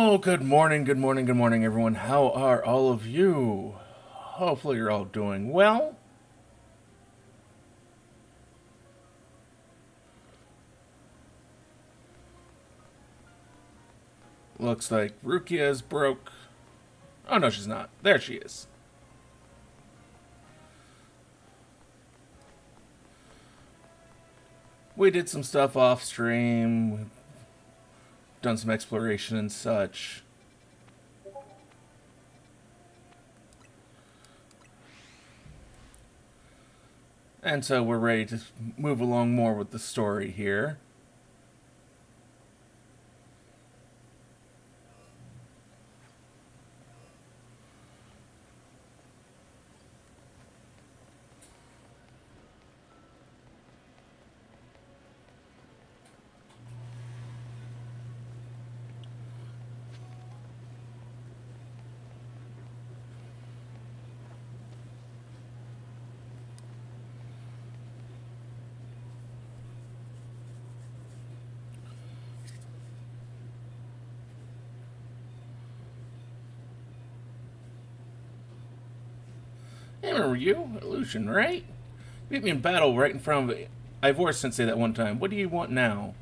Oh, good morning, good morning, good morning, everyone. How are all of you? Hopefully, you're all doing well. Looks like Rukia is broke. Oh, no, she's not. There she is. We did some stuff off stream, we've done some exploration and such. And so we're ready to move along more with the story here. Hey, remember you? Illusion, right? Beat me in battle right in front of Ivor Sensei that one time. What do you want now?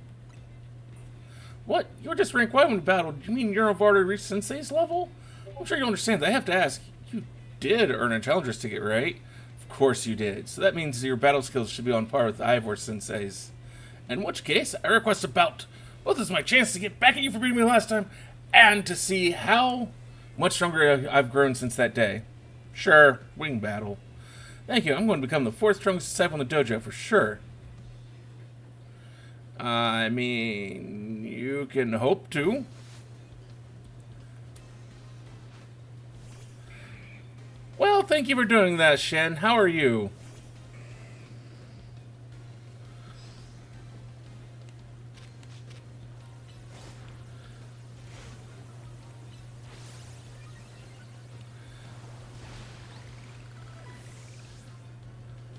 What? You were just rank 1 when we battled. You mean you've already reached Sensei's level? I'm sure you understand that. I have to ask. You did earn a challenger's ticket, right? Of course you did. So that means your battle skills should be on par with Ivor Sensei's. In which case, I request a bout. Both is my chance to get back at you for beating me last time, and to see how much stronger I've grown since that day. Sure, wing battle. Thank you. I'm going to become the 4th strongest disciple in the dojo for sure. I mean, you can hope to. Well, thank you for doing that, Shen. How are you?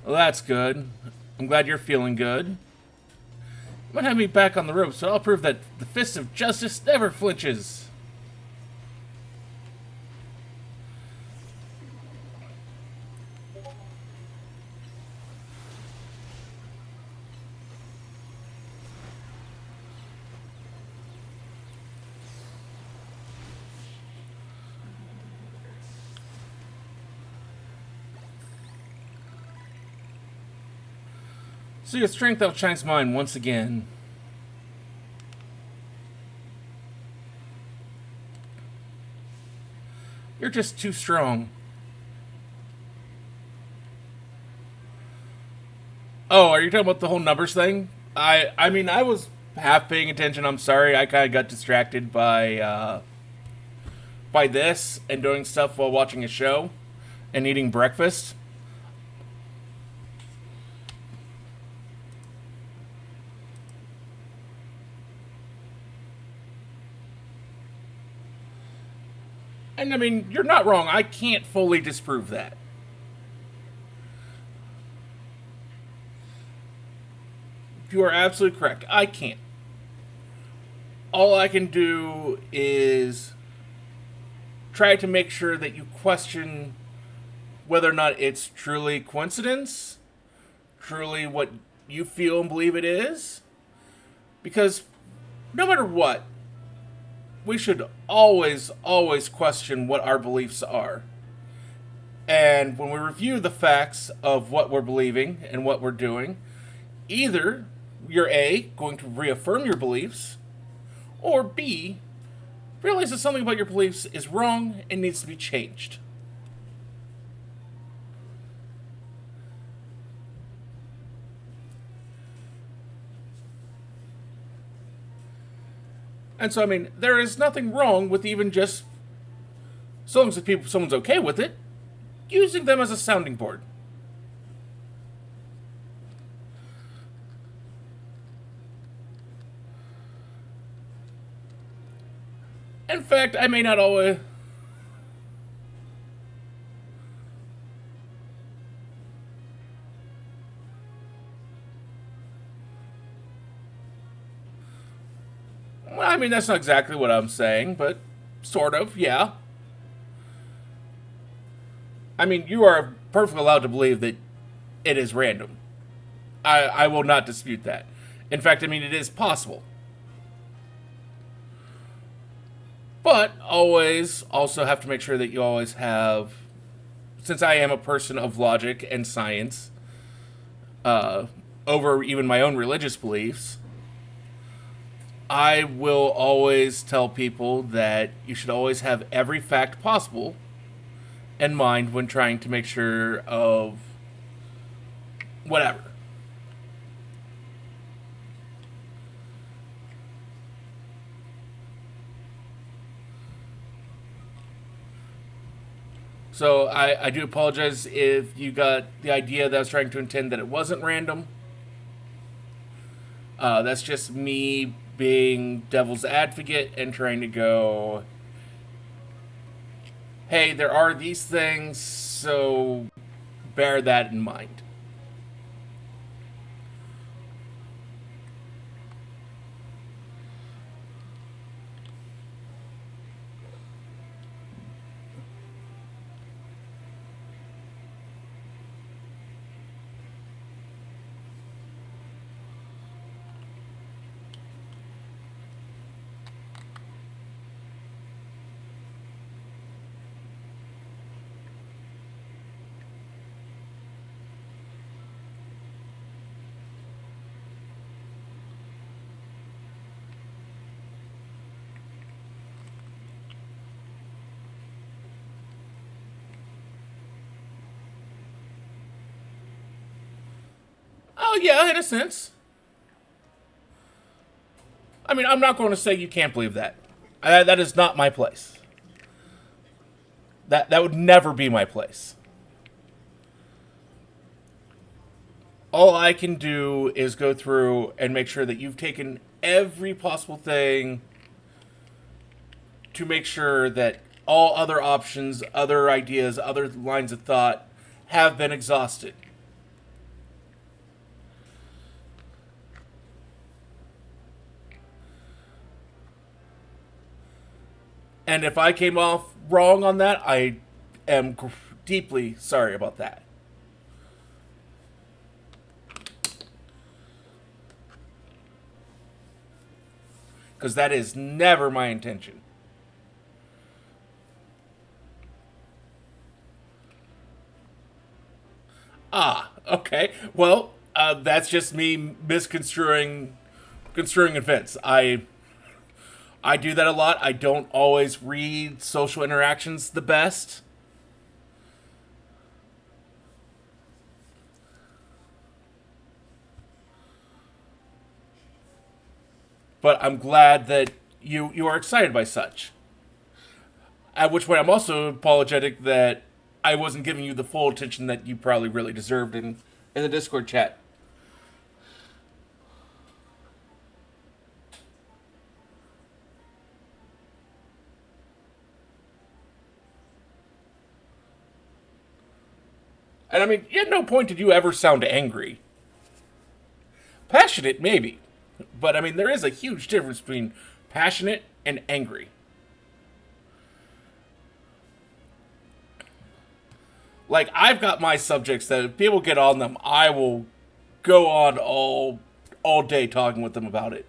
Well, that's good. I'm glad you're feeling good. You might have me back on the ropes, so I'll prove that the fist of justice never flinches. So your strength outshines mine once again. You're just too strong. Oh, are you talking about the whole numbers thing? I mean, I was half paying attention. I'm sorry. I kind of got distracted by this and doing stuff while watching a show and eating breakfast. And I mean, you're not wrong. I can't fully disprove that. You are absolutely correct. I can't. All I can do is try to make sure that you question whether or not it's truly coincidence, truly what you feel and believe it is. Because no matter what, we should always question what our beliefs are. And when we review the facts of what we're believing and what we're doing, either you're A, going to reaffirm your beliefs, or B, realize that something about your beliefs is wrong and needs to be changed. And so, I mean, there is nothing wrong with even just, so long as someone's okay with it, using them as a sounding board. In fact, I may not always. Well, I mean, that's not exactly what I'm saying, but Sort of, yeah. I mean, you are perfectly allowed to believe that it is random. I will not dispute that. In fact, I mean, it is possible. But always also have to make sure that you always have, since I am a person of logic and science, uh, over even my own religious beliefs, I will always tell people that you should always have every fact possible in mind when trying to make sure of whatever. So I do apologize if you got the idea that I was trying to intend that it wasn't random. That's just me being devil's advocate and trying to go, hey, there are these things, so bear that in mind. Oh, yeah, in a sense. I mean, I'm not going to say you can't believe that. That is not my place. That would never be my place. All I can do is go through and make sure that you've taken every possible thing to make sure that all other options, other ideas, other lines of thought have been exhausted. And if I came off wrong on that, I am deeply sorry about that. Because that is never my intention. Ah, okay. Well, that's just me misconstruing construing events. I do that a lot. I don't always read social interactions the best. But I'm glad that you are excited by such. At which point, I'm also apologetic that I wasn't giving you the full attention that you probably really deserved in the Discord chat. And I mean, at no point did you ever sound angry. Passionate, maybe. But I mean, there is a huge difference between passionate and angry. Like, I've got my subjects that if people get on them, I will go on all day talking with them about it.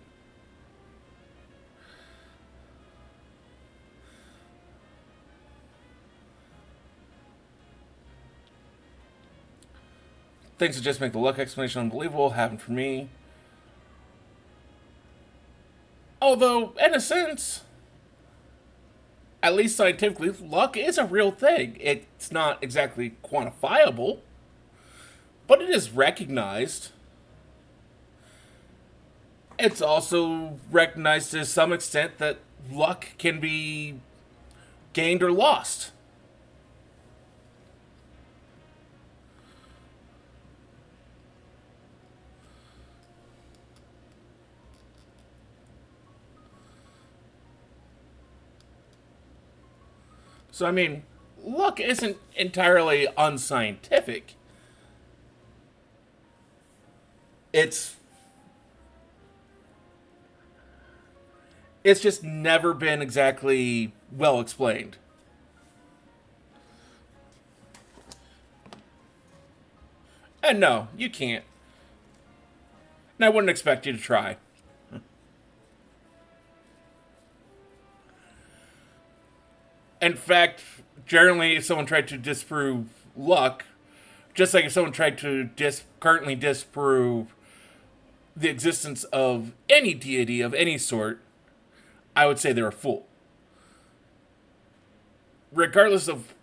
Things that just make the luck explanation unbelievable happen for me. Although, in a sense, at least scientifically, luck is a real thing. It's not exactly quantifiable, but it is recognized. It's also recognized to some extent that luck can be gained or lost. So, I mean, luck isn't entirely unscientific. It's It's just never been exactly well explained. And no, you can't. And I wouldn't expect you to try. In fact, generally, if someone tried to disprove luck, just like if someone tried to currently disprove the existence of any deity of any sort, I would say they're a fool. Regardless of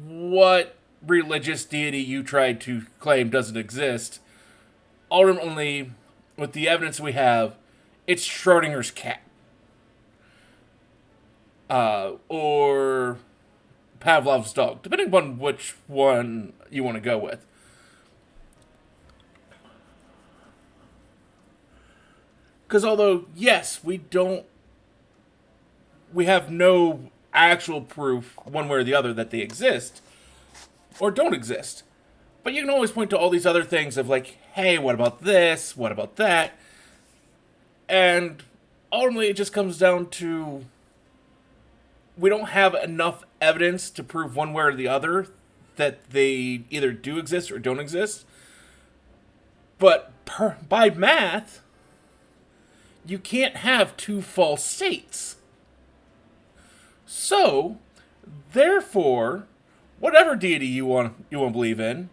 what religious deity you tried to claim doesn't exist, ultimately, with the evidence we have, it's Schrodinger's cat. Or Pavlov's dog, depending upon which one you want to go with. Because although, yes, we have no actual proof, one way or the other, that they exist, or don't exist. But you can always point to all these other things of like, hey, what about this? What about that? And ultimately, it just comes down to we don't have enough evidence to prove one way or the other that they either do exist or don't exist. But by math, you can't have two false states. So, therefore, whatever deity you want to believe in,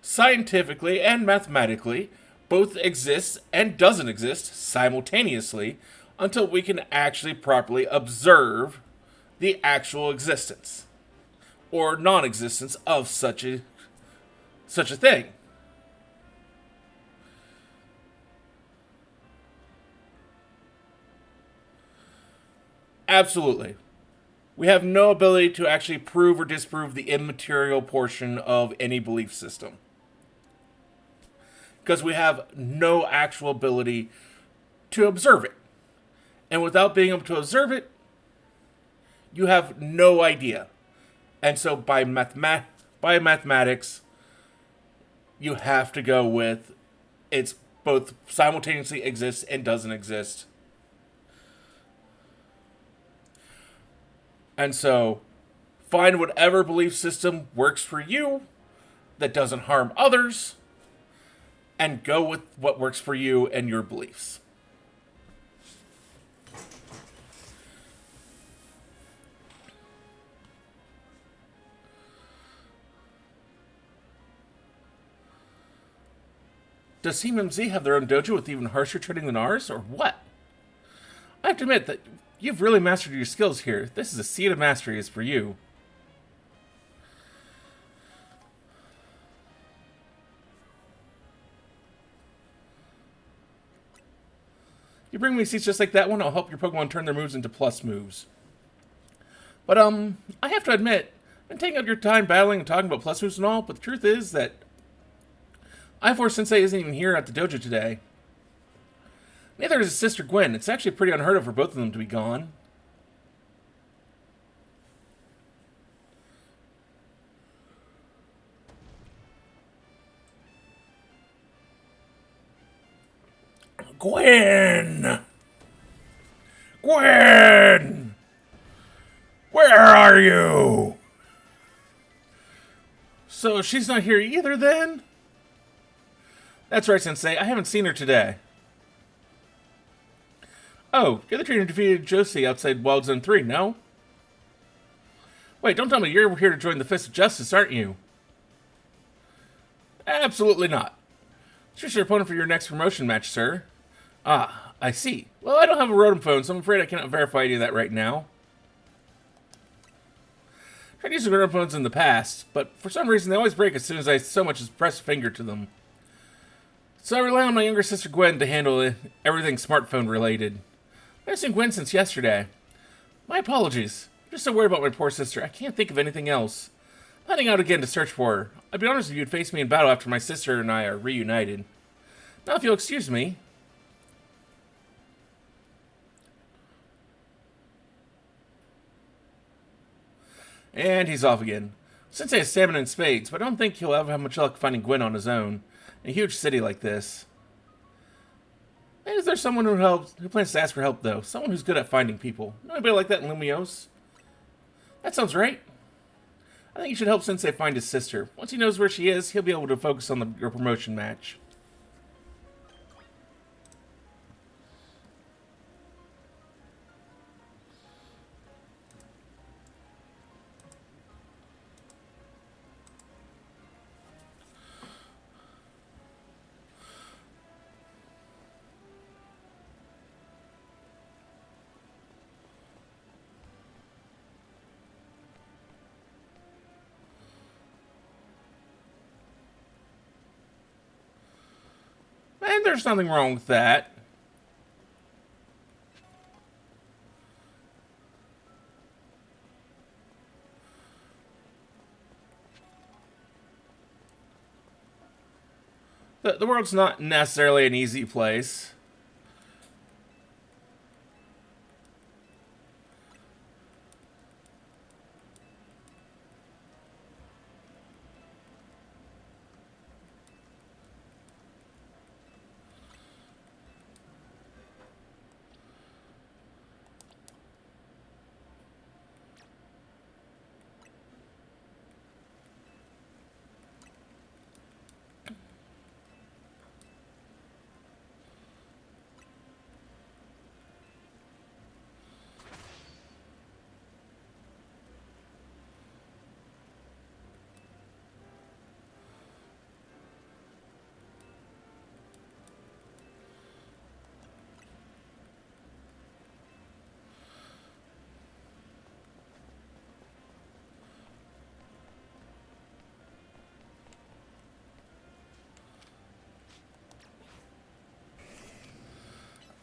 scientifically and mathematically, both exists and doesn't exist simultaneously until we can actually properly observe the actual existence or non-existence of such a thing. Absolutely. We have no ability to actually prove or disprove the immaterial portion of any belief system. Because we have no actual ability to observe it. And without being able to observe it, you have no idea. And so by mathematics, you have to go with it's both simultaneously exists and doesn't exist. And so find whatever belief system works for you that doesn't harm others and go with what works for you and your beliefs. Does CMMZ have their own dojo with even harsher training than ours, or what? I have to admit that you've really mastered your skills here. This is a seat of mastery is for you. You bring me seats just like that one, I'll help your Pokemon turn their moves into plus moves. But, I have to admit, I'm taking up your time battling and talking about plus moves and all, but the truth is that I4 Sensei isn't even here at the dojo today. Neither is his sister Gwen. It's actually pretty unheard of for both of them to be gone. Gwen! Gwen! Where are you? So she's not here either then? That's right, Sensei. I haven't seen her today. Oh, you're the trainer who defeated Josie outside Wild Zone 3, no? Wait, don't tell me you're here to join the Fist of Justice, aren't you? Absolutely not. It's just your opponent for your next promotion match, sir. Ah, I see. Well, I don't have a Rotom phone, so I'm afraid I cannot verify any of that right now. I tried using Rotom phones in the past, but for some reason they always break as soon as I so much as press a finger to them. So I rely on my younger sister Gwen to handle everything smartphone related. I haven't seen Gwen since yesterday. My apologies. I'm just so worried about my poor sister. I can't think of anything else. I'm heading out again to search for her. I'd be honest if you'd face me in battle after my sister and I are reunited. Now if you'll excuse me. And he's off again. Sensei has salmon and spades, but I don't think he'll ever have much luck finding Gwen on his own. In a huge city like this. Is there someone who plans to ask for help, though? Someone who's good at finding people. Know anybody like that in Lumiose? That sounds right. I think you should help Sensei find his sister. Once he knows where she is, he'll be able to focus on your promotion match. And there's nothing wrong with that. The world's not necessarily an easy place.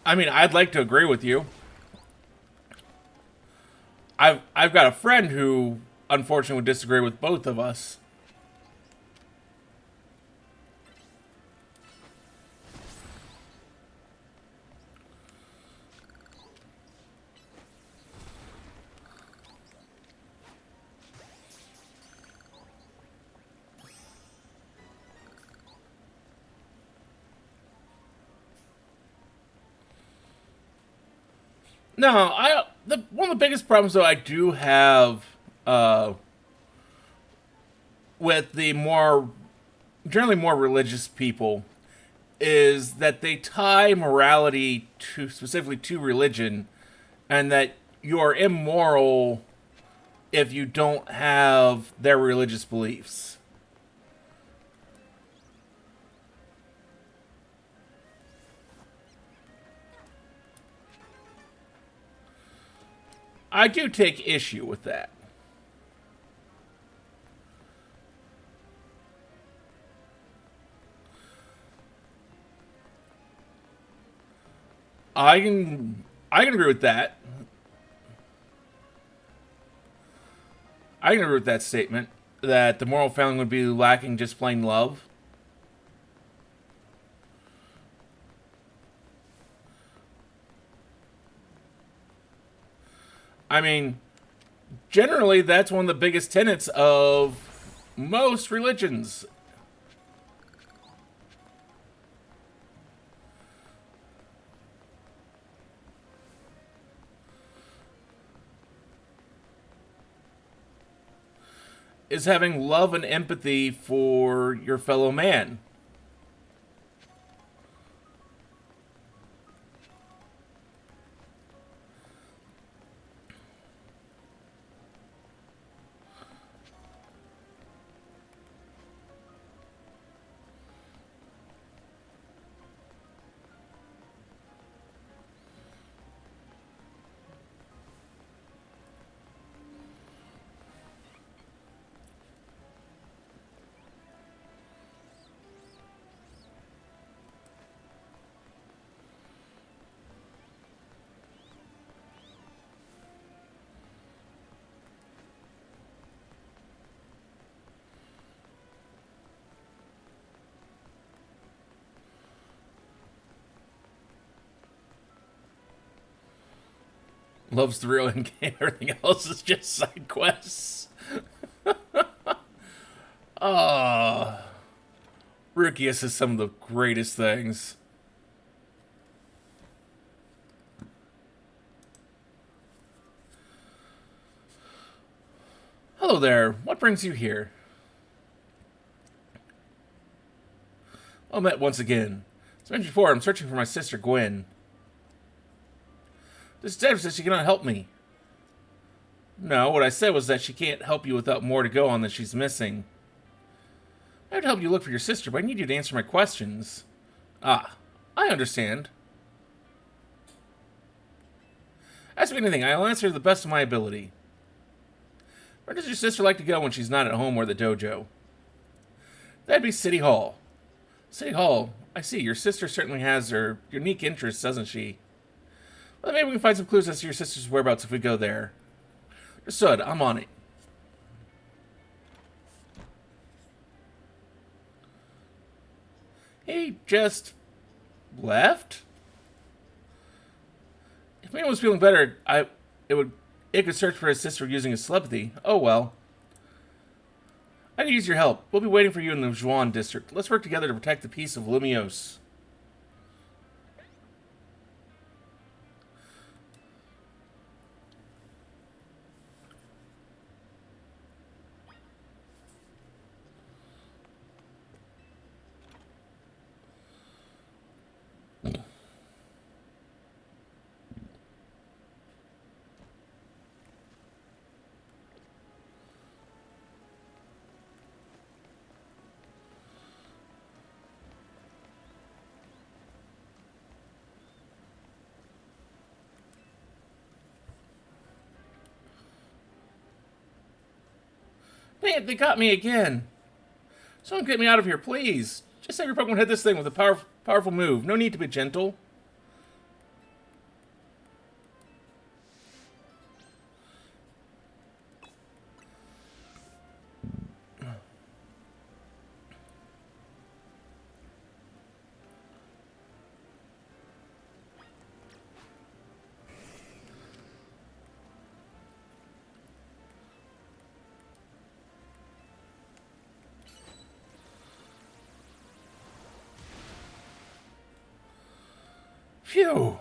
I mean, I'd like to agree with you. I've got a friend who unfortunately would disagree with both of us. No, one of the biggest problems though I do have with the generally more religious people is that they tie morality to specifically to religion, and that you're immoral if you don't have their religious beliefs. I do take issue with that. I can agree with that. I can agree with that statement that the moral failing would be lacking just plain love. I mean, generally that's one of the biggest tenets of most religions. Is having love and empathy for your fellow man. Love's the real end game. Everything else is just side quests. Ah, Rukius is some of the greatest things. Hello there. What brings you here? Well met once again. As mentioned before, I'm searching for my sister Gwen. This detective says she cannot help me. No, what I said was that she can't help you without more to go on that she's missing. I would help you look for your sister, but I need you to answer my questions. Ah, I understand. Ask me anything, I'll answer to the best of my ability. Where does your sister like to go when she's not at home or the dojo? That'd be City Hall. City Hall? I see, your sister certainly has her unique interests, doesn't she? Well, maybe we can find some clues as to your sister's whereabouts if we go there. Understood, I'm on it. He just left? If anyone was feeling better, it could search for his sister using his telepathy. Oh well. I could use your help. We'll be waiting for you in the Zhuan district. Let's work together to protect the peace of Lumiose. Man, they got me again. Someone get me out of here, please. Just have your Pokemon hit this thing with a powerful move. No need to be gentle. Phew.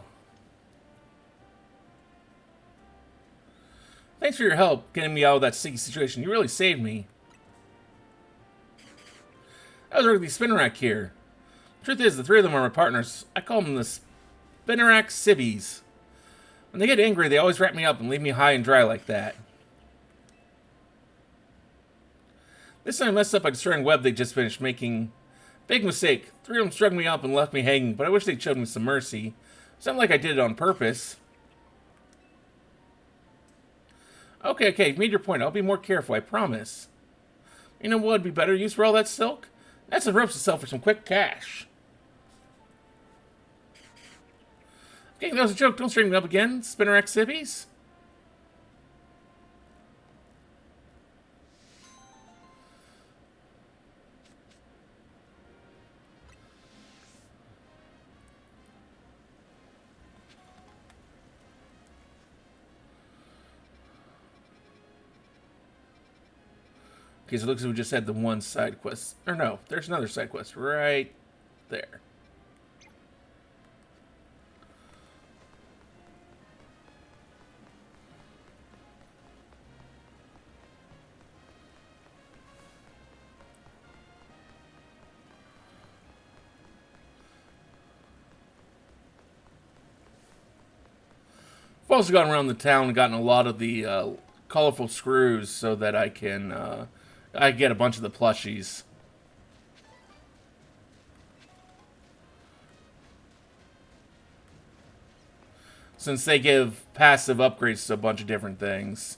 Thanks for your help getting me out of that sticky situation. You really saved me. I was working with the Spinnerack here. Truth is, the three of them are my partners. I call them the Spinnerack Civvies. When they get angry, they always wrap me up and leave me high and dry like that. This time I messed up by destroying web they just finished making. Big mistake. Three of them strung me up and left me hanging, but I wish they'd showed me some mercy. It's not like I did it on purpose. Okay, you've made your point. I'll be more careful, I promise. You know what would be better use for all that silk? That's the ropes to sell for some quick cash. Okay, that was a joke. Don't string me up again, Spinnerack Civvies. Okay, so it looks like we just had the one side quest. Or no, there's another side quest right there. I've also gone around the town and gotten a lot of the colorful screws so that I can I get a bunch of the plushies. Since they give passive upgrades to a bunch of different things.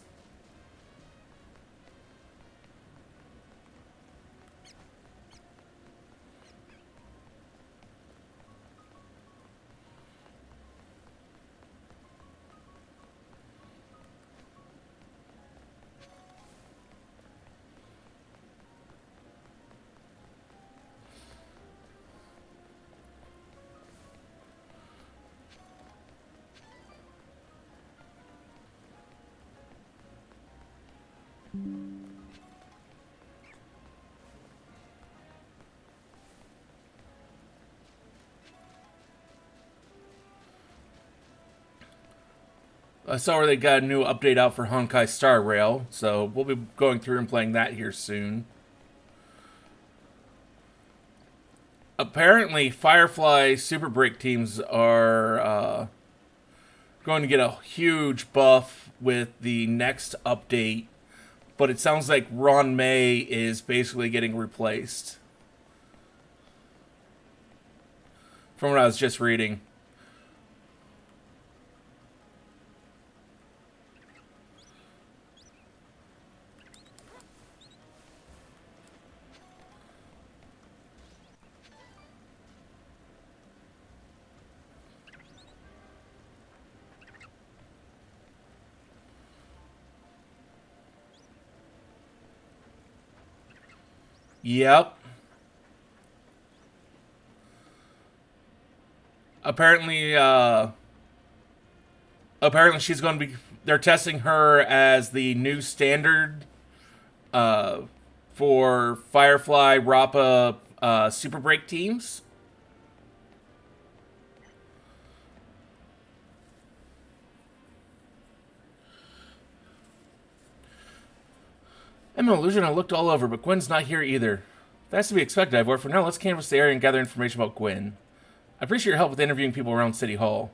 I saw where they got a new update out for Honkai Star Rail, so we'll be going through and playing that here soon. Apparently, Firefly Super Break teams are going to get a huge buff with the next update, but it sounds like Ron May is basically getting replaced. From what I was just reading. Yep. Apparently, she's going to be. They're testing her as the new standard for Firefly Rappa Super Break teams. I'm an illusion. I looked all over, but Gwen's not here either. That's to be expected, Ivor. For now, let's canvass the area and gather information about Gwen. I appreciate your help with interviewing people around City Hall.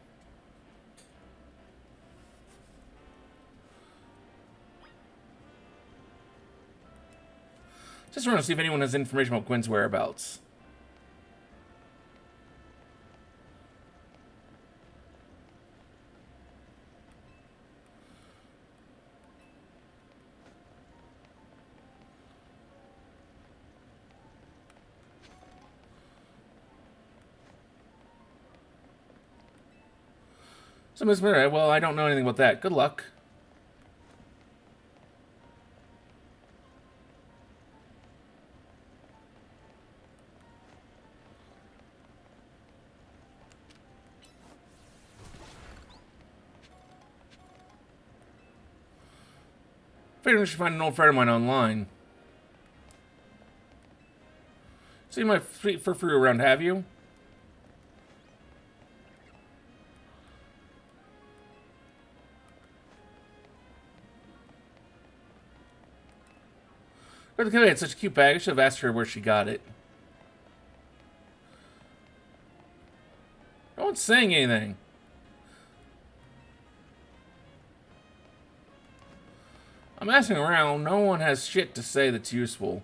Just want to see if anyone has information about Gwen's whereabouts. Well, I don't know anything about that. Good luck. Figured I should find an old friend of mine online. Seen my feet for free around, have you? Look at such a cute bag. I should have asked her where she got it. No one's saying anything. I'm asking around. No one has shit to say that's useful.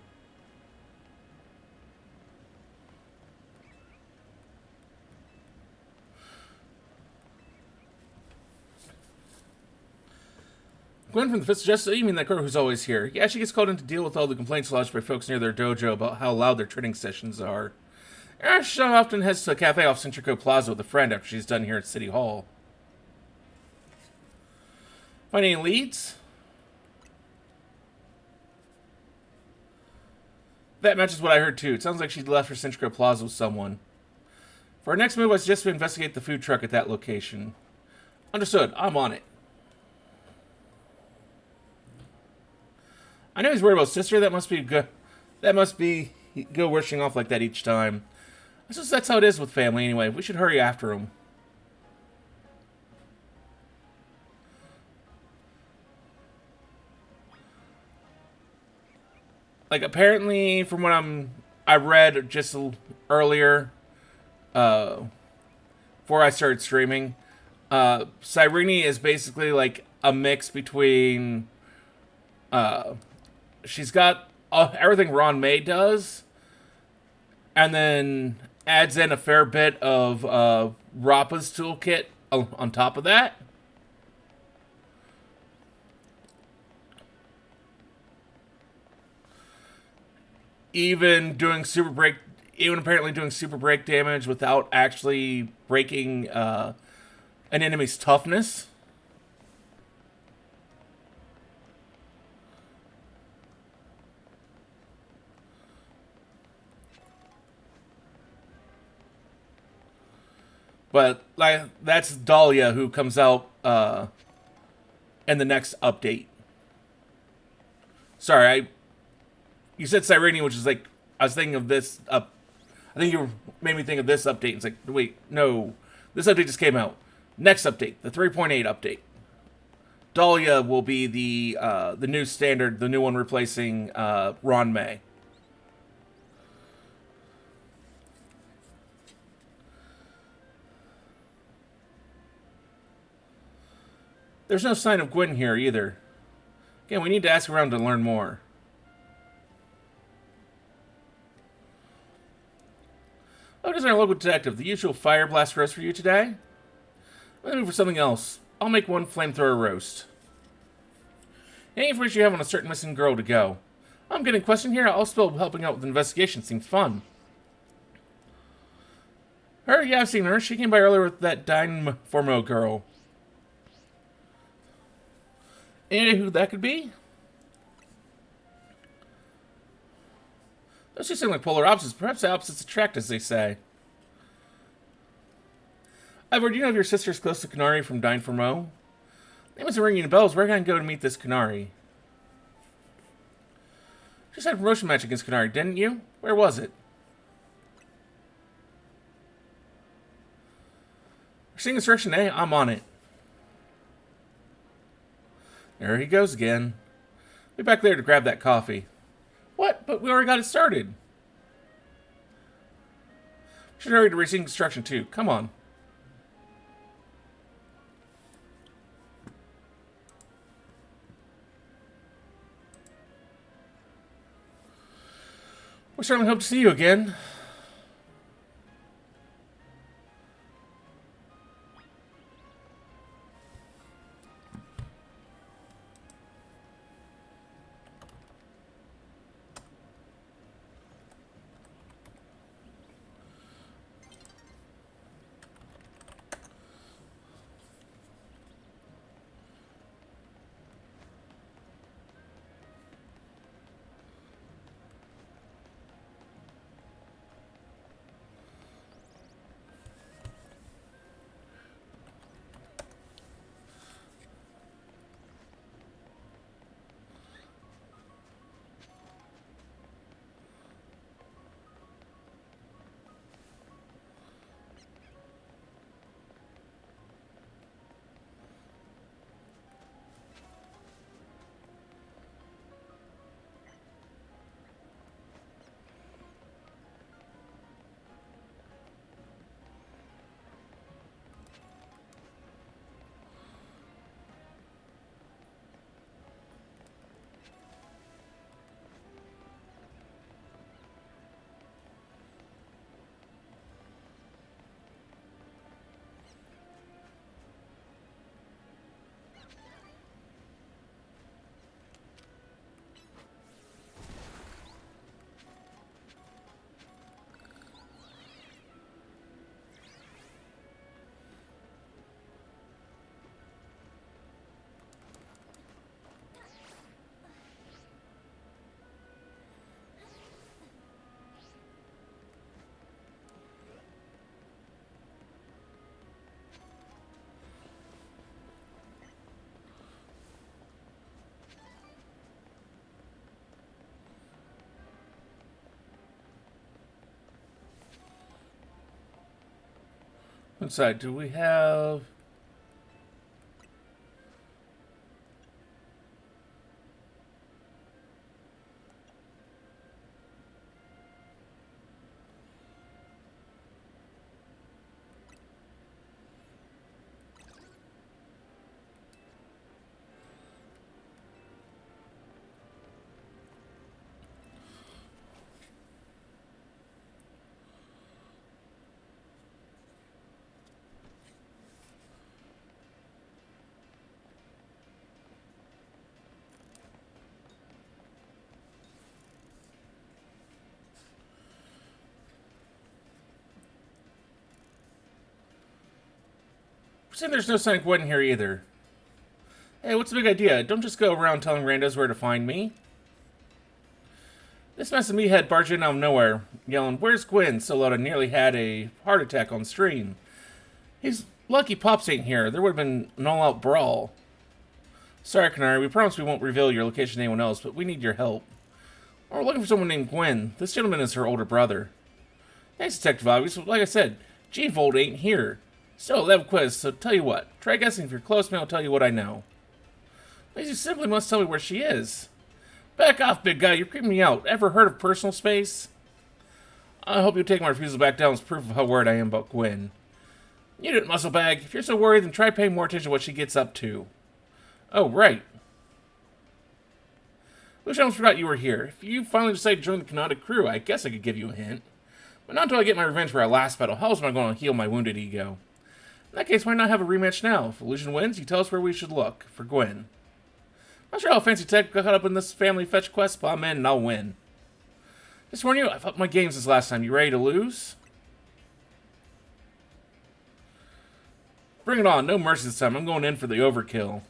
Gwen from the Fifth suggests, you mean that girl who's always here? Yeah, she gets called in to deal with all the complaints lodged by folks near their dojo about how loud their training sessions are. She often heads to a cafe off Centrico Plaza with a friend after she's done here at City Hall. Find any leads? That matches what I heard too. It sounds like she left for Centrico Plaza with someone. For our next move, I suggest we investigate the food truck at that location. Understood. I'm on it. I know he's worried about sister. That must be good. That must be go rushing off like that each time. I suppose that's how it is with family anyway. We should hurry after him. Like, apparently, from what I read just earlier, before I started streaming, Cyrene is basically like a mix between, she's got everything Ron May does, and then adds in a fair bit of Rappa's toolkit on top of that. Even apparently doing super break damage without actually breaking an enemy's toughness. But like that's Dahlia, who comes out in the next update. Sorry, you said Cyrene, which is like, I was thinking of this up. I think you made me think of this update. It's like, wait, no. This update just came out. Next update, the 3.8 update. Dahlia will be the new standard, the new one replacing Ron May. There's no sign of Gwen here either. Again, we need to ask around to learn more. Oh, just our local detective. The usual fire blast roast for you today? Let me move for something else. I'll make one flamethrower roast. Any information you have on a certain missing girl to go? I'm getting questioned here. I'll still helping out with the investigation. Seems fun. Her? Yeah, I've seen her. She came by earlier with that Formo girl. Any idea who that could be? Those two seem like polar opposites. Perhaps the opposites attract, as they say. Ivor, do you know if your sister's close to Canary from Dine for Mo? Name isn't ringing the bells. Where can I go to meet this Canary? Just had a promotion match against Canary, didn't you? Where was it? We're seeing instruction A. I'm on it. There he goes again. Be back there to grab that coffee. What? But we already got it started. We should hurry to receive instruction too. Come on. We certainly hope to see you again. What side do we have? Seeing there's no sign of Gwen here either. Hey, what's the big idea? Don't just go around telling randos where to find me. This mess of meathead barged in out of nowhere, yelling, "Where's Gwen?" so loud I nearly had a heart attack on stream. He's lucky Pops ain't here. There would have been an all-out brawl. Sorry, Canary. We promise we won't reveal your location to anyone else, but we need your help. We're looking for someone named Gwen. This gentleman is her older brother. Thanks, Detective Obvious. Like I said, G-Volt ain't here. Still, they have a quiz, so tell you what. Try guessing if you're close, and I'll tell you what I know. You simply must tell me where she is. Back off, big guy. You're creeping me out. Ever heard of personal space? I hope you take my refusal back down as proof of how worried I am about Gwen. You did it, muscle bag. If you're so worried, then try paying more attention to what she gets up to. Oh, right. Wish I almost forgot you were here. If you finally decide to join the Canonic crew, I guess I could give you a hint. But not until I get my revenge for our last battle. How else am I going to heal my wounded ego? In that case, why not have a rematch now? If Illusion wins, you tell us where we should look. For Gwen. Not sure how fancy tech got caught up in this family fetch quest, but I'm in and I'll win. Just warn you, I've upped my games this last time. You ready to lose? Bring it on. No mercy this time. I'm going in for the overkill.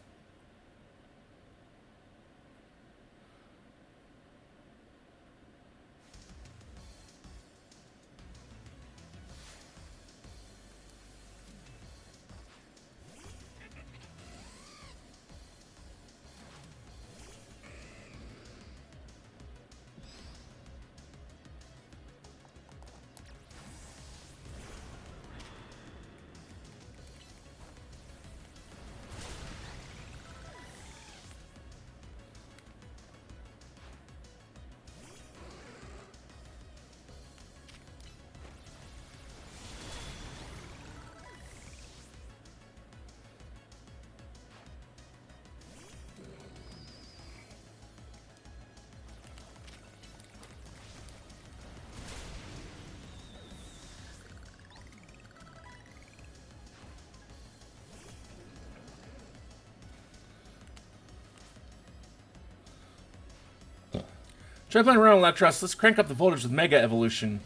Try playing around with Electros. Let's crank up the voltage with Mega Evolution.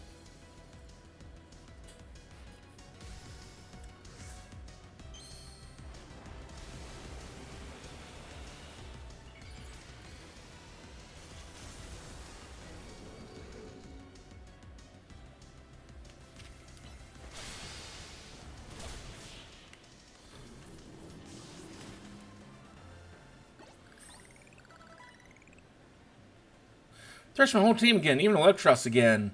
Thresh my whole team again, even Electros again.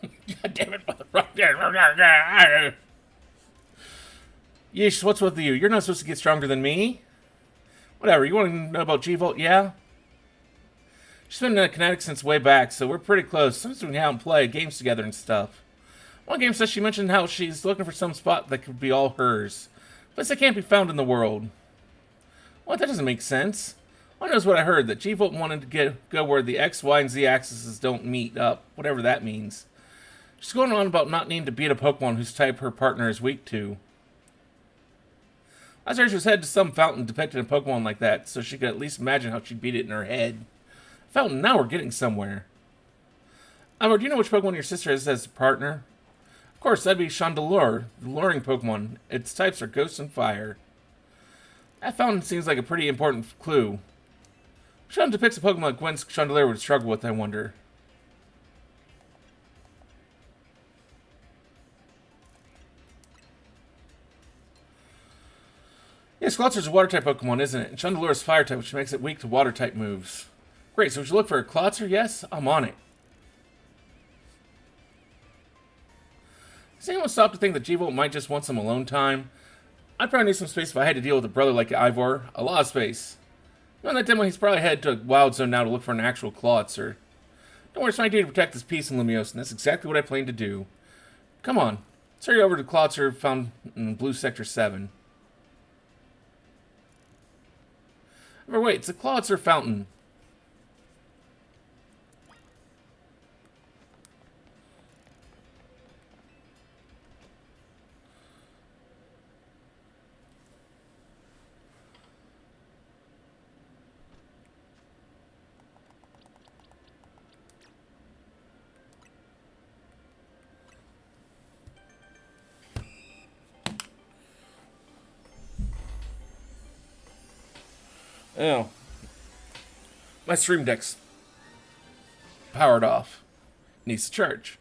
God damn it, motherfucker. Yeesh, what's with you? You're not supposed to get stronger than me. Whatever, you want to know about G-Volt? Yeah? She's been in Kinetic since way back, so we're pretty close. Sometimes we can hang out and play games together and stuff. One game says she mentioned how she's looking for some spot that could be all hers. But it can't be found in the world. What? That doesn't make sense. I knows what I heard, that G-Volt wanted to go where the X, Y, and Z axes don't meet up, whatever that means. She's going on about not needing to beat a Pokemon whose type her partner is weak to. Last year she was headed to some fountain depicting a Pokemon like that, so she could at least imagine how she'd beat it in her head. Fountain, now we're getting somewhere. Amber, do you know which Pokemon your sister has as a partner? Of course, that'd be Chandelure, the luring Pokemon. Its types are Ghost and Fire. That fountain seems like a pretty important clue. Which one depicts a Pokemon like Gwen's Chandelure would struggle with, I wonder? Yes, Clotsar's a Water-type Pokemon, isn't it? And Chandelure is Fire-type, which makes it weak to Water-type moves. Great, so we should look for a Clotsar? Yes? I'm on it. Does anyone stop to think that G-Volt might just want some alone time? I'd probably need some space if I had to deal with a brother like Ivor. A lot of space. Knowing that demo, he's probably headed to Wild Zone now to look for an actual Clotsar. Don't worry, it's my duty to protect this peace in Lumiose, and that's exactly what I plan to do. Come on, let's hurry over to Clotsar found in Blue Sector 7. Or wait, it's a Clotsar fountain. Oh. My stream deck's powered off. Needs to charge.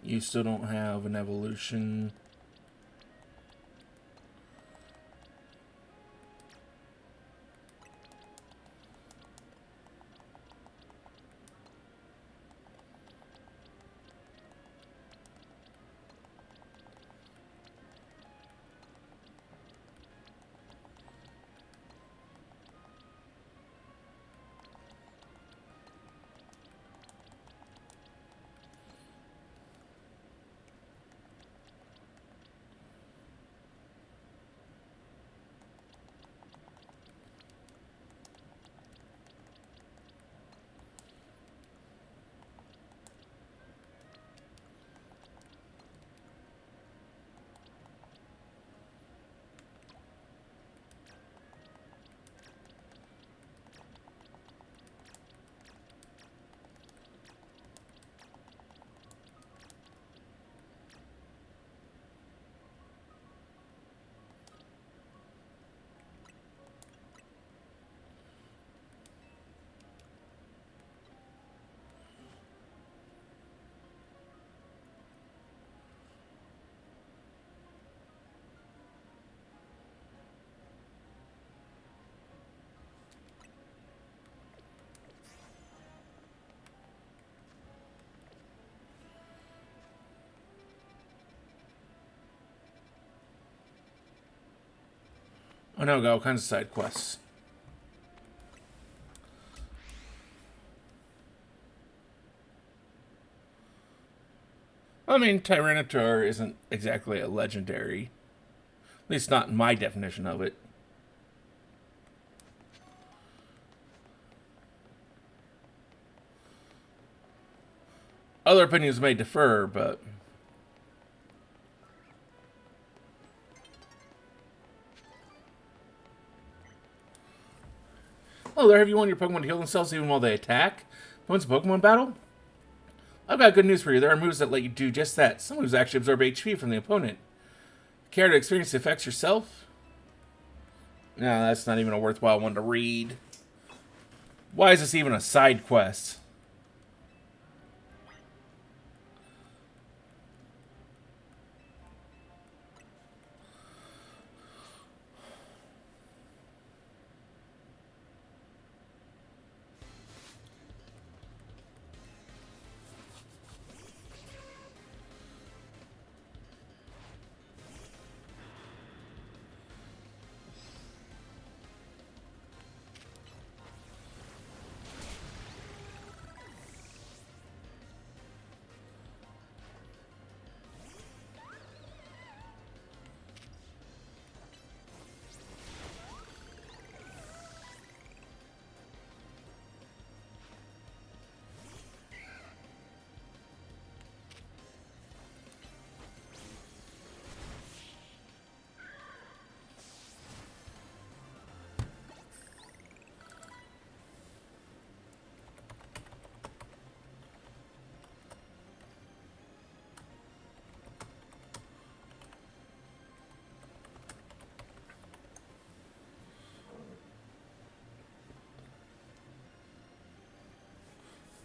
You still don't have an evolution. Oh no, got all kinds of side quests. I mean, Tyranitar isn't exactly a legendary. At least not in my definition of it. Other opinions may differ, but... Oh, there, have you want your Pokemon to heal themselves even while they attack? Once a Pokemon battle? I've got good news for you. There are moves that let you do just that. Some moves actually absorb HP from the opponent. Care to experience the effects yourself? No, that's not even a worthwhile one to read. Why is this even a side quest?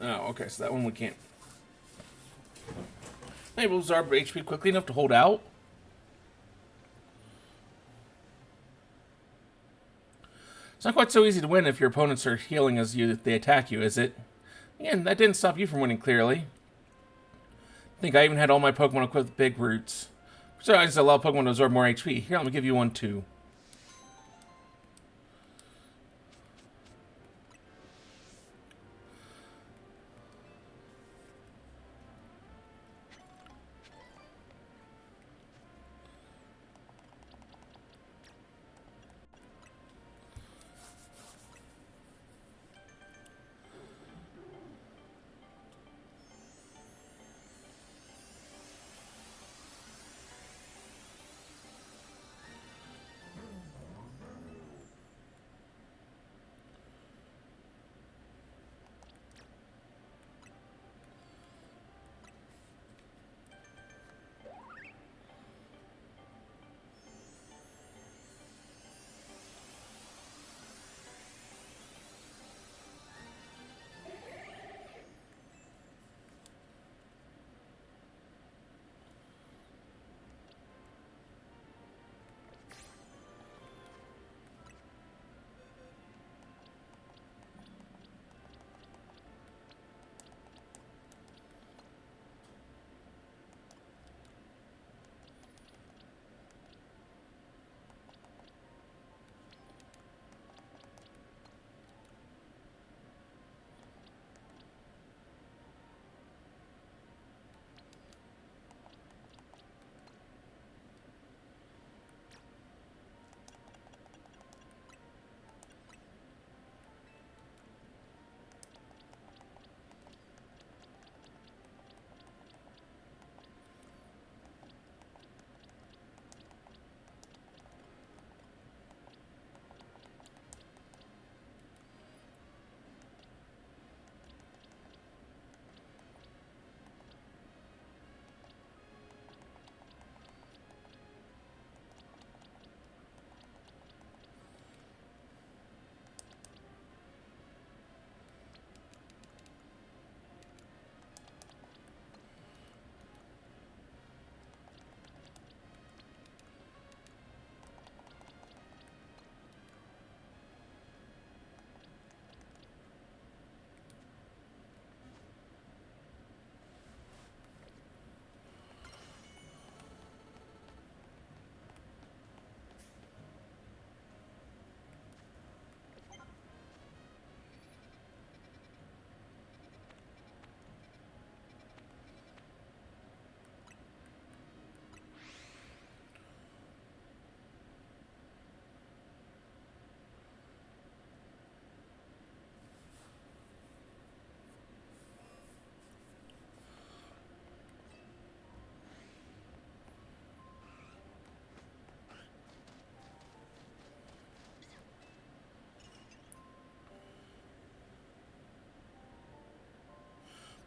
Oh, okay, so that one we can't. Maybe we'll absorb HP quickly enough to hold out. It's not quite so easy to win if your opponents are healing as they attack you, is it? Again, that didn't stop you from winning clearly. I think I even had all my Pokemon equipped with big roots. Besides, I allow Pokemon to absorb more HP. Here, let me give you one too.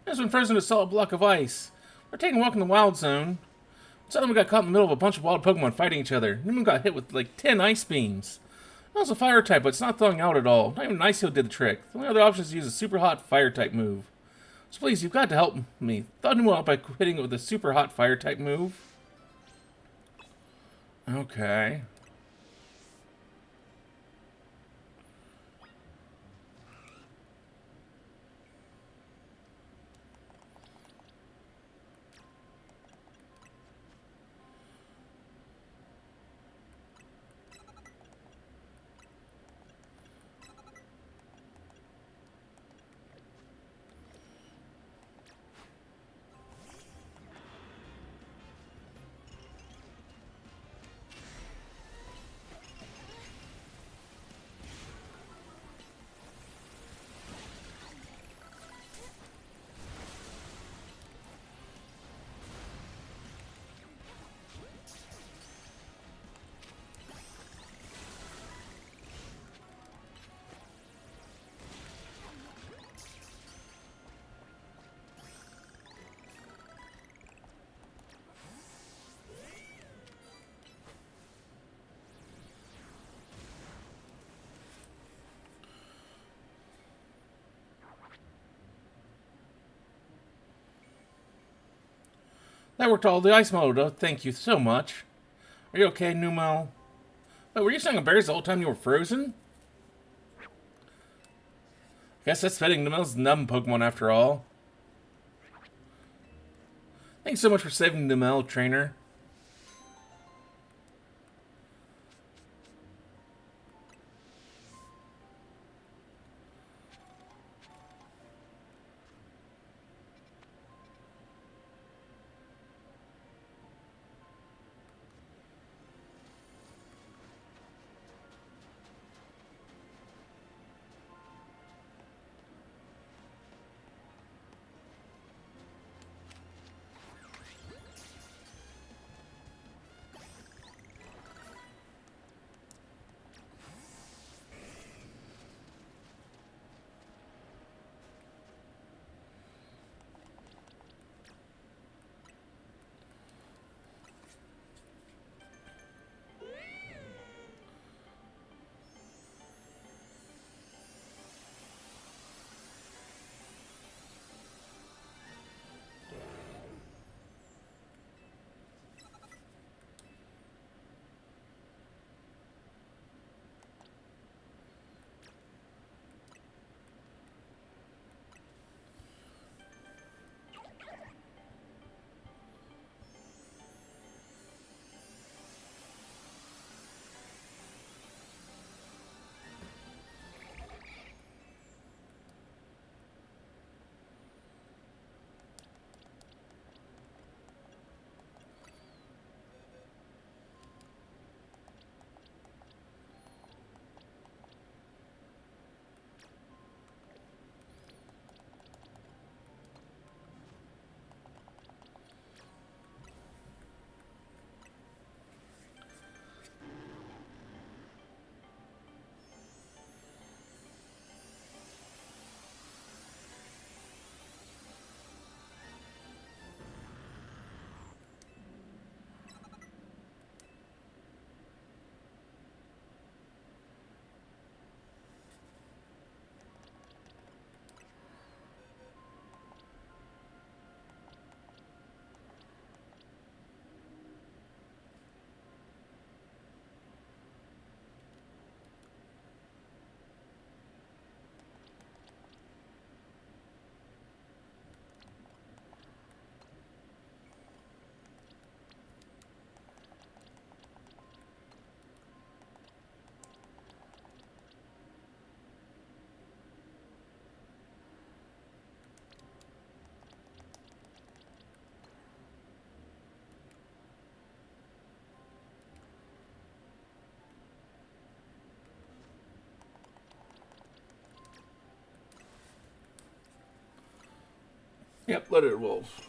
It's been frozen to a solid block of ice. We're taking a walk in the wild zone. Suddenly we got caught in the middle of a bunch of wild Pokemon fighting each other. Newman got hit with like 10 ice beams. That was a fire type, but it's not thawing out at all. Not even Ice Heal did the trick. The only other option is to use a super hot fire type move. So please, you've got to help me. Thaw Newman out by hitting it with a super hot fire type move. Okay. That worked all the ice mode. Oh, thank you so much. Are you okay, Numo? Wait, were you selling berries the whole time you were frozen? Guess that's fitting. Numo's numb Pokemon after all. Thanks so much for saving Numel, trainer. Yep, let it wolf.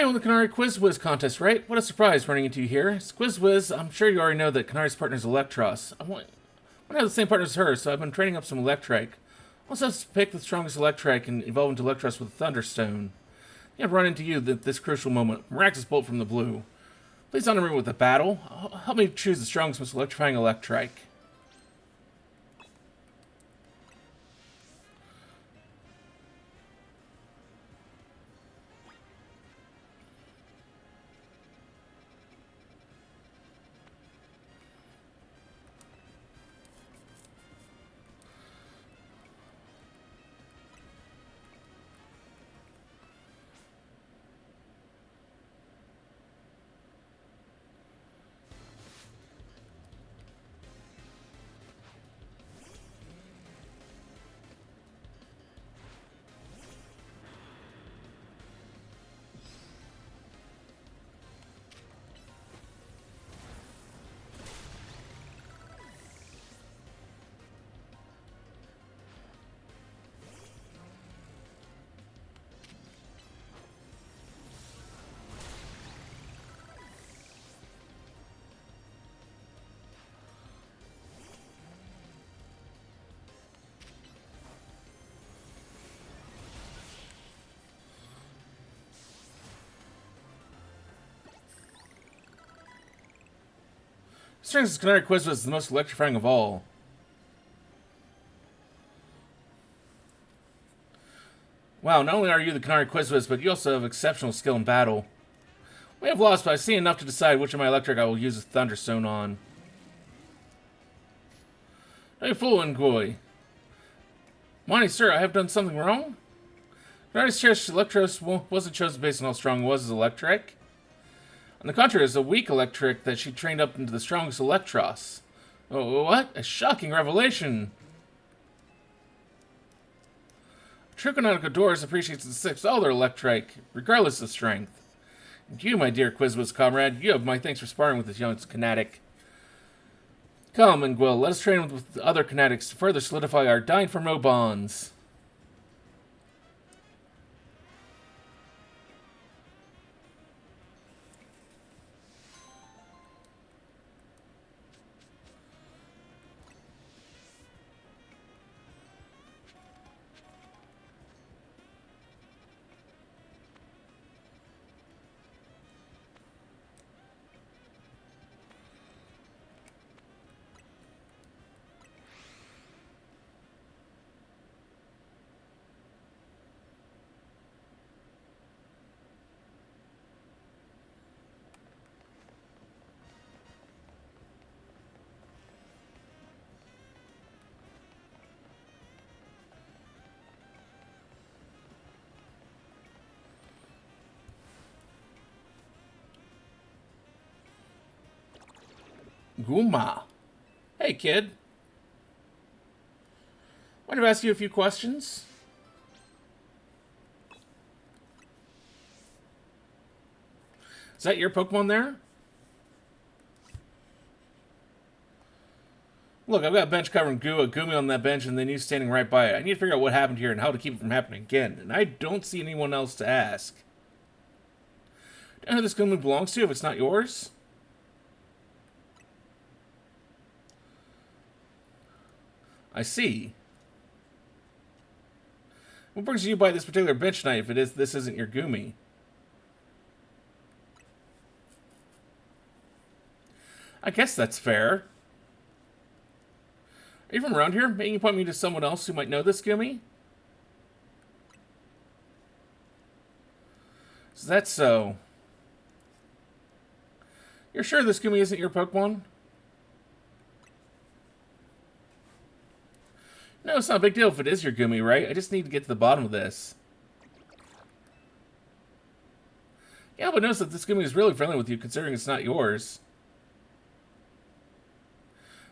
I own the Canary Quiz Whiz contest, right? What a surprise running into you here. It's Quiz Whiz. I'm sure you already know that Canari's partner is Electros. I want to have the same partner as her, so I've been training up some Electrike. I also have to pick the strongest Electrike and evolve into Electros with a Thunderstone. I've run into you at this crucial moment. Miraculous Bolt from the blue. Please honor me with a battle. Help me choose the strongest, most electrifying Electrike. Strength Canary Quiz was the most electrifying of all. Wow, not only are you the Canary Quizwiz, but you also have exceptional skill in battle. We have lost, but I've seen enough to decide which of my electric I will use a Thunderstone on. Don't you fool, Ngoy. Monty, sir, I have done something wrong? Canari's cherished Electros wasn't chosen based on how strong it was as Electric. On the contrary, it's a weak Electric that she trained up into the strongest Electros. Oh, what? A shocking revelation! True Canonical Doors appreciates the sixth all their Electric, regardless of strength. And you, my dear Quizwiz comrade, you have my thanks for sparring with this young Kinetic. Come, Ingwil, let us train with the other Kinetics to further solidify our Dying for Mo bonds. Guma. Hey, kid. Mind if I ask you a few questions? Is that your Pokemon there? Look, I've got a bench covering Gumi on that bench, and then you standing right by it. I need to figure out what happened here and how to keep it from happening again, and I don't see anyone else to ask. Do you know who this Gumi belongs to if it's not yours? I see. What brings you by this particular bench tonight if this isn't your Gumi? I guess that's fair. Are you from around here? Maybe you point me to someone else who might know this Gumi? Is that so? You're sure this Gumi isn't your Pokemon? No, it's not a big deal if it is your Gumi, right? I just need to get to the bottom of this. Yeah, but notice that this Gumi is really friendly with you, considering it's not yours.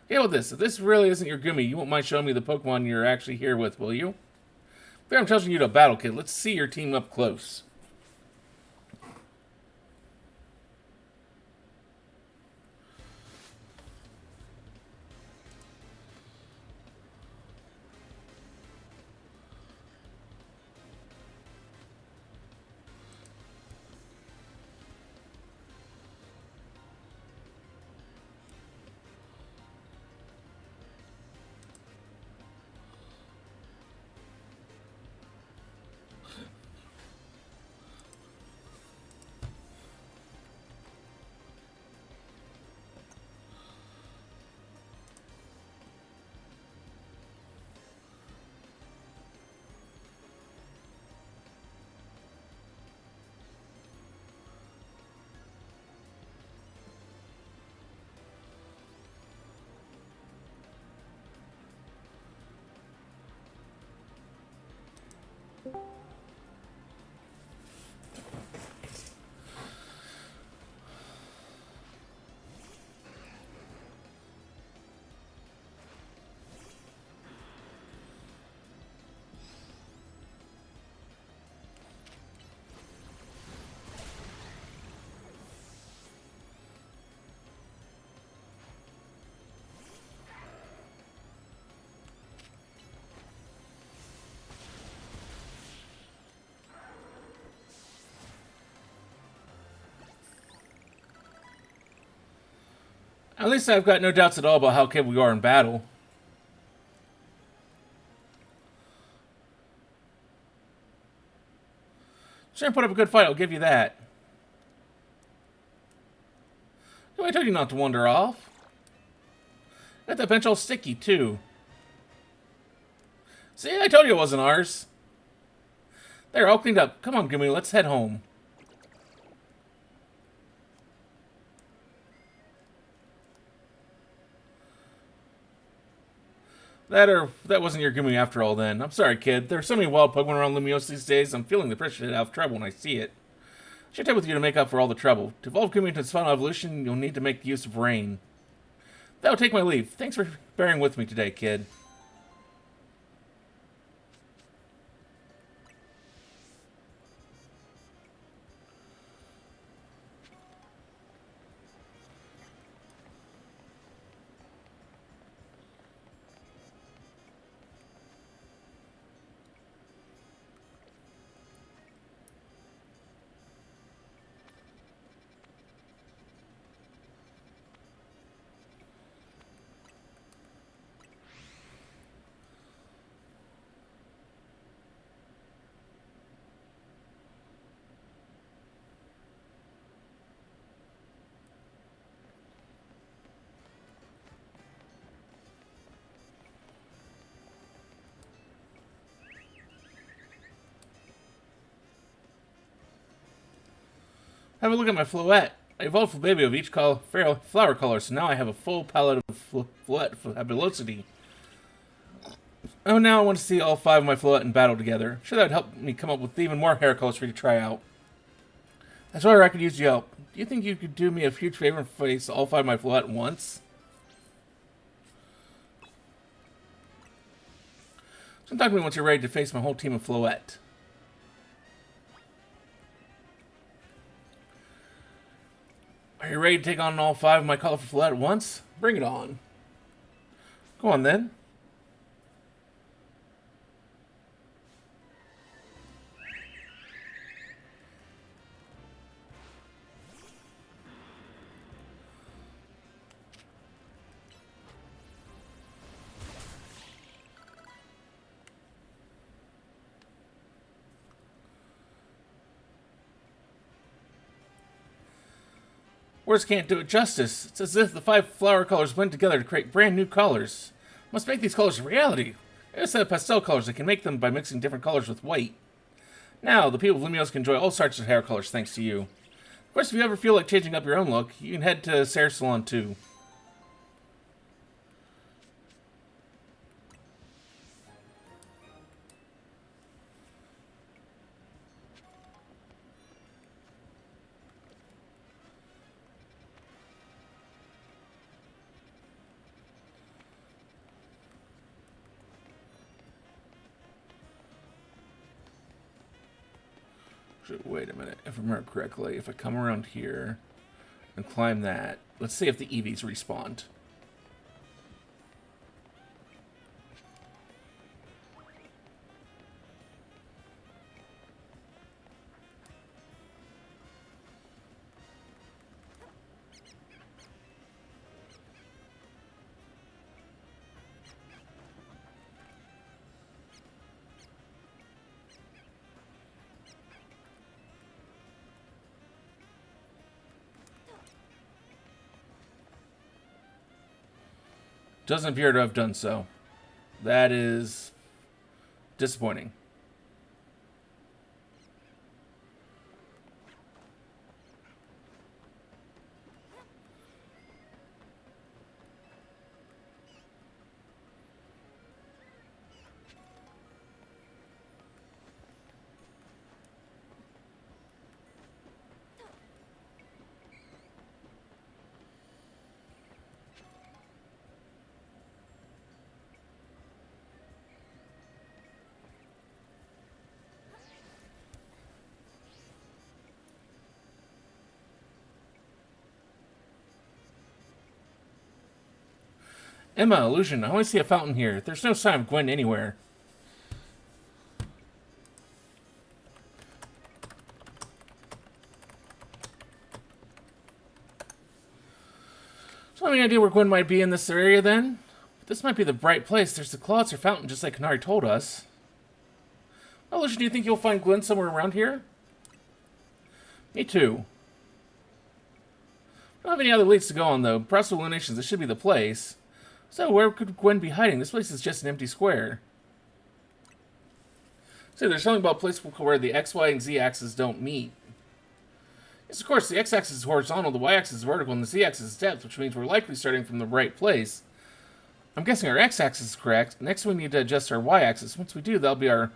Yeah, with this. If this really isn't your Gumi, you won't mind showing me the Pokemon you're actually here with, will you? There, I'm challenging you to a battle, kid. Let's see your team up close. At least I've got no doubts at all about how capable you are in battle. Sure, put up a good fight, I'll give you that. I told you not to wander off. Got that bench all sticky, too. See, I told you it wasn't ours. There, all cleaned up. Come on, Gimme, let's head home. That wasn't your Gimme after all then. I'm sorry, kid. There are so many wild Pokemon around Lumiose these days, I'm feeling the pressure to have trouble when I see it. I should take with you to make up for all the trouble. To evolve Gimme into its final evolution, you'll need to make use of rain. That'll take my leave. Thanks for bearing with me today, kid. Have a look at my Floette. I evolved a baby of each flower color, so now I have a full palette of Floette fabulosity. Oh, now I want to see all 5 of my Floette in battle together. Sure, that would help me come up with even more hair colors for you to try out. That's why I could use your help. Do you think you could do me a huge favor and face all 5 of my Floette at once? So talk to me once you're ready to face my whole team of Floette. Are you ready to take on all 5 of my colorful Floette at once? Bring it on. Go on then. Words can't do it justice. It's as if the 5 flower colors blend together to create brand new colors. Must make these colors a reality. There's a set of pastel colors. I can make them by mixing different colors with white. Now, the people of Lumiose can enjoy all sorts of hair colors thanks to you. Of course, if you ever feel like changing up your own look, you can head to Sarah's salon too. Wait a minute. If I remember correctly, if I come around here and climb that, let's see if the EVs respawn. Doesn't appear to have done so. That is disappointing. Emma, Illusion, I only see a fountain here. There's no sign of Gwen anywhere. So, any idea where Gwen might be in this area then? This might be the bright place. There's the closet or fountain, just like Kanari told us. Well, Illusion, do you think you'll find Gwen somewhere around here? Me too. I don't have any other leads to go on, though. Perhaps Illuminations, this should be the place. So, where could Gwen be hiding? This place is just an empty square. So, there's something about a place where the X, Y, and Z axes don't meet. Yes, of course, the X-axis is horizontal, the Y-axis is vertical, and the Z-axis is depth, which means we're likely starting from the right place. I'm guessing our X-axis is correct. Next, we need to adjust our Y-axis. Once we do, that'll be on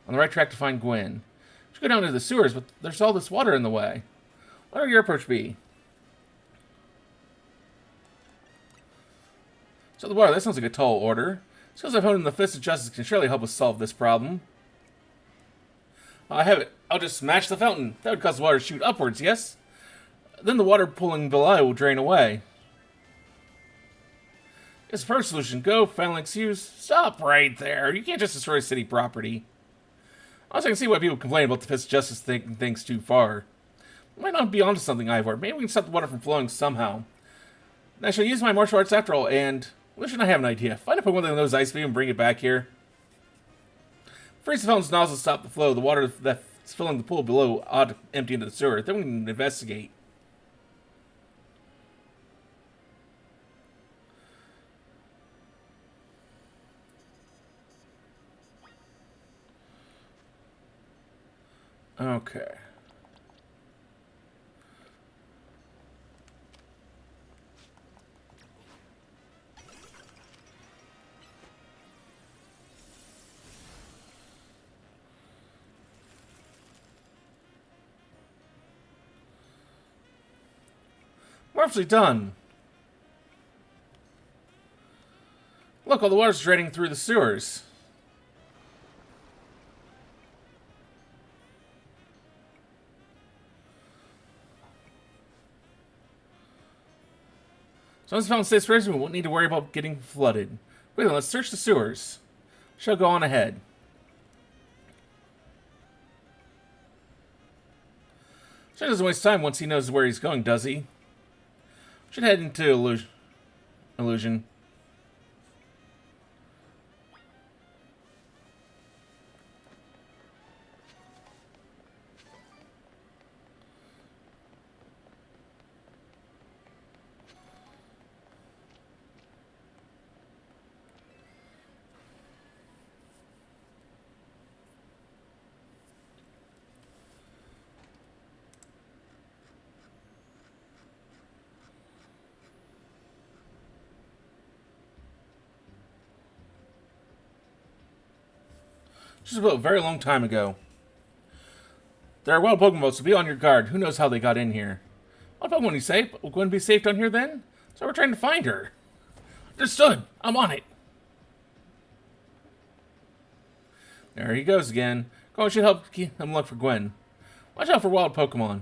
the right track to find Gwen. We should go down to the sewers, but there's all this water in the way. What would your approach be? So the water, that sounds like a tall order. Skills I've honed in the Fist of Justice can surely help us solve this problem. I have it. I'll just smash the fountain. That would cause the water to shoot upwards, yes? Then the water pooling below will drain away. It's the first solution. Go, phalanx use. Stop right there. You can't just destroy city property. Also, I can see why people complain about the Fist of Justice taking things too far. We might not be onto something, Ivor. Maybe we can stop the water from flowing somehow. I shall use my martial arts after all, and... Listen, I have an idea. Find a Pokemon that knows Ice Beam and bring it back here. Freeze the fountain's nozzle to stop the flow. The water that's filling the pool below ought to empty into the sewer. Then we can investigate. Okay. Marvelously done. Look, all the water's draining through the sewers. As long as the fountain stays fresh, we won't need to worry about getting flooded. Wait, then, let's search the sewers. Shall go on ahead. Sure doesn't waste time once he knows where he's going, does he? Should head into Illusion. Just about a very long time ago. There are wild Pokemon, so be on your guard. Who knows how they got in here? What Pokemon you say? Will Gwen be safe down here then? So we're trying to find her. Understood. I'm on it. There he goes again. Gwen should help keep him look for Gwen. Watch out for wild Pokemon.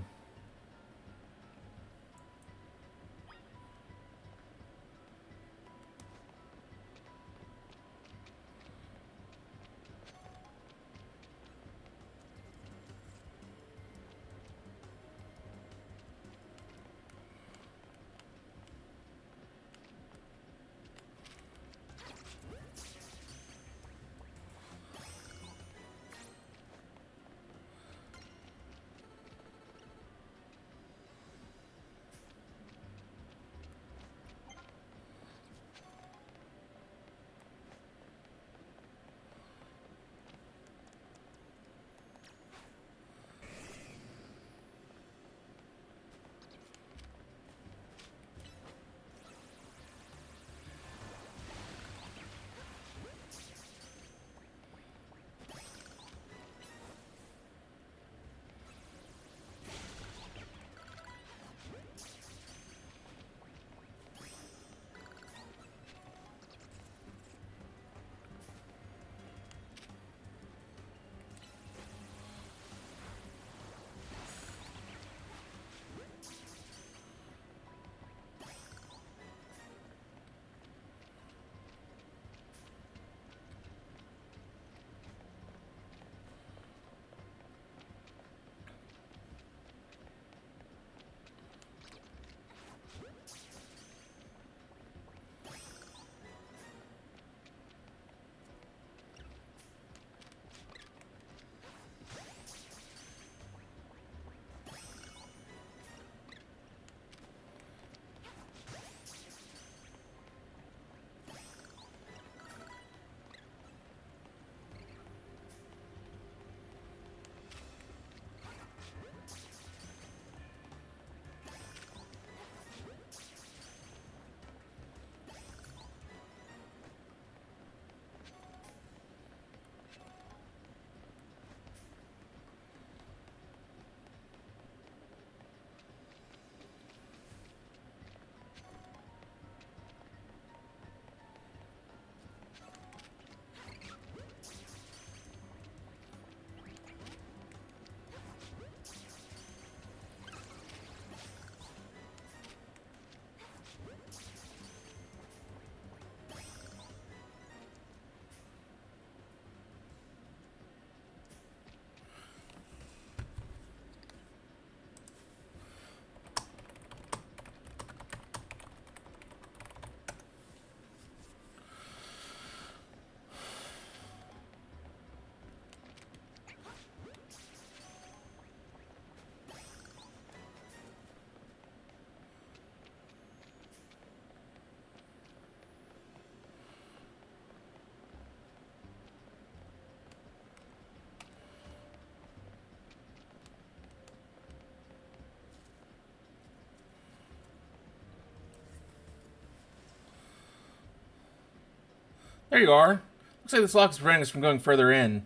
There you are. Looks like this lock is preventing us from going further in.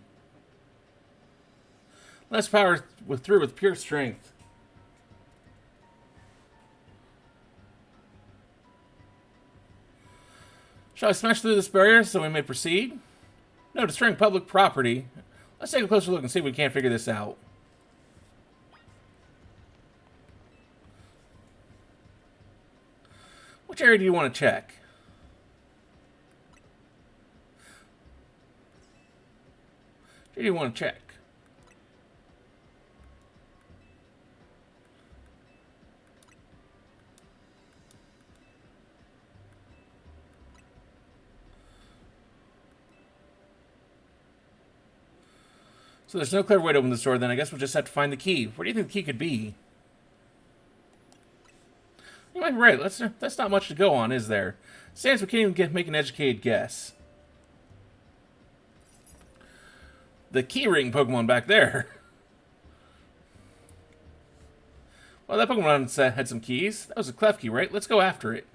Let's power through with pure strength. Shall I smash through this barrier so we may proceed? No, destroying public property. Let's take a closer look and see if we can't figure this out. Which area do you want to check? Which area do you want to check? So there's no clear way to open this door, then I guess we'll just have to find the key. Where do you think the key could be? You might be right. That's not much to go on, is there? Sans, we can't even make an educated guess. The key ring Pokemon back there. Well, that Pokemon had some keys. That was a clef key, right? Let's go after it.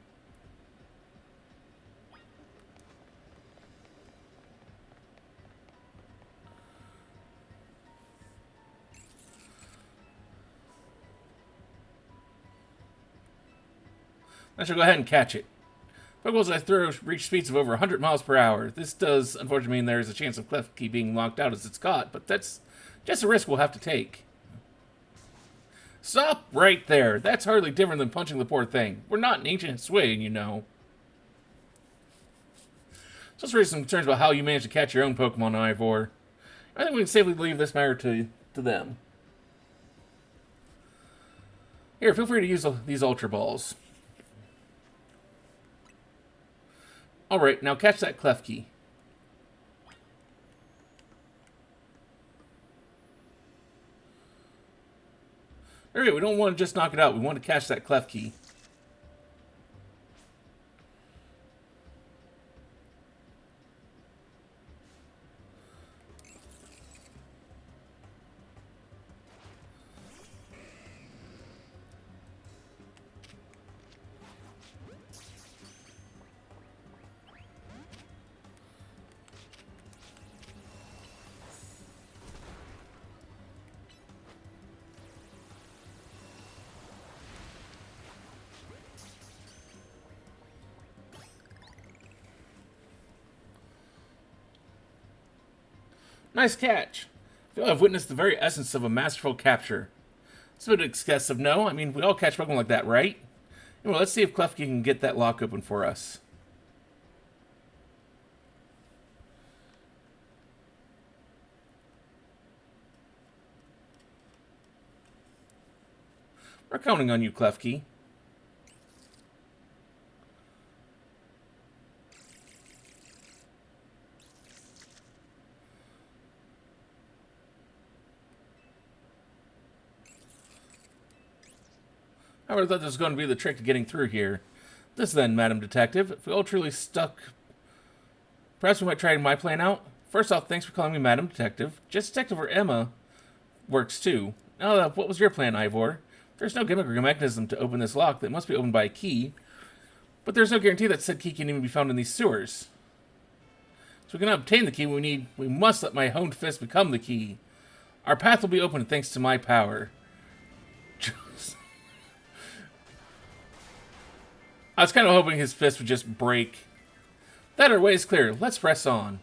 I shall go ahead and catch it. Pokeballs I throw reach speeds of over 100 miles per hour. This does, unfortunately, mean there is a chance of clef key being locked out as it's caught, but that's just a risk we'll have to take. Stop right there. That's hardly different than punching the poor thing. We're not in ancient Swing, you know. So let's raise some concerns about how you managed to catch your own Pokemon, Ivor. I think we can safely leave this matter to them. Here, feel free to use these Ultra Balls. Alright, now catch that clef key. Alright, we don't want to just knock it out. We want to catch that clef key. Nice catch. I feel I've witnessed the very essence of a masterful capture. It's a bit excessive, no? I mean, we all catch Pokemon like that, right? Anyway, let's see if Klefki can get that lock open for us. We're counting on you, Klefki. I would have thought this was going to be the trick to getting through here. This then, Madam Detective, if we all truly stuck... Perhaps we might try my plan out? First off, thanks for calling me Madam Detective. Just Detective or Emma works too. Now, what was your plan, Ivor? There's no gimmick or mechanism to open this lock that must be opened by a key. But there's no guarantee that said key can even be found in these sewers. So we cannot obtain the key we must let my honed fist become the key. Our path will be open thanks to my power. I was kind of hoping his fist would just break. That our way is clear. Let's press on.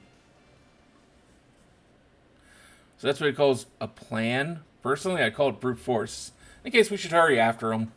So that's what he calls a plan. Personally, I call it brute force. In case we should hurry after him.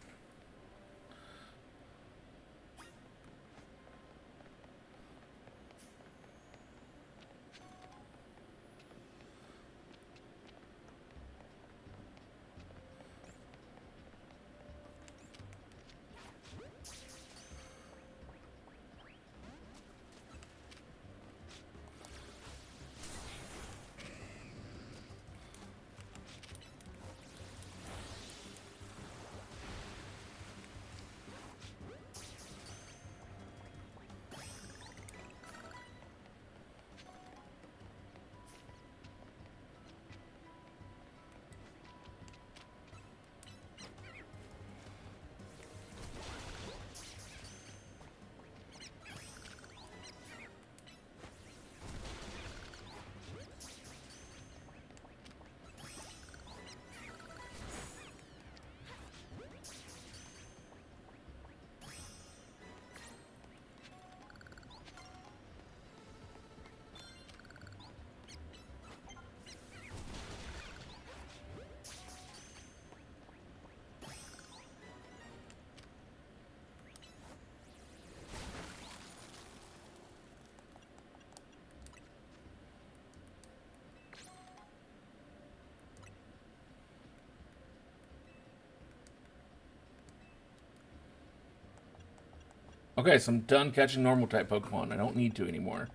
Okay, so I'm done catching normal type Pokemon. I don't need to anymore.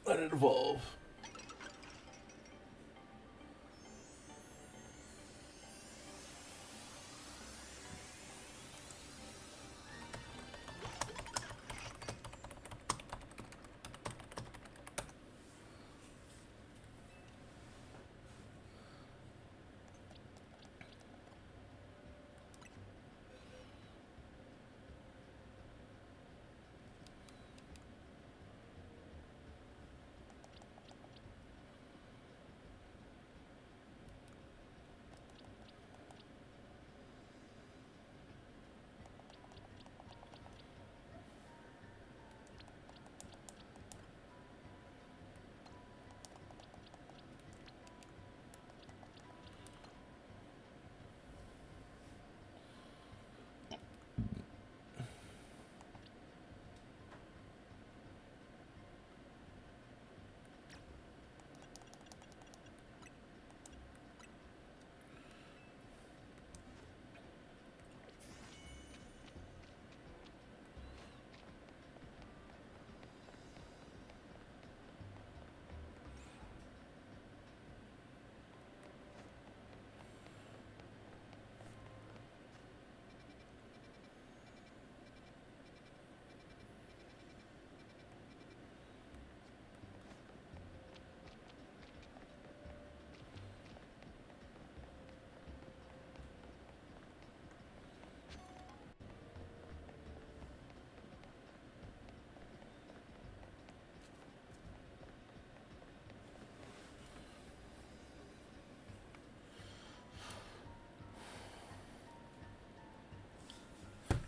Let it evolve.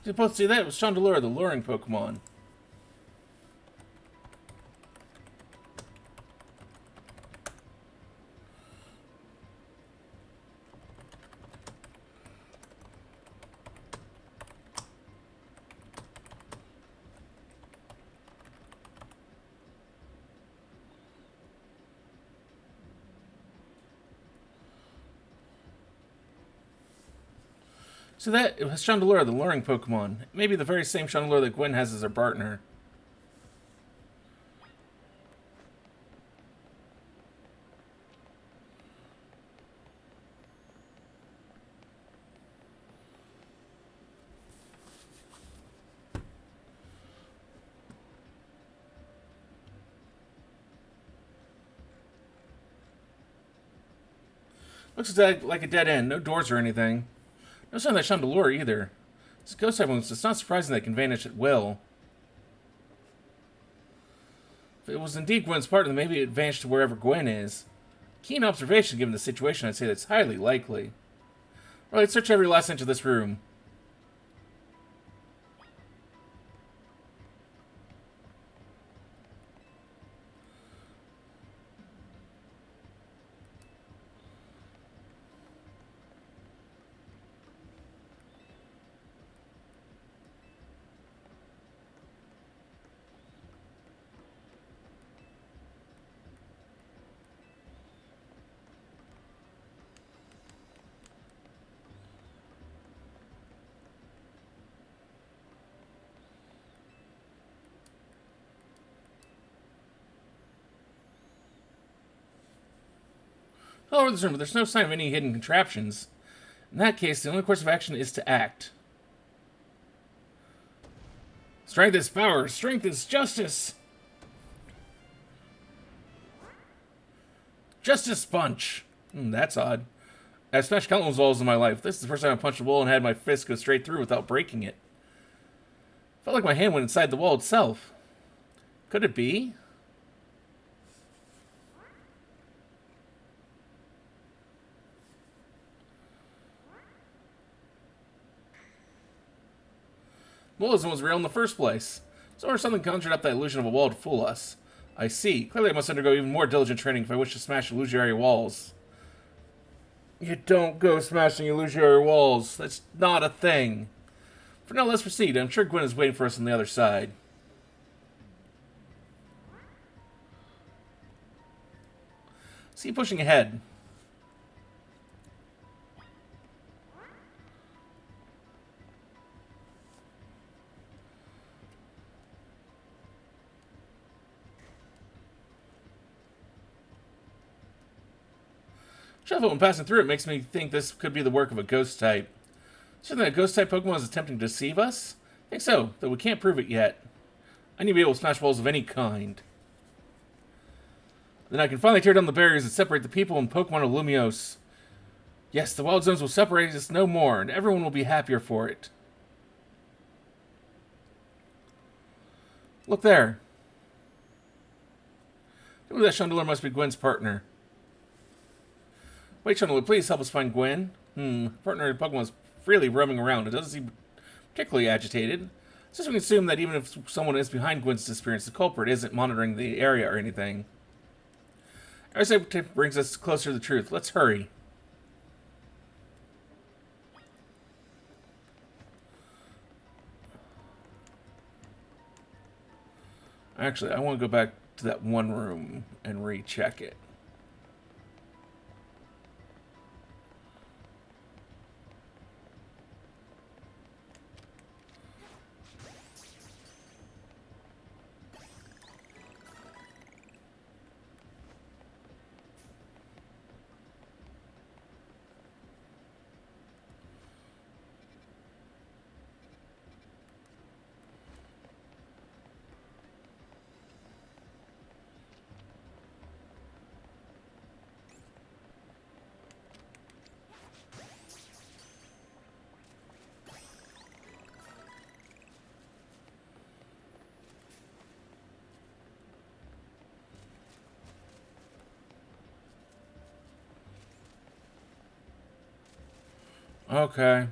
You're supposed to see that. It was Chandelure, the luring Pokemon. So that it was Chandelure, the luring Pokemon. Maybe the very same Chandelure that Gwen has as her partner. Looks like a dead end. No doors or anything. No sign of that Chandelure either. This ghost type ones, it's not surprising they can vanish at will. If it was indeed Gwen's partner, then maybe it vanished to wherever Gwen is. Keen observation given the situation, I'd say that's highly likely. Alright, search every last inch of this room. All over this room, but there's no sign of any hidden contraptions. In that case, the only course of action is to act. Strength is power. Strength is justice. Justice punch. That's odd. I've smashed countless walls in my life. This is the first time I punched a wall and had my fist go straight through without breaking it. Felt like my hand went inside the wall itself. Could it be? Willism was real in the first place. So or something conjured up that illusion of a wall to fool us. I see. Clearly I must undergo even more diligent training if I wish to smash illusory walls. You don't go smashing illusory walls. That's not a thing. For now, let's proceed. I'm sure Gwen is waiting for us on the other side. See you pushing ahead. Shuffle when passing through it makes me think this could be the work of a ghost type. Certainly that ghost type Pokemon is attempting to deceive us? I think so, though we can't prove it yet. I need to be able to smash walls of any kind. Then I can finally tear down the barriers that separate the people and Pokemon of Lumiose. Yes, the wild zones will separate us no more, and everyone will be happier for it. Look there. I believe that Chandelure must be Gwen's partner. Wait, Chandelure, please help us find Gwen. Partner Pokemon is freely roaming around. It doesn't seem particularly agitated. So we can assume that even if someone is behind Gwen's disappearance, the culprit isn't monitoring the area or anything. Our tip brings us closer to the truth. Let's hurry. Actually, I want to go back to that one room and recheck it. Okay.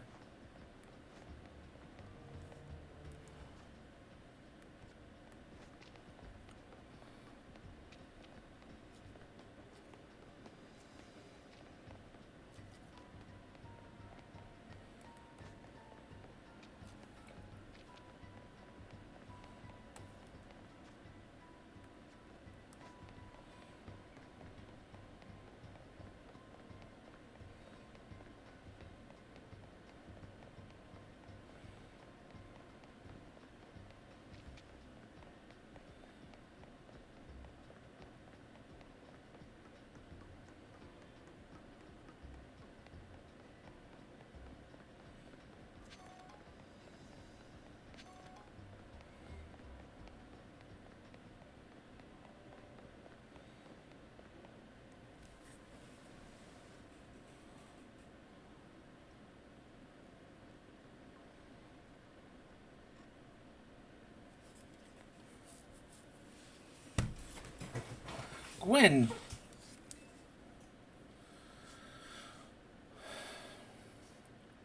Gwen.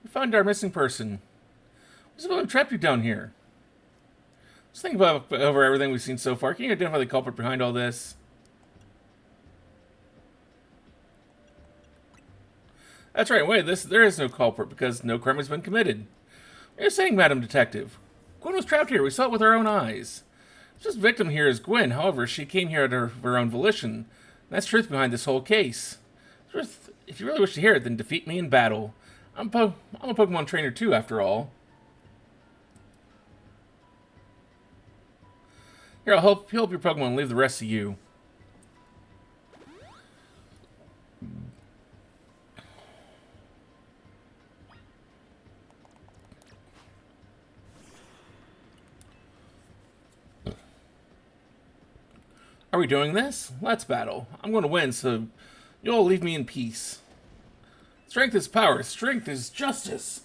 We found our missing person. What's about to trap you down here? Just think about over everything we've seen so far. Can you identify the culprit behind all this? That's right. Wait, there is no culprit because no crime has been committed. What are you saying, Madam Detective? Gwen was trapped here. We saw it with our own eyes. This victim here is Gwen. However, she came here of her own volition. And that's the truth behind this whole case. Truth, if you really wish to hear it, then defeat me in battle. I'm a Pokemon trainer too, after all. Here, I'll help your Pokemon and leave the rest to you. Are we doing this? Let's battle. I'm going to win, so you'll all leave me in peace. Strength is power. Strength is justice.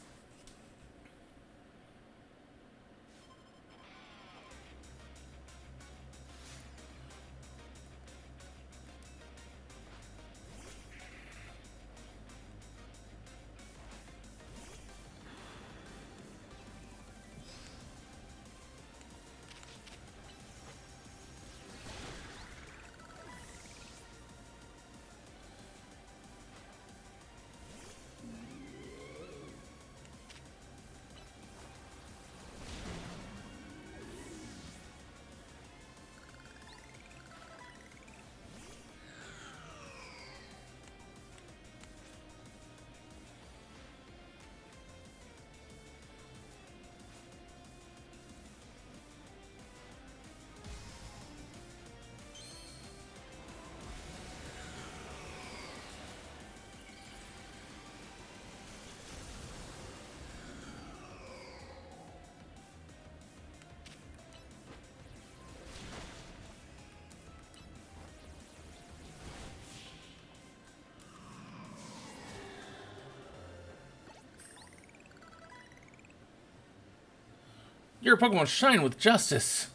Your Pokemon shine with justice.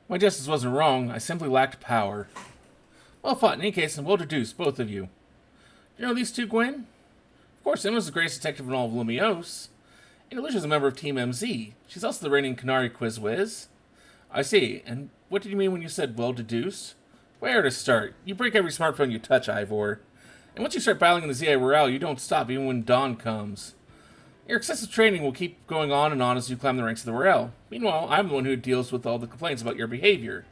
My justice wasn't wrong. I simply lacked power. Well fought in any case, and well deduced, both of you. Do you know these two, Gwen? Of course, Emma's the greatest detective in all of Lumiose. And Alicia's a member of Team MZ. She's also the reigning Canary Quiz Whiz. I see. And what did you mean when you said well deduced? Where to start? You break every smartphone you touch, Ivor. And once you start battling in the ZI Royale, you don't stop even when dawn comes. Your excessive training will keep going on and on as you climb the ranks of the Royale. Meanwhile, I'm the one who deals with all the complaints about your behavior.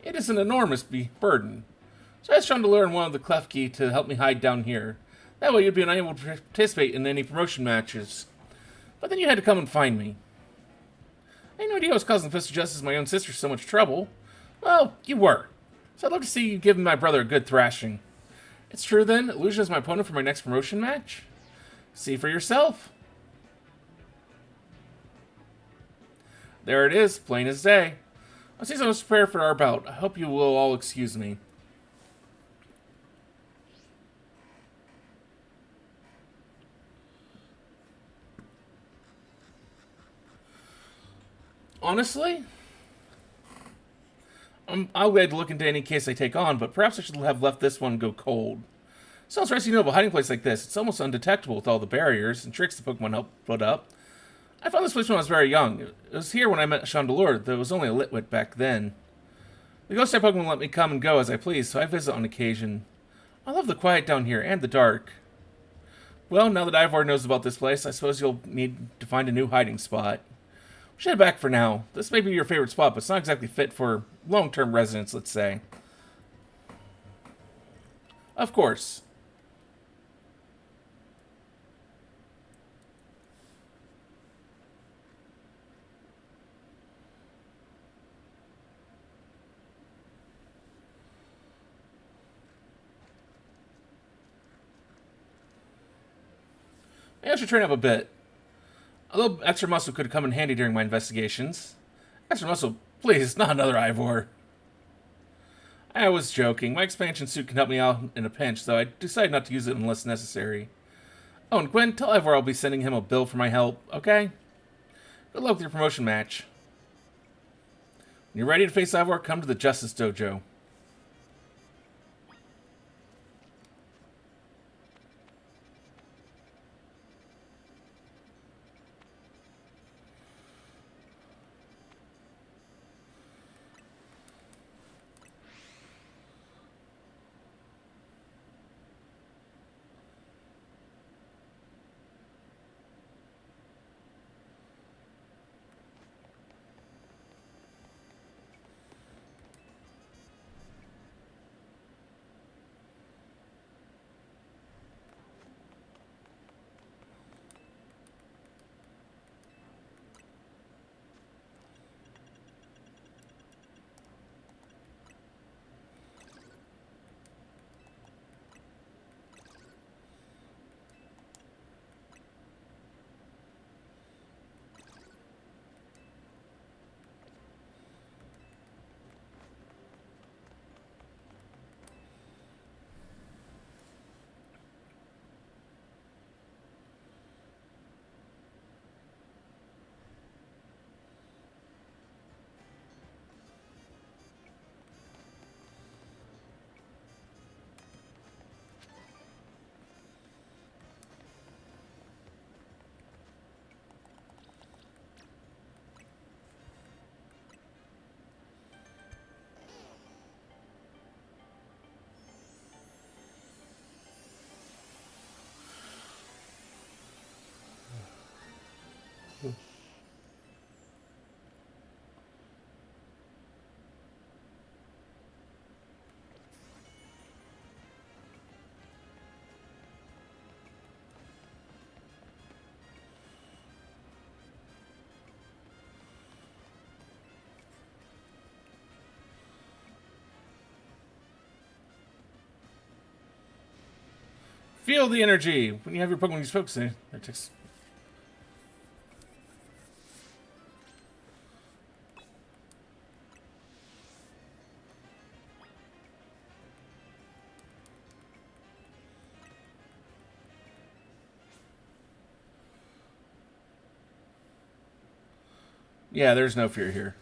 It is an enormous burden. So I asked Chandelure and one of the Klefki to help me hide down here. That way you'd be unable to participate in any promotion matches. But then you had to come and find me. I had no idea I was causing the Fist of Justice my own sister so much trouble. Well, you were. So I'd love to see you give my brother a good thrashing. It's true then, Illusion is my opponent for my next promotion match? See for yourself. There it is, plain as day. I see someone's prepared for our bout. I hope you will all excuse me. Honestly, I'll be glad to look into any case I take on, but perhaps I should have left this one go cold. Sounds interesting to know of a hiding place like this. It's almost undetectable with all the barriers and tricks the Pokemon help put up. I found this place when I was very young. It was here when I met Chandelure, though it was only a litwit back then. The ghost-type Pokemon let me come and go as I please, so I visit on occasion. I love the quiet down here, and the dark. Well, now that Ivor knows about this place, I suppose you'll need to find a new hiding spot. We should head back for now. This may be your favorite spot, but it's not exactly fit for long-term residents, let's say. Of course. Maybe I should train up a bit. A little extra muscle could come in handy during my investigations. Extra muscle, please, not another Ivor. I was joking. My expansion suit can help me out in a pinch, though I decided not to use it unless necessary. Oh, and Gwen, tell Ivor I'll be sending him a bill for my help, okay? Good luck with your promotion match. When you're ready to face Ivor, come to the Justice Dojo. Feel the energy when you have your Pokemon use focus. That takes. Yeah, there's no fear here.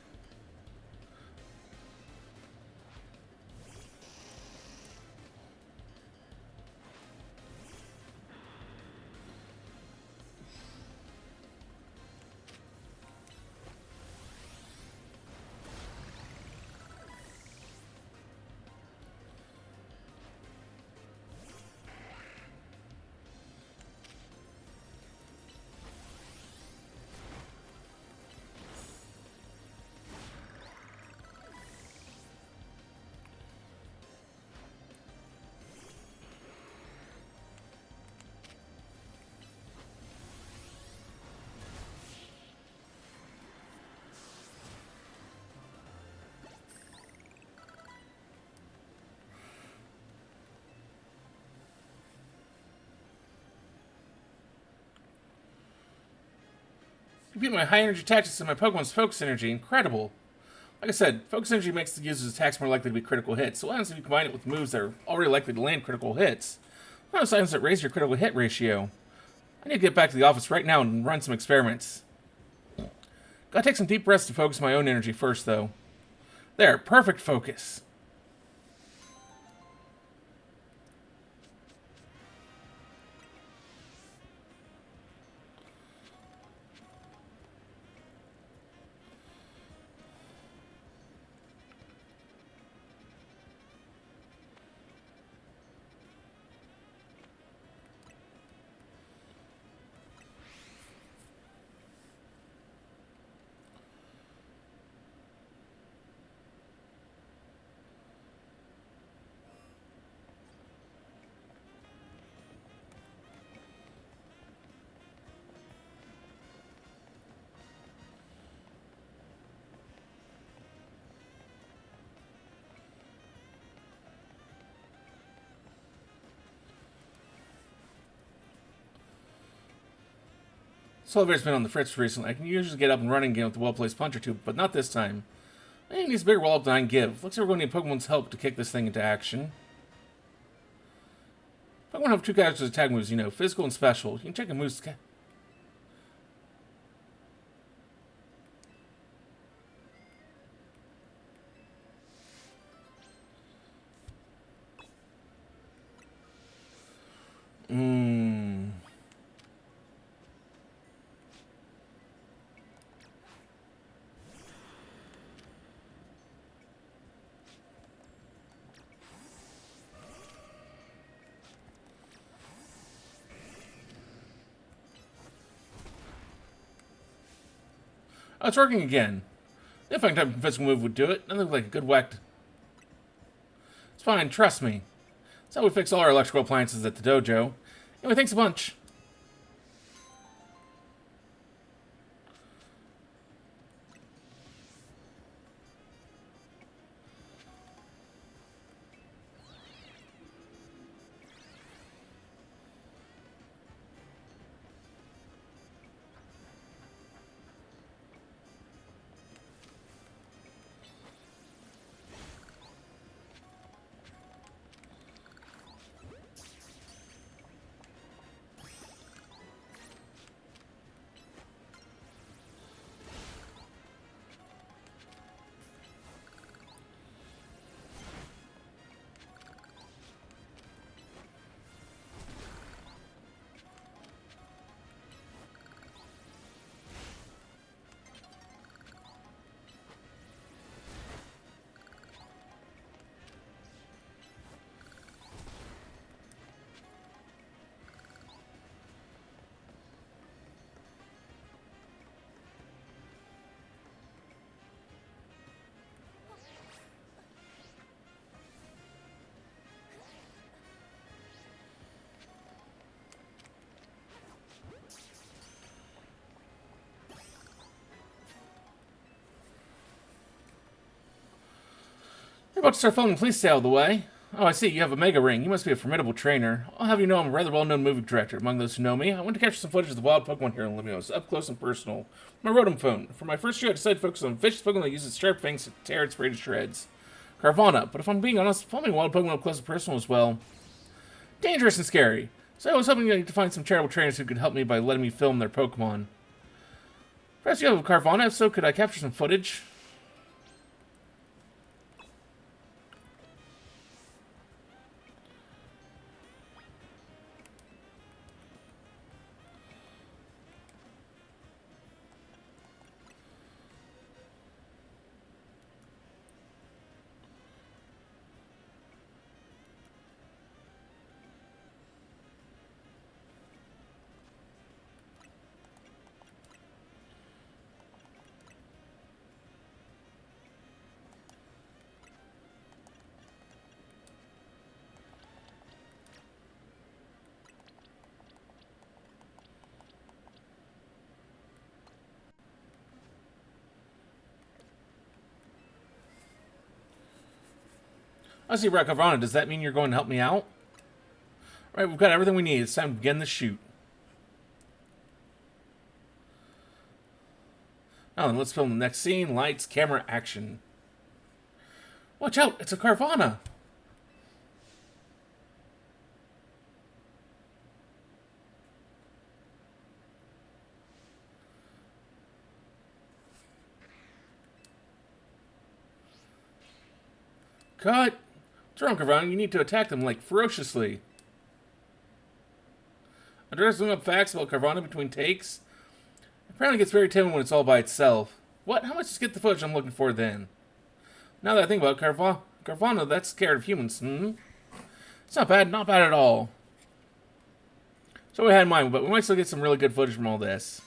You beat my high energy tactics and my Pokemon's focus energy. Incredible. Like I said, focus energy makes the user's attacks more likely to be critical hits. So what happens if you combine it with moves that are already likely to land critical hits? What are items that raise your critical hit ratio? I need to get back to the office right now and run some experiments. Gotta take some deep breaths to focus my own energy first, though. There, perfect focus. This elevator's been on the fritz recently. I can usually get up and running again with a well-placed punch or two, but not this time. I think it needs a bigger wall up than I can give. Looks like we're going to need Pokemon's help to kick this thing into action. Pokemon have two categories of attack moves, you know, physical and special. You can check a move's... Oh, it's working again. If I can type a physical move would do it, that looked like a good whack. It's fine, trust me. That's how we fix all our electrical appliances at the dojo. Anyway, thanks a bunch. You're about to start filming, please stay out of the way. Oh, I see, you have a mega ring. You must be a formidable trainer. I'll have you know I'm a rather well-known movie director. Among those who know me, I went to capture some footage of the wild Pokemon here in Lumiose, up close and personal. My Rotom phone. For my first shoot, I decided to focus on vicious Pokemon that use its sharp fangs to tear its prey to shreds. Carvana, but if I'm being honest, filming wild Pokemon up close and personal is, well, dangerous and scary. So I was hoping to find some charitable trainers who could help me by letting me film their Pokemon. Perhaps you have a Carvana, if so, could I capture some footage? I see, right, Carvana. Does that mean you're going to help me out? Alright, we've got everything we need. It's time to begin the shoot. Now then, let's film the next scene. Lights, camera, action. Watch out! It's a Carvana! Cut! What's wrong, Carvana? You need to attack them, like, ferociously. I try to swing up facts about Carvana between takes. Apparently it gets very timid when it's all by itself. What? How much to get the footage I'm looking for then? Now that I think about it, Carvana, that's scared of humans, It's not bad at all. So we had in mind, but we might still get some really good footage from all this.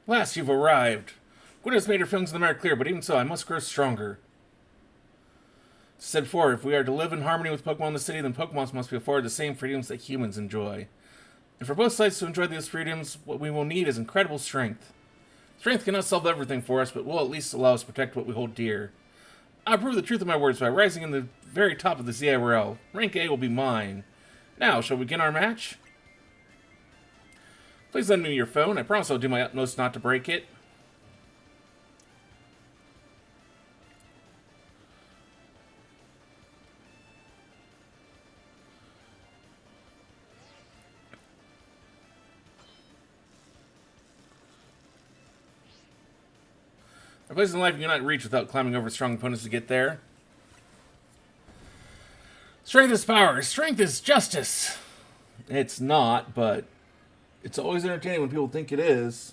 Alas, you've arrived. Gwen has made her feelings in the matter clear, but even so, I must grow stronger. Said before, if we are to live in harmony with Pokemon in the city, then Pokemon must be afforded the same freedoms that humans enjoy. And for both sides to enjoy these freedoms, what we will need is incredible strength. Strength cannot solve everything for us, but will at least allow us to protect what we hold dear. I prove the truth of my words by rising in the very top of the ZRL. Rank A will be mine. Now, shall we begin our match? Please lend me your phone. I promise I'll do my utmost not to break it. A place in life you cannot reach without climbing over strong opponents to get there. Strength is power. Strength is justice. It's not, but it's always entertaining when people think it is.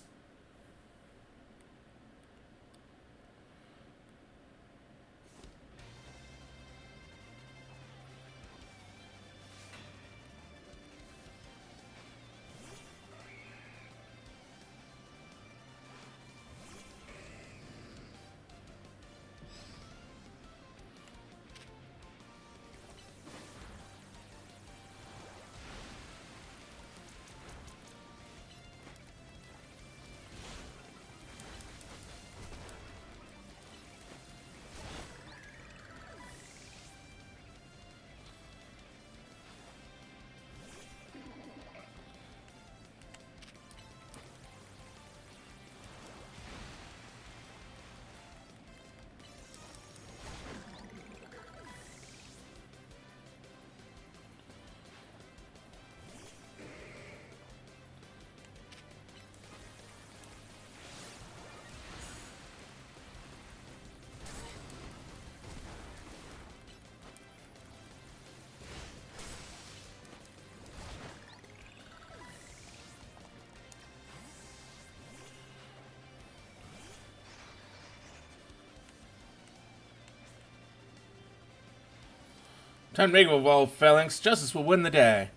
Time to make evolve, Phalanx. Justice will win the day.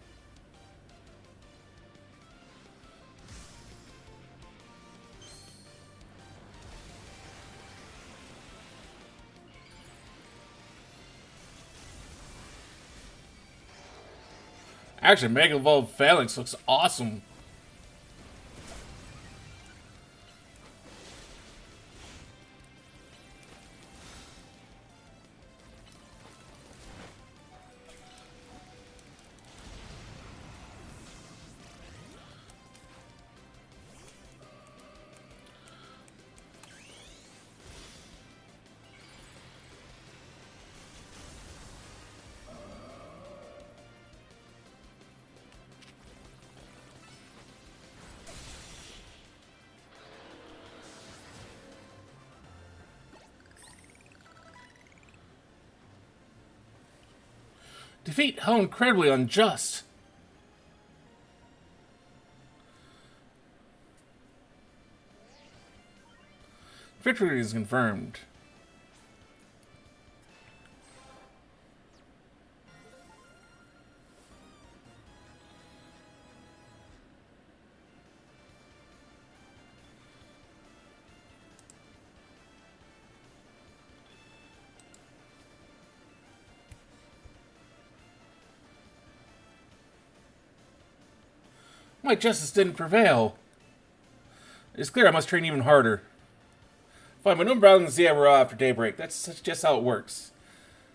Actually, Mega Evolved Phalanx looks awesome. Defeat? How incredibly unjust. Victory is confirmed. My justice didn't prevail. It's clear I must train even harder. Fine, but no battling the Zebra after daybreak. That's just how it works.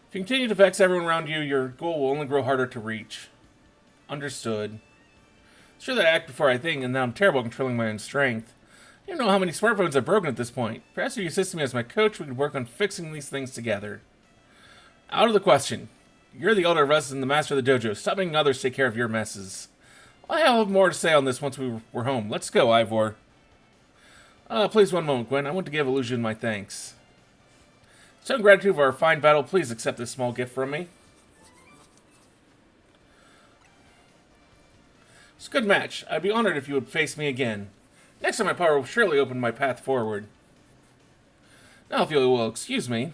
If you continue to vex everyone around you, your goal will only grow harder to reach. Understood. Sure that I act before I think, and now I'm terrible at controlling my own strength. I don't know how many smartphones I've broken at this point. Perhaps if you assist me as my coach, we could work on fixing these things together. Out of the question. You're the elder of us and the master of the dojo. Stop making others take care of your messes. I'll have more to say on this once we're home. Let's go, Ivor. Please, one moment, Gwen. I want to give Illusion my thanks. So in gratitude for our fine battle, please accept this small gift from me. It's a good match. I'd be honored if you would face me again. Next time my power will surely open my path forward. Now, if you will excuse me.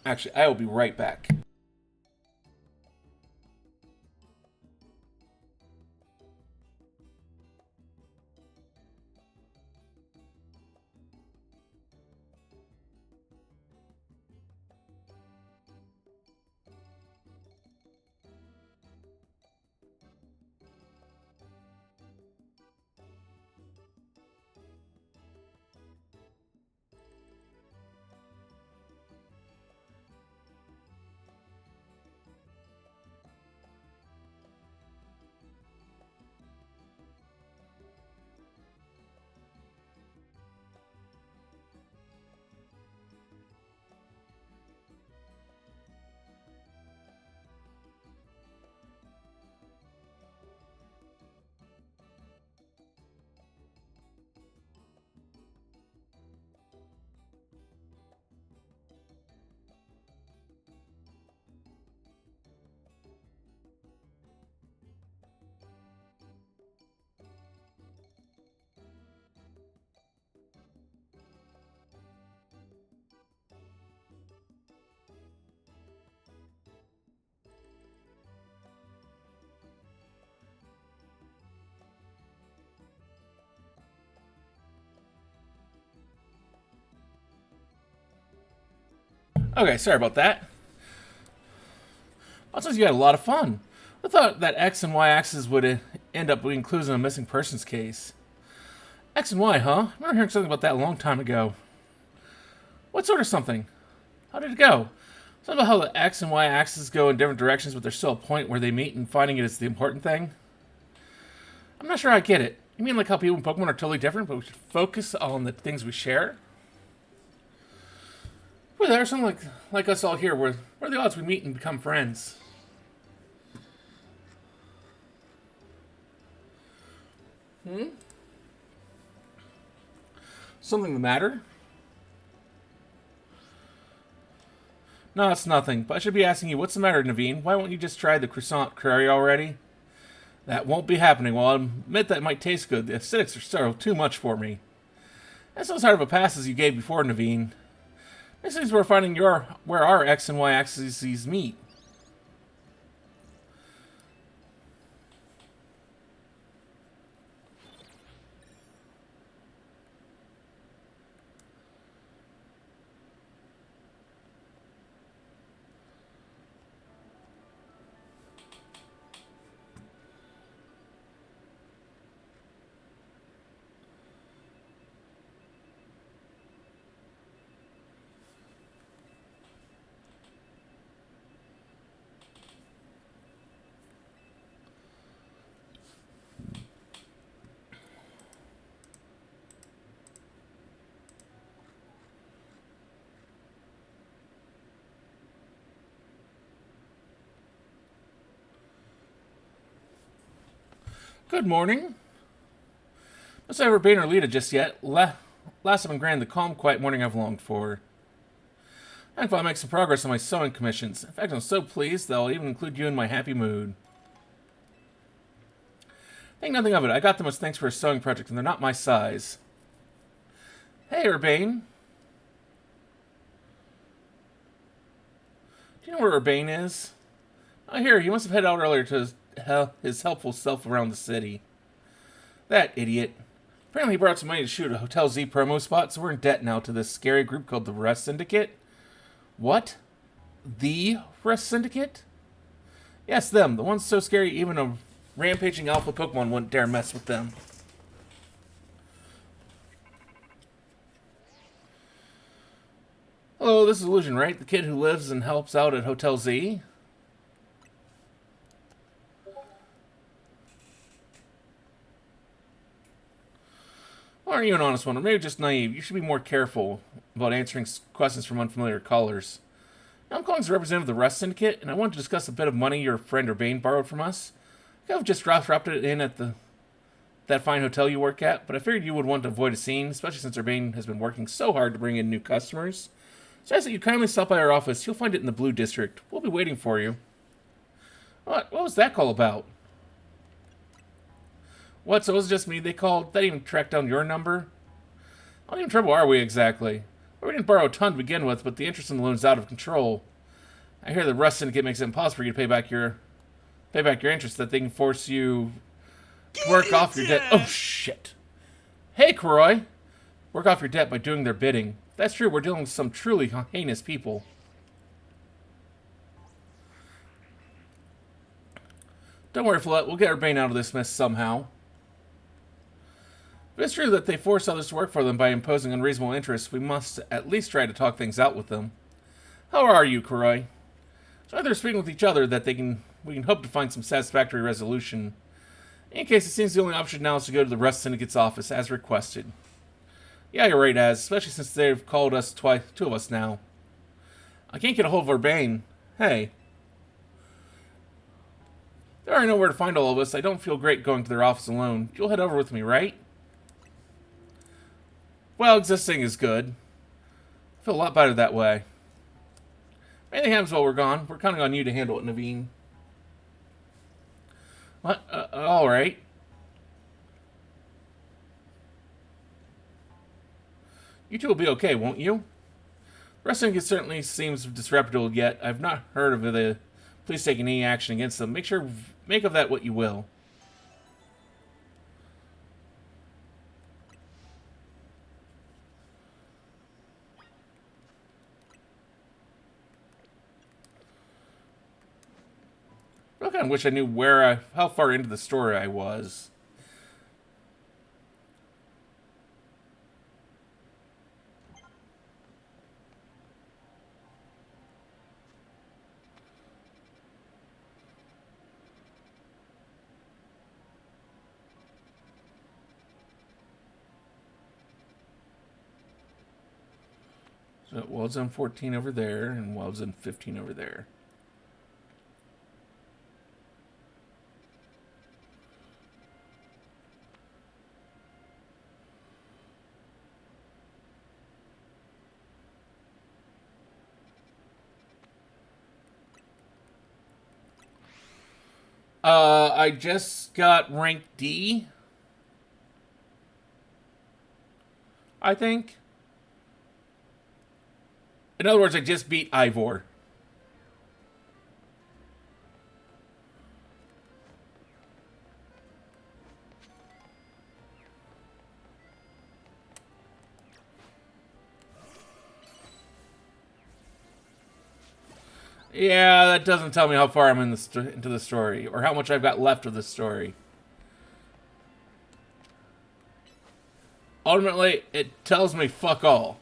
Actually, I will be right back. Okay, sorry about that. Also, you had a lot of fun. I thought that X and Y axes would end up being clues in a missing persons case. X and Y, huh? I remember hearing something about that a long time ago. What sort of something? How did it go? Something about how the X and Y axes go in different directions, but there's still a point where they meet, and finding it is the important thing. I'm not sure I get it. You mean like how people in Pokemon are totally different, but we should focus on the things we share? Well, there's something like us all here. What are the odds we meet and become friends? Something the matter? No, it's nothing. But I should be asking you, what's the matter, Naveen? Why won't you just try the croissant curry already? That won't be happening. While I admit that it might taste good, the acidics are still too much for me. That's not as hard of a pass as you gave before, Naveen. Next thing is we're finding where our X and Y axes meet. Good morning. No sign of Urbane or Lita just yet. Last have been granted the calm, quiet morning I've longed for. I finally make some progress on my sewing commissions. In fact, I'm so pleased that I'll even include you in my happy mood. Think nothing of it. I got them as thanks for a sewing project, and they're not my size. Hey, Urbane. Do you know where Urbane is? Oh, here. He must have headed out earlier to his helpful self around the city. That idiot. Apparently he brought some money to shoot a Hotel Z promo spot, so we're in debt now to this scary group called the Rest Syndicate. What? The Rest Syndicate? Yes, them. The ones so scary even a rampaging alpha Pokemon wouldn't dare mess with them. Hello, this is Illusion, right? The kid who lives and helps out at Hotel Z? Or are you an honest one, or maybe just naive? You should be more careful about answering questions from unfamiliar callers. Now, I'm calling as a representative of the Rest Syndicate, and I want to discuss a bit of money your friend Urbane borrowed from us. I've just dropped it in at that fine hotel you work at, but I figured you would want to avoid a scene, especially since Urbane has been working so hard to bring in new customers. So I ask that you kindly stop by our office. You'll find it in the Blue District. We'll be waiting for you. What was that call about? What, so it was just me they called? They didn't even track down your number? How in trouble are we exactly? We didn't borrow a ton to begin with, but the interest in the loan is out of control. I hear the Rust Syndicate makes it impossible for you to pay back your interest, that they can force you to work off your debt. Oh, shit. Hey, Kuroi. Work off your debt by doing their bidding. If that's true, we're dealing with some truly heinous people. Don't worry, Flette. We'll get Urbane out of this mess somehow. If it's true that they force others to work for them by imposing unreasonable interests, we must at least try to talk things out with them. How are you, Kuroi? So they're speaking with each other that we can hope to find some satisfactory resolution. In case, it seems the only option now is to go to the Rust Syndicate's office, as requested. Yeah, you're right, Az, especially since they've called us twice, two of us now. I can't get a hold of Urbane. Hey. There I know where to find all of us. I don't feel great going to their office alone. You'll head over with me, right? Well, existing is good. I feel a lot better that way. If anything happens while we're gone, we're counting on you to handle it, Naveen. What? Alright. You two will be okay, won't you? Wrestling certainly seems disreputable, yet I've not heard of the police taking any action against them. Make of that what you will. I kind of wish I knew how far into the story I was. So Wild Zone 14 over there, and Wild Zone 15 over there. I just got rank D. I think. In other words, I just beat Ivor. Yeah, that doesn't tell me how far I'm into the story, or how much I've got left of the story. Ultimately, it tells me fuck all.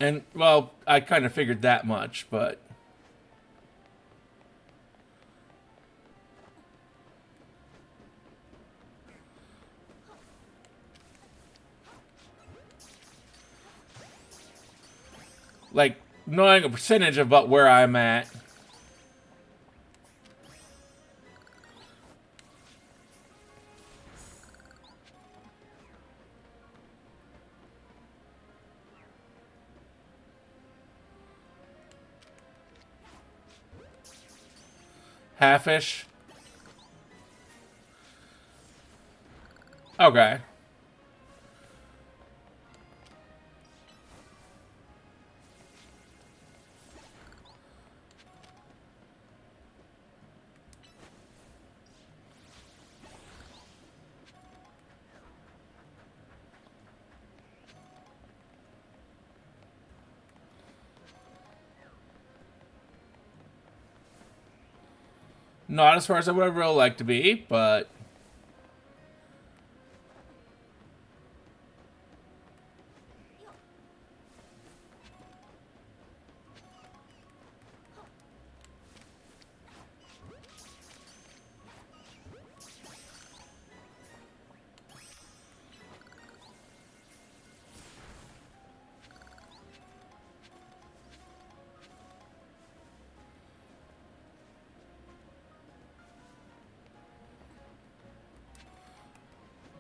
And, well, I kind of figured that much, but... like, knowing a percentage about where I'm at. Half-ish. Okay. Not as far as I would really like to be, but...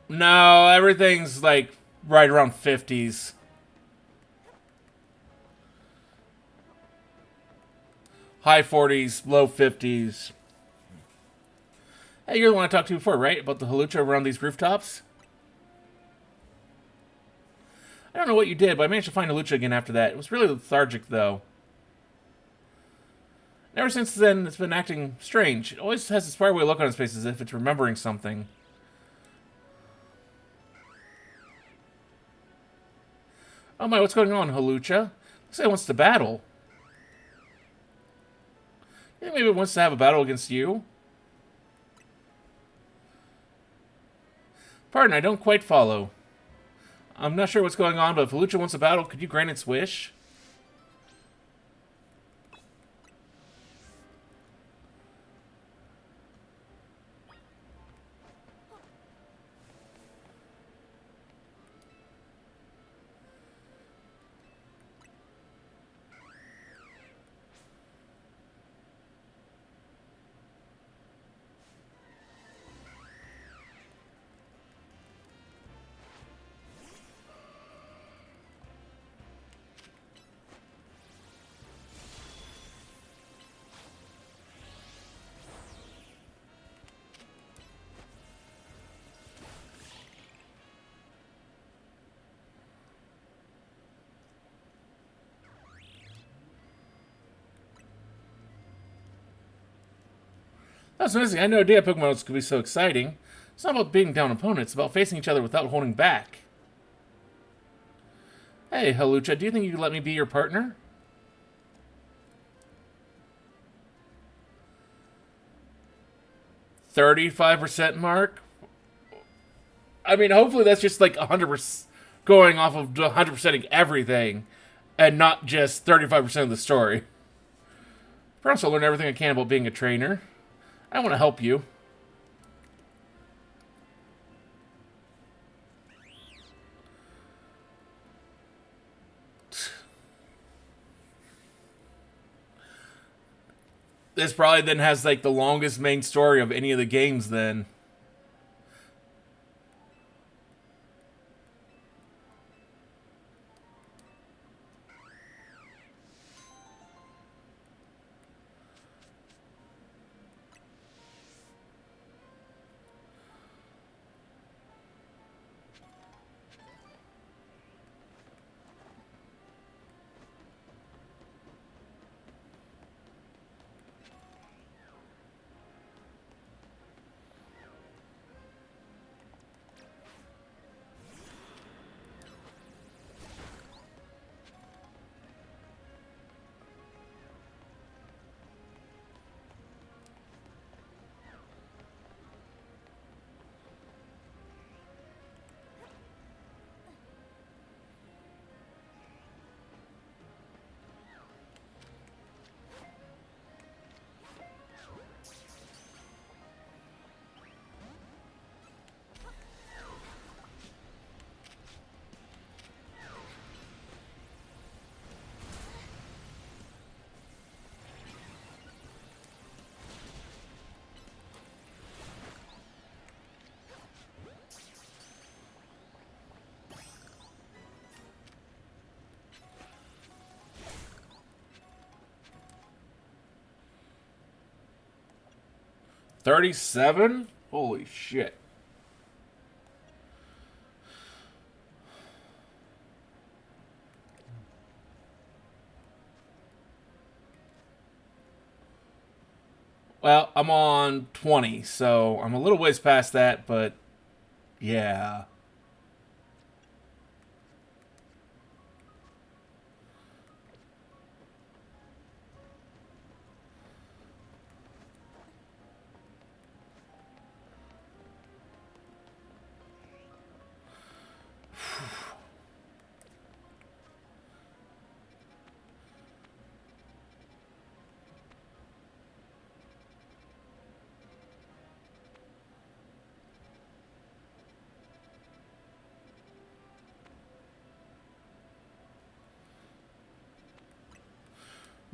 No, everything's like right around 50s. High 40s, low 50s. Hey, you're the one I talked to before, right? About the halucha around these rooftops? I don't know what you did, but I managed to find halucha again after that. It was really lethargic, though. Ever since then, it's been acting strange. It always has this faraway look on its face as if it's remembering something. Oh my, what's going on, halucha? Looks like it wants to battle. You think maybe it wants to have a battle against you? Pardon, I don't quite follow. I'm not sure what's going on, but if halucha wants a battle, could you grant its wish? That's amazing. I had no idea Pokemon could be so exciting. It's not about beating down opponents, it's about facing each other without holding back. Hey, halucha, do you think you could let me be your partner? $35% mark? I mean, hopefully that's just like 100% going off of 100%ing everything and not just 35% of the story. Perhaps I'll learn everything I can about being a trainer. I want to help you. This probably then has like the longest main story of any of the games then. $37? Holy shit. Well, I'm on 20, so I'm a little ways past that, but yeah.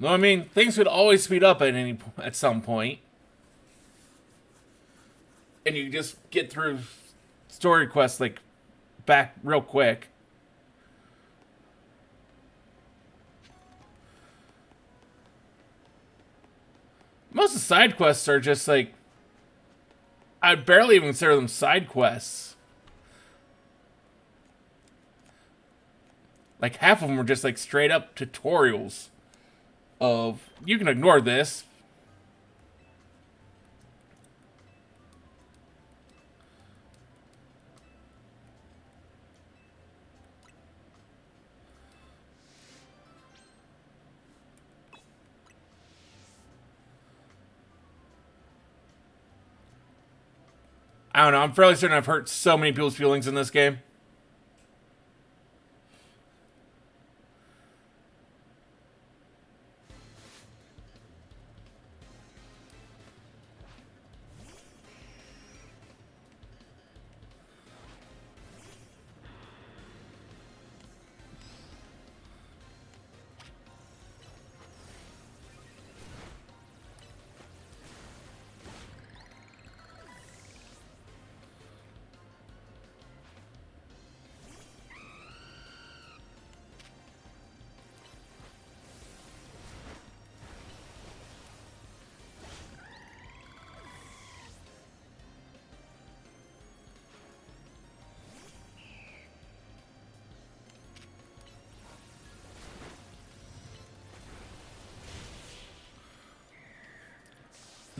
No, I mean, things could always speed up at some point, and you just get through story quests like back real quick. Most of the side quests are just like, I'd barely even consider them side quests. Like half of them were just like straight up tutorials of, you can ignore this. I don't know. I'm fairly certain I've hurt so many people's feelings in this game.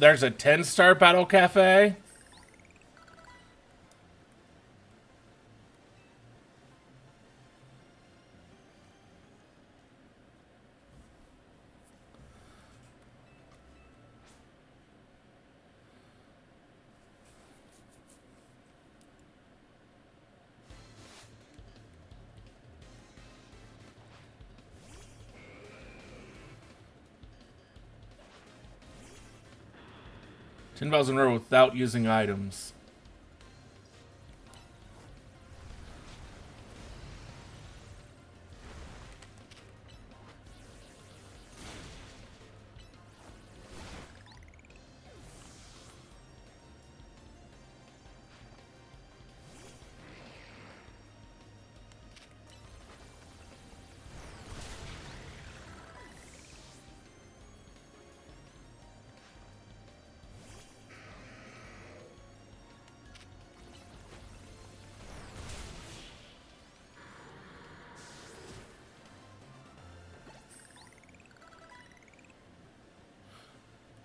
'There's a 10-star battle cafe. Ten balls in a row without using items.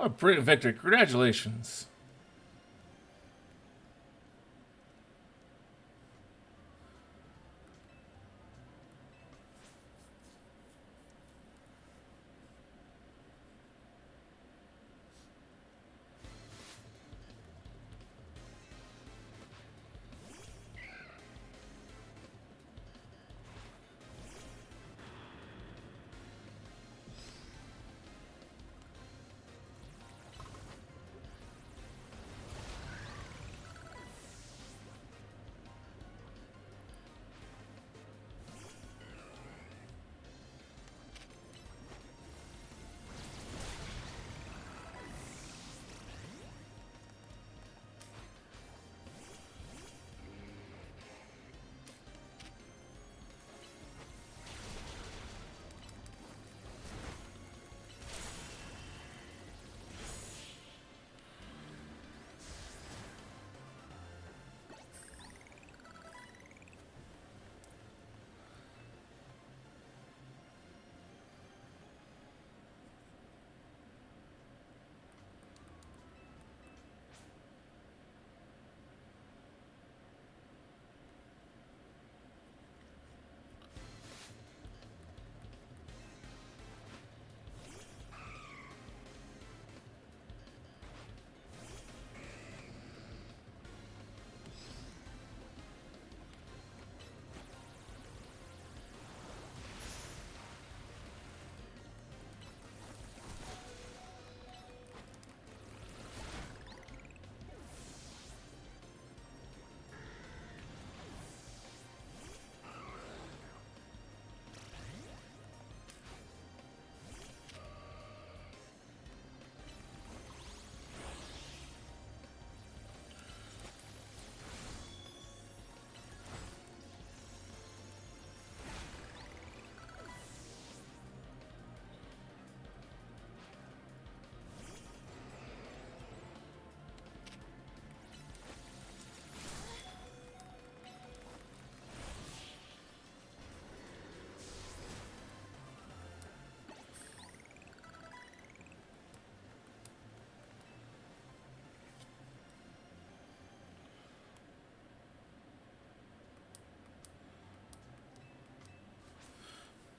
Oh, brilliant victory. Congratulations.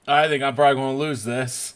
I think I'm probably going to lose this.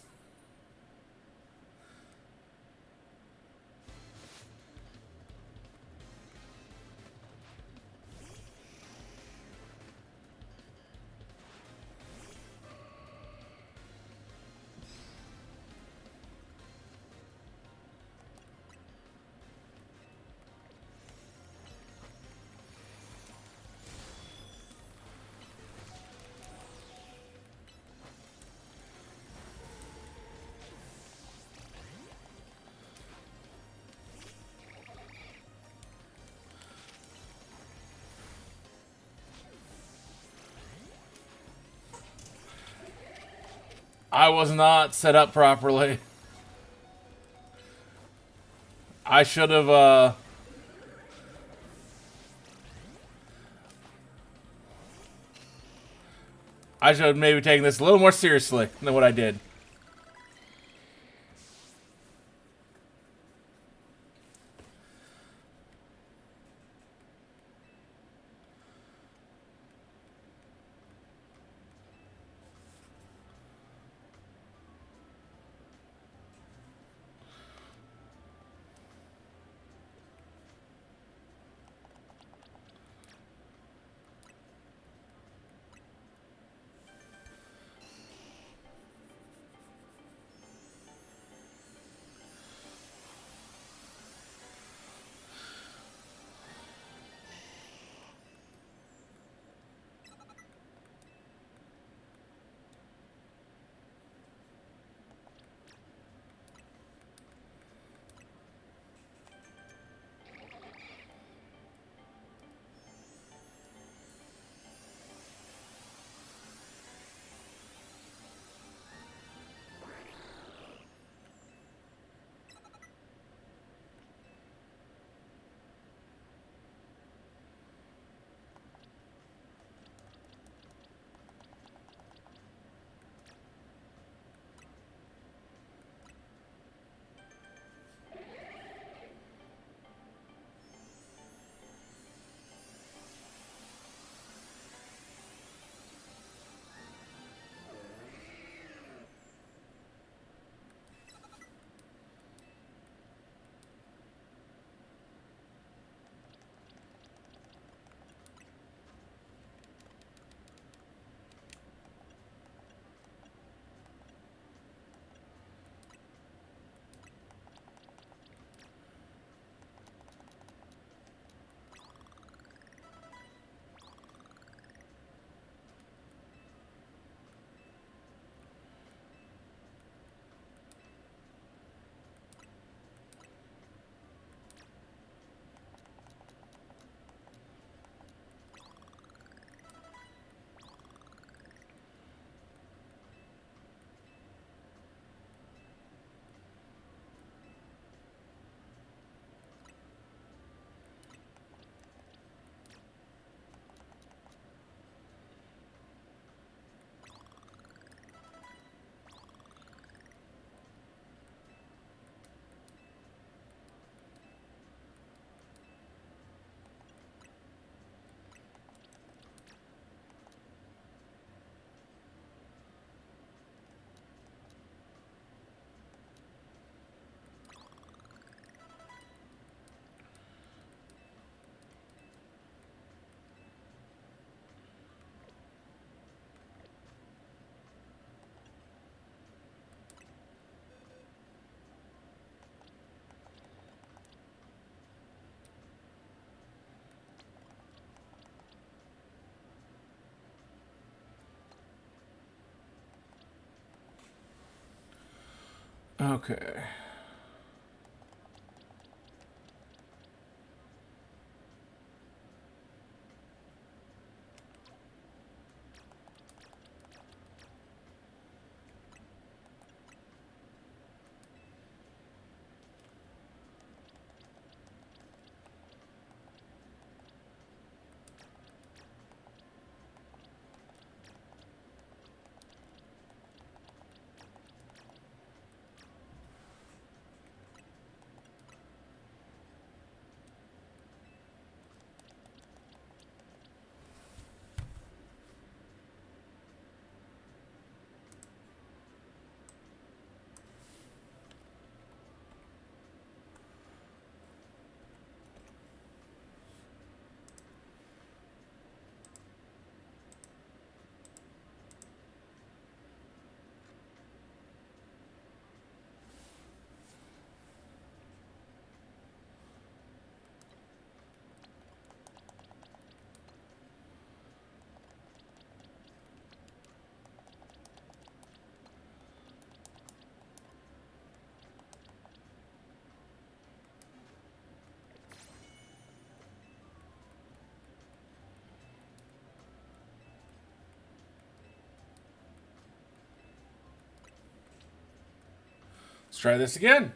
I was not set up properly. I should have, I should have maybe taken this a little more seriously than what I did. Okay. try this again.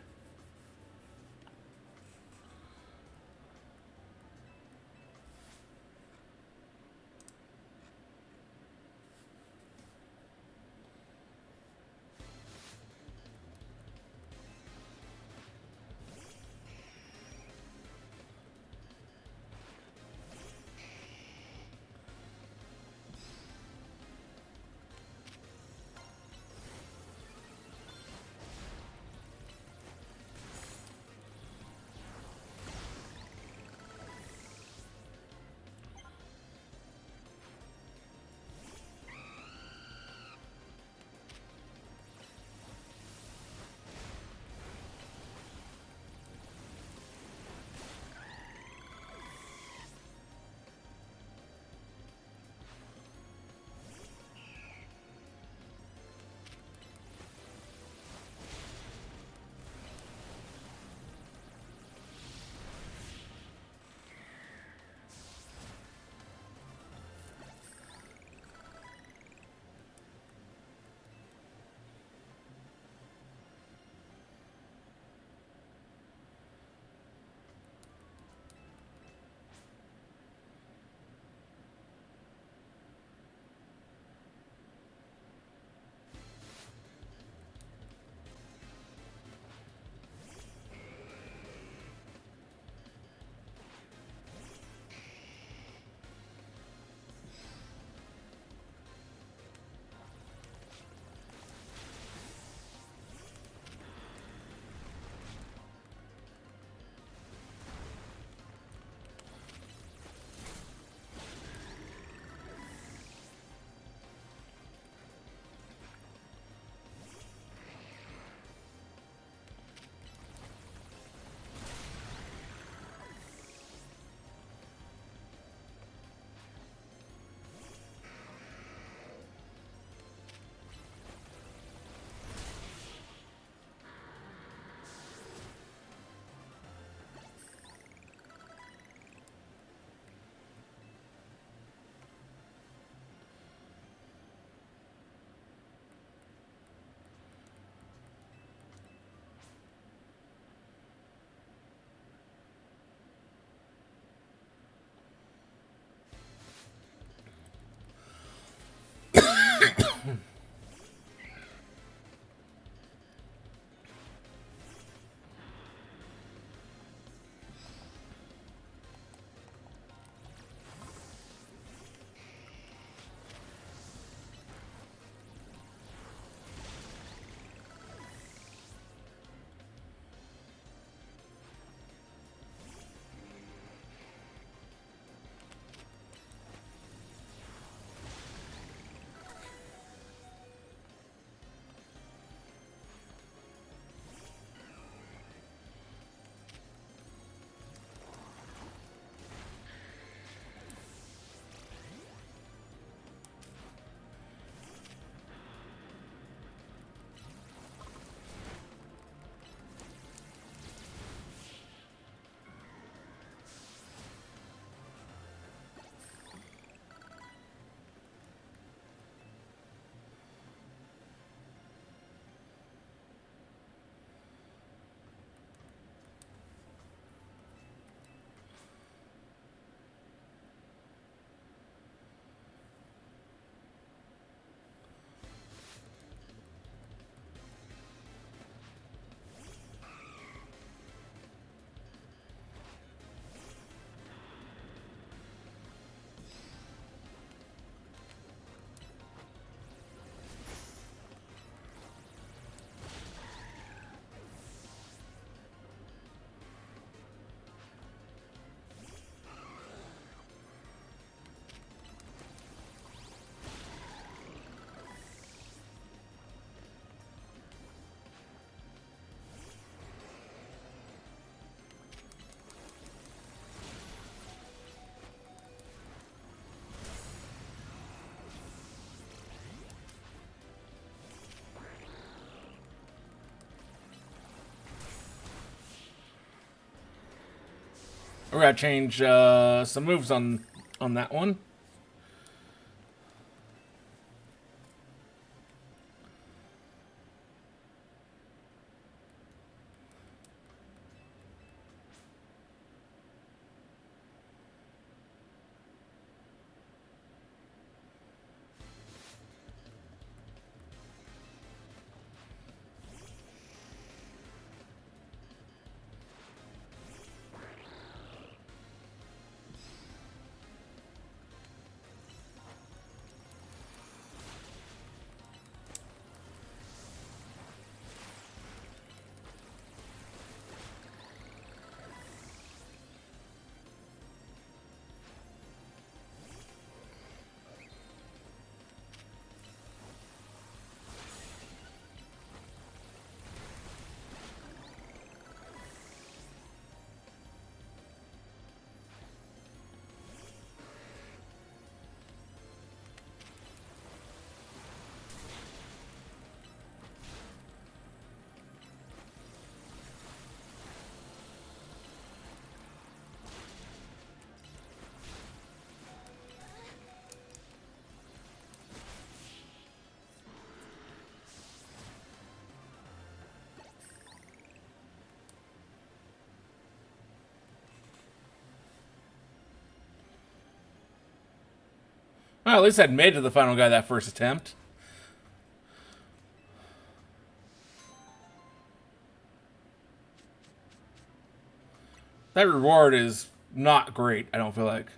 We're gonna change some moves on that one. Well, at least I'd made it to the final guy that first attempt. That reward is not great, I don't feel like.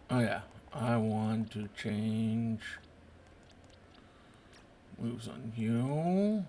Oh yeah, I want to change moves on you.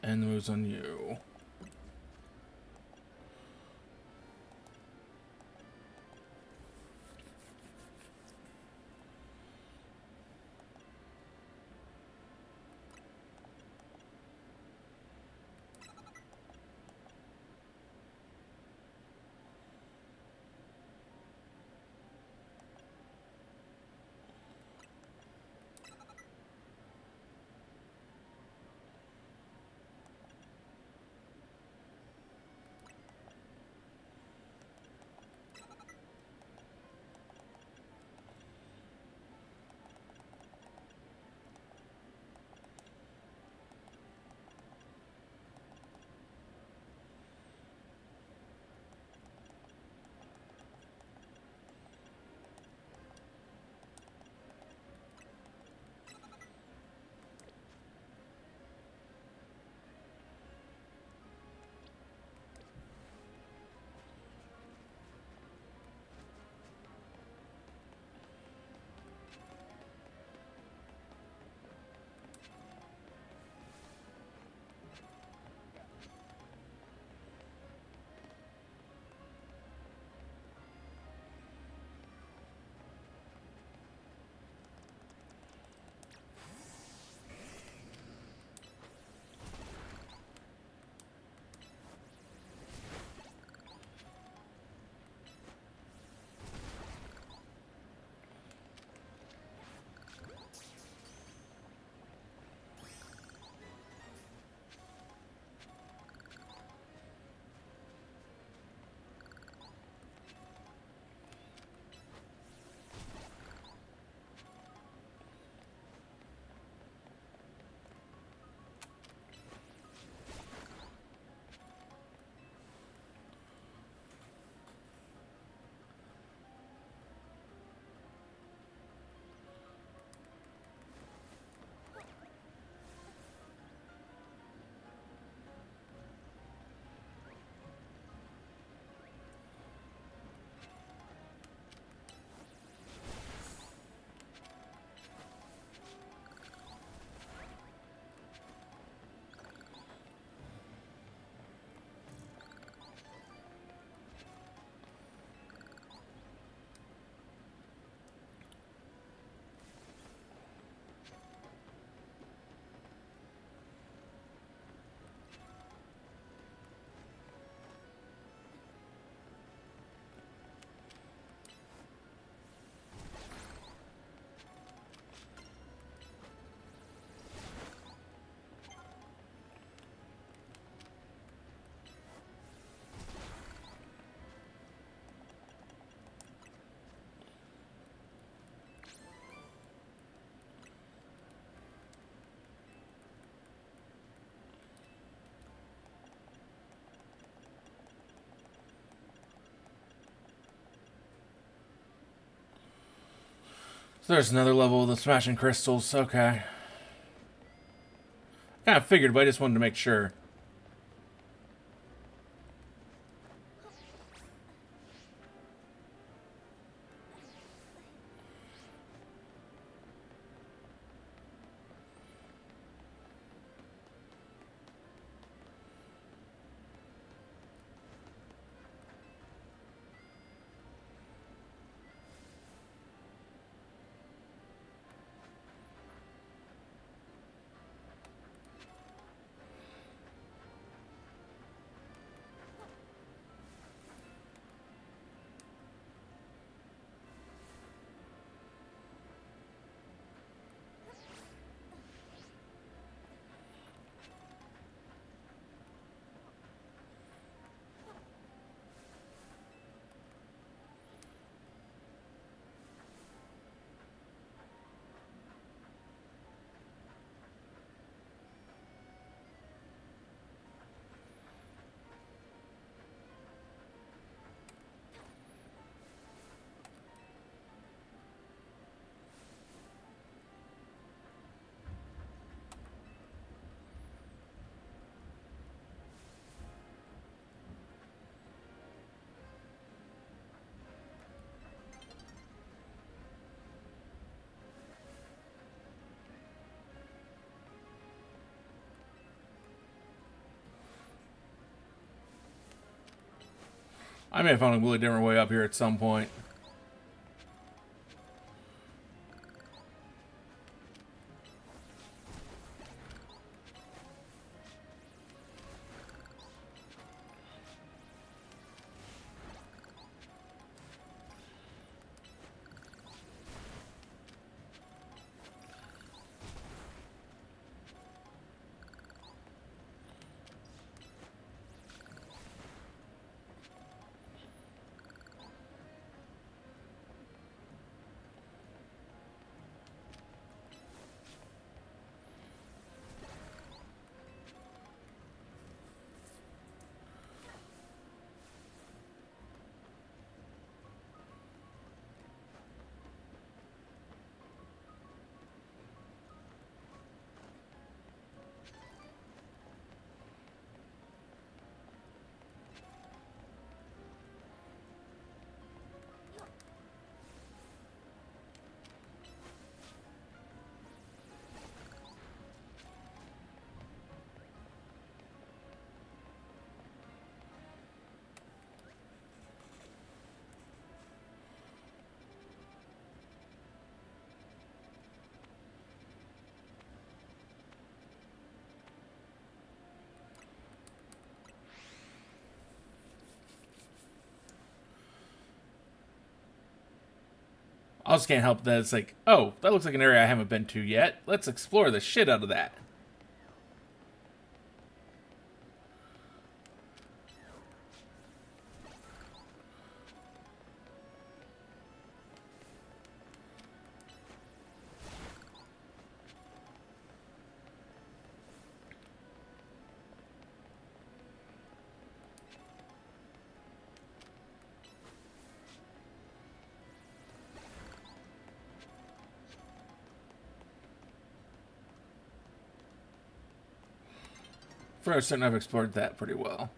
And the moves on you. So there's another level of the smashing crystals. Okay. Kind of figured, but I just wanted to make sure. I may have found a completely different way up here at some point. I just can't help that it's like, oh, that looks like an area I haven't been to yet. Let's explore the shit out of that. For a certain, I've explored that pretty well.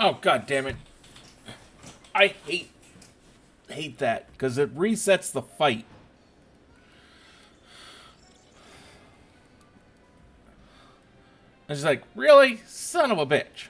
Oh, god damn it. I hate that, because it resets the fight. It's like, really? Son of a bitch.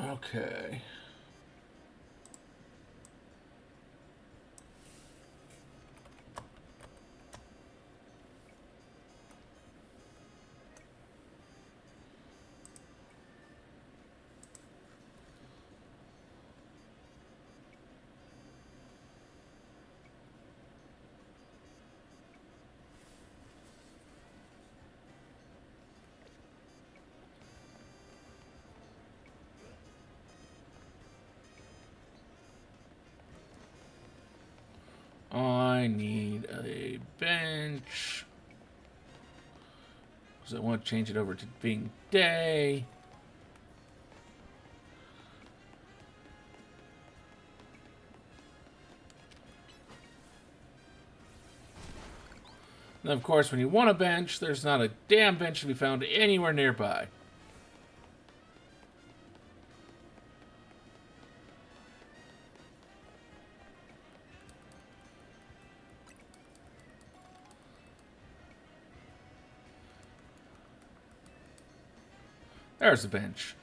Okay. I need a bench. Because I want to change it over to being day. And of course, when you want a bench, there's not a damn bench to be found anywhere nearby. There's the bench.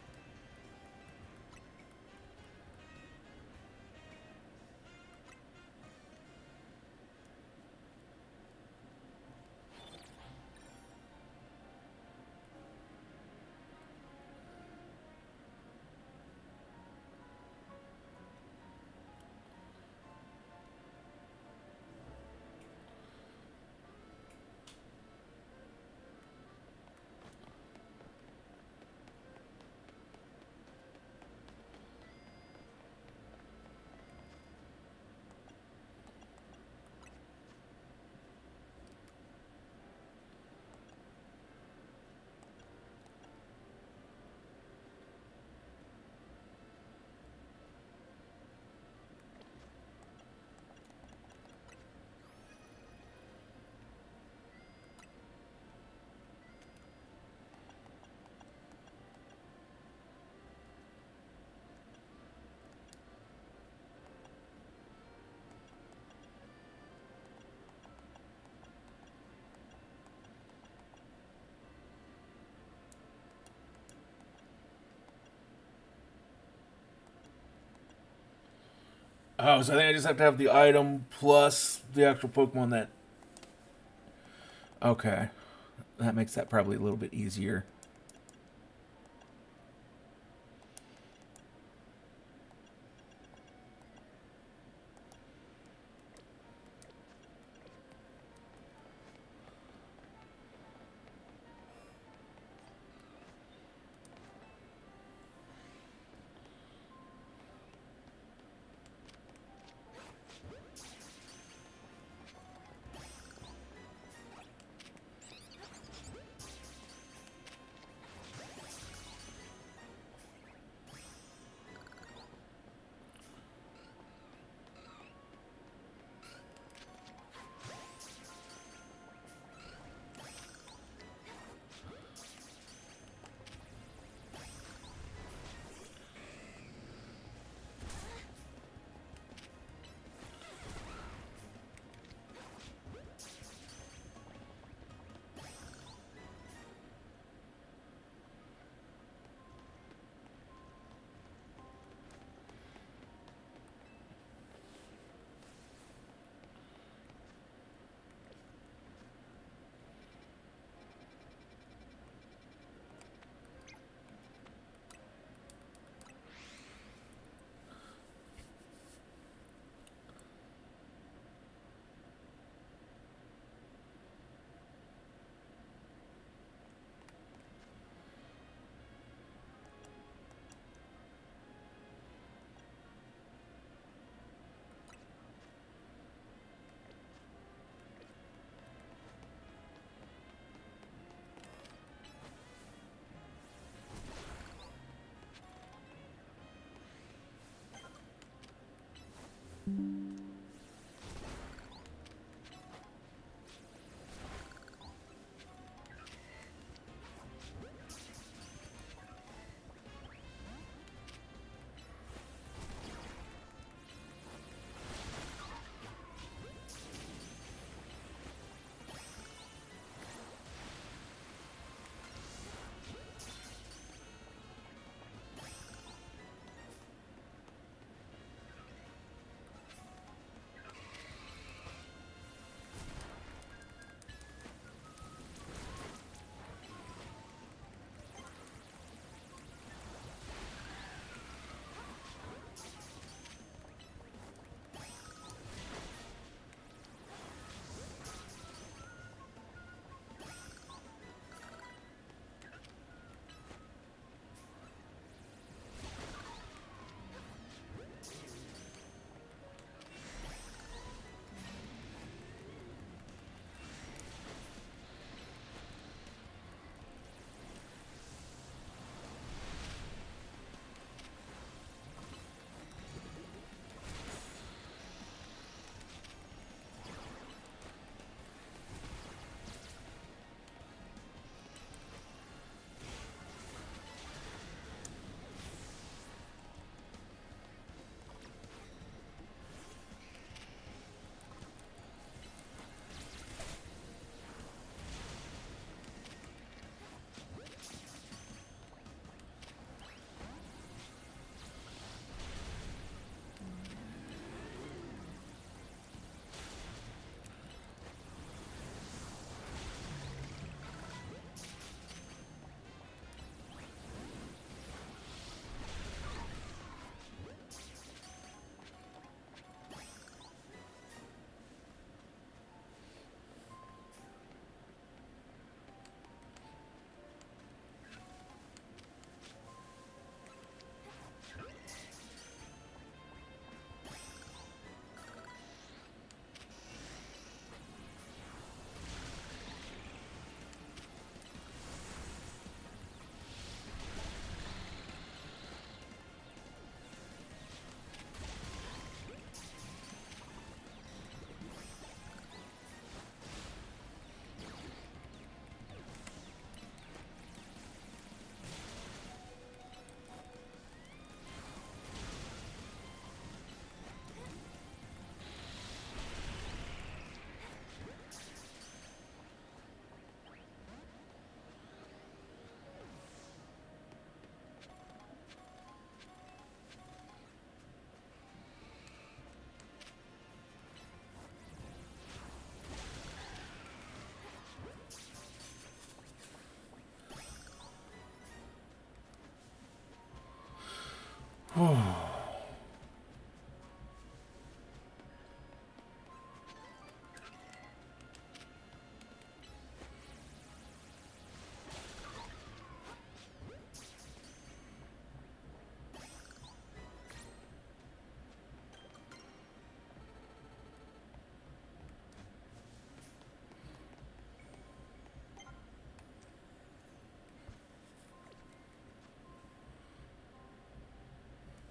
Oh, so I think I just have to have the item plus the actual Pokemon that... Okay. That makes that probably a little bit easier.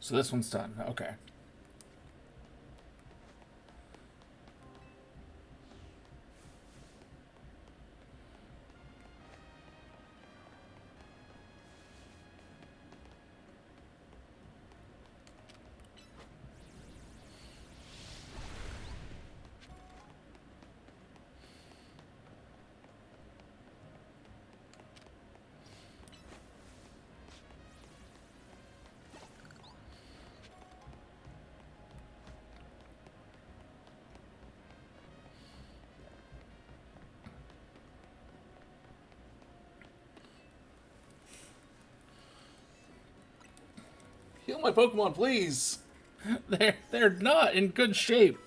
So this one's done. Okay. Heal my Pokemon, please! They're not in good shape.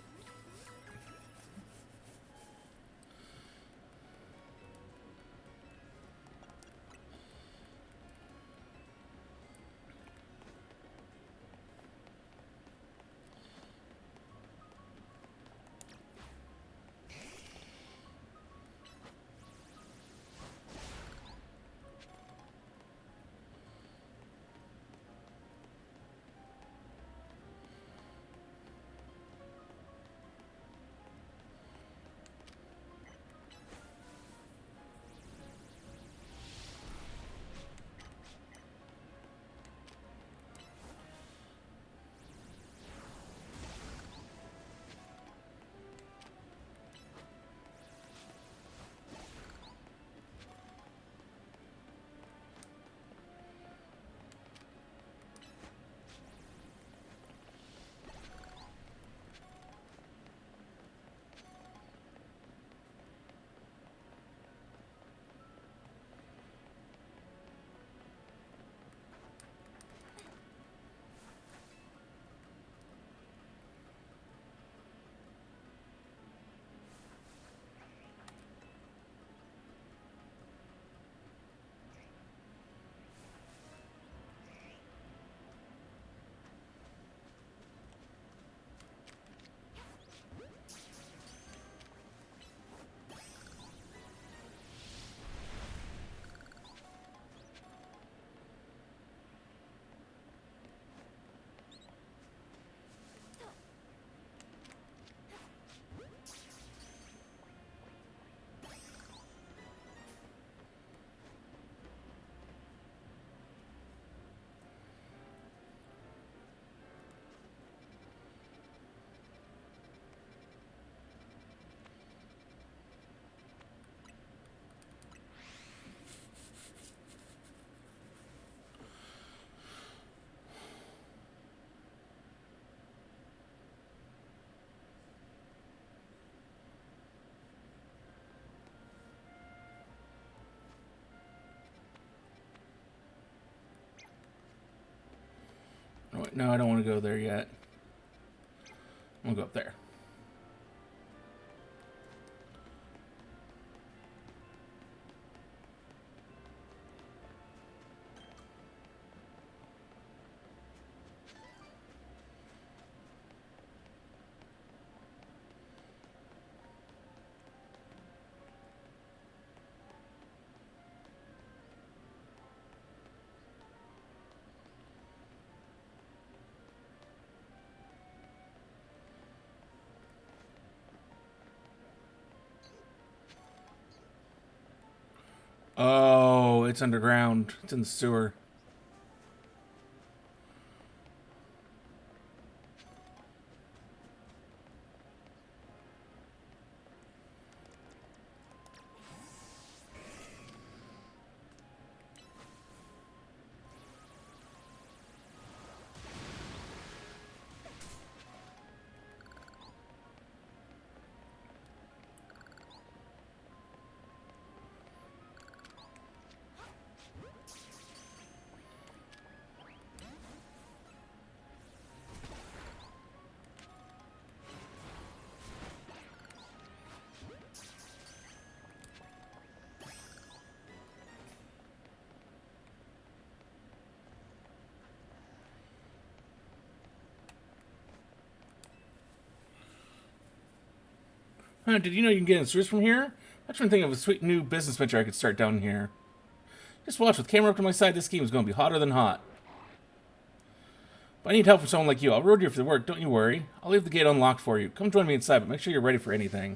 Oh, wait, no, I don't want to go there yet. I'm gonna go up there. Oh, it's underground. It's in the sewer. Huh, did you know you can get in sewers from here? I'm trying to think of a sweet new business venture I could start down here. Just watch, with camera up to my side, this game is going to be hotter than hot. If I need help from someone like you, I'll reward you for the work, don't you worry. I'll leave the gate unlocked for you. Come join me inside, but make sure you're ready for anything.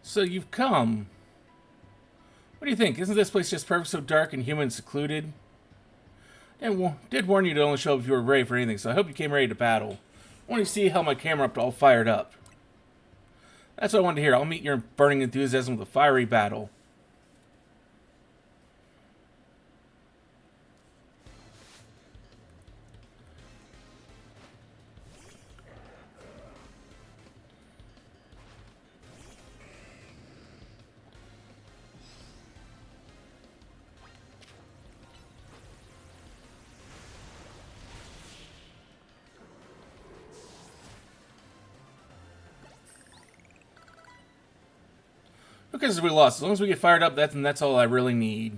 So you've come. What do you think? Isn't this place just perfect, so dark and human secluded? And did warn you to only show up if you were ready for anything, so I hope you came ready to battle. I want you to see how my camera up all fired up. That's what I wanted to hear. I'll meet your burning enthusiasm with a fiery battle. Who cares if we lost? As long as we get fired up, that's all I really need.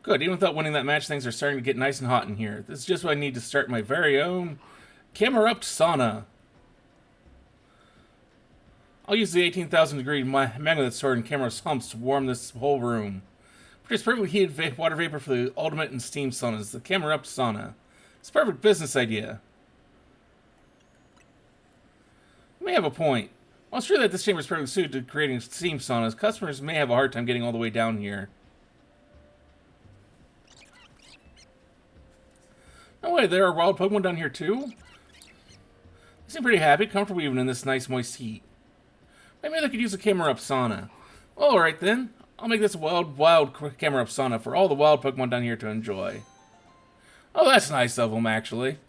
Good, even without winning that match, things are starting to get nice and hot in here. This is just what I need to start my very own Camerupt sauna. I'll use the 18,000 degree magnet sword and camera's humps to warm this whole room. Produce perfectly heated water vapor for the ultimate in steam saunas, the Camerupt sauna. It's a perfect business idea. You may have a point. While it's true that this chamber is perfectly suited to creating steam saunas, customers may have a hard time getting all the way down here. No way, there are wild Pokemon down here too? They seem pretty happy, comfortable even in this nice moist heat. Maybe they could use a Camerupt sauna. Well, alright then. I'll make this a wild Camerupt sauna for all the wild Pokemon down here to enjoy. Oh, that's nice of them, actually.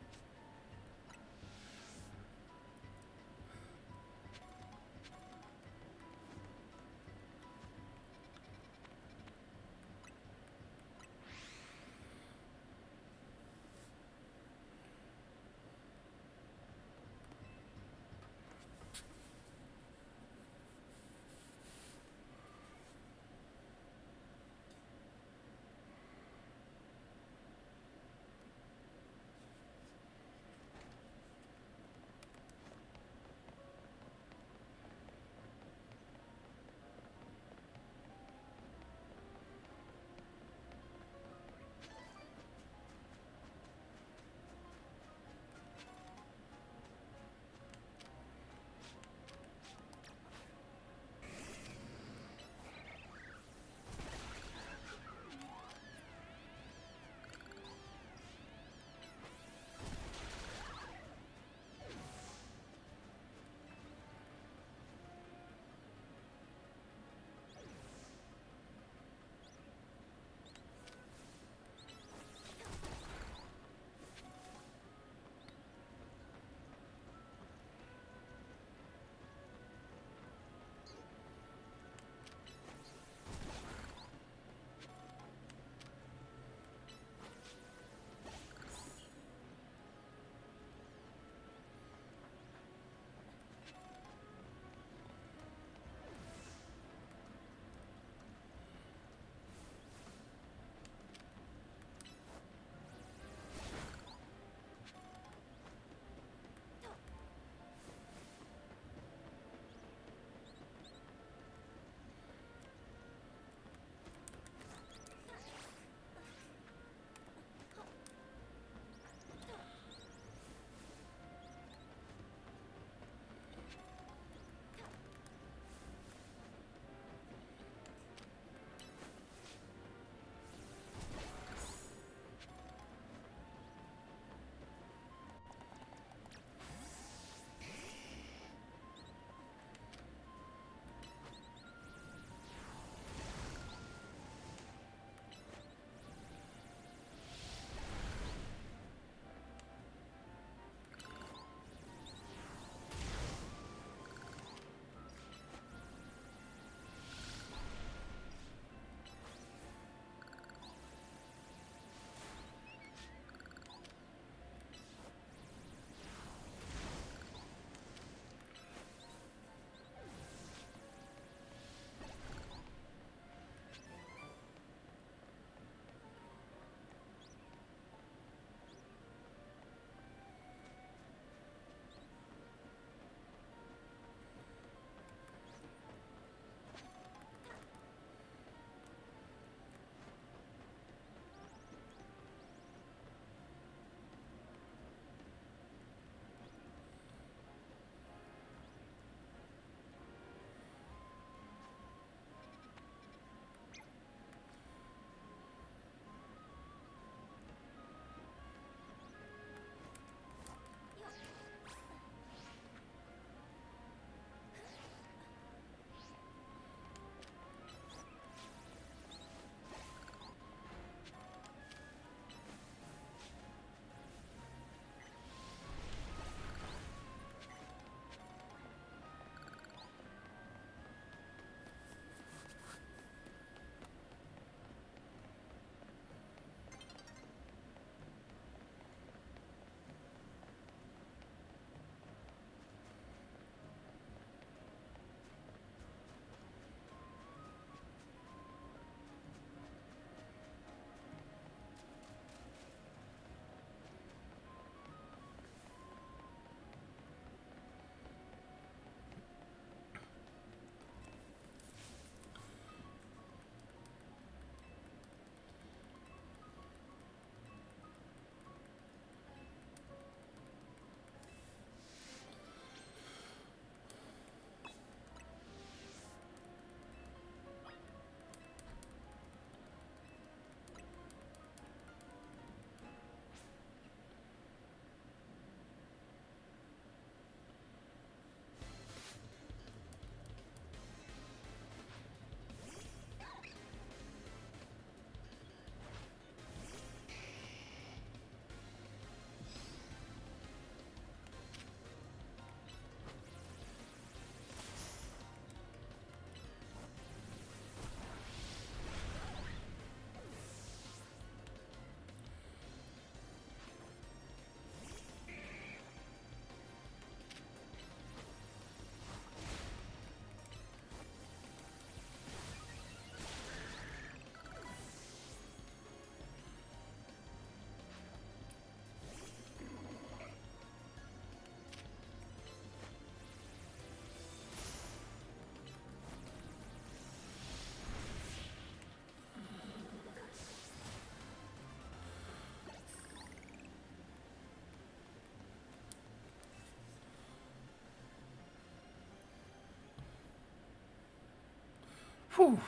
Whew.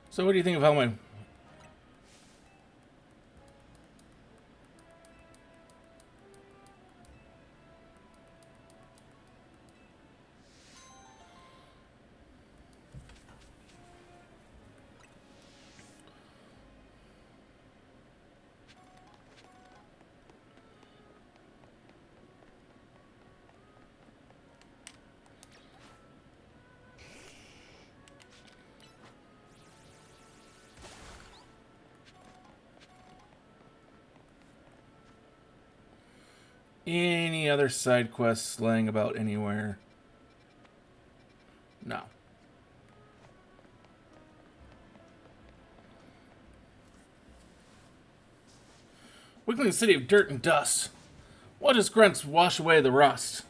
So what do you think of how my... Any other side quests laying about anywhere? No. Wiggling city of dirt and dust. What does grunts wash away the rust?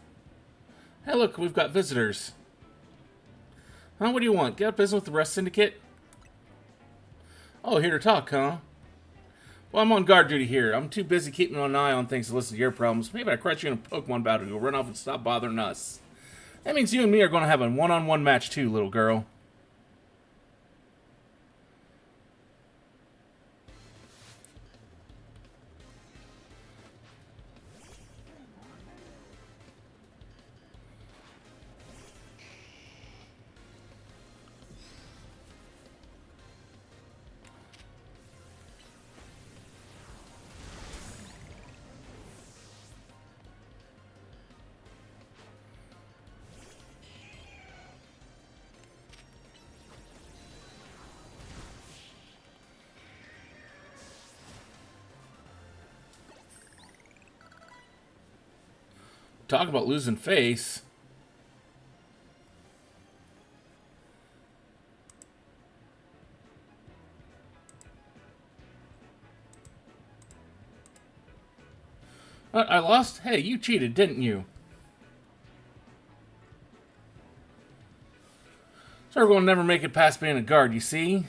Hey, look, we've got visitors. Huh, what do you want? Get up business with the rest syndicate? Oh, here to talk, huh? Well, I'm on guard duty here. I'm too busy keeping an eye on things to listen to your problems. Maybe I crush you in a Pokemon battle. You'll run off and stop bothering us. That means you and me are going to have a one-on-one match too, little girl. Talk about losing face. What, I lost? Hey, you cheated, didn't you? So we're going to never make it past being a guard, you see?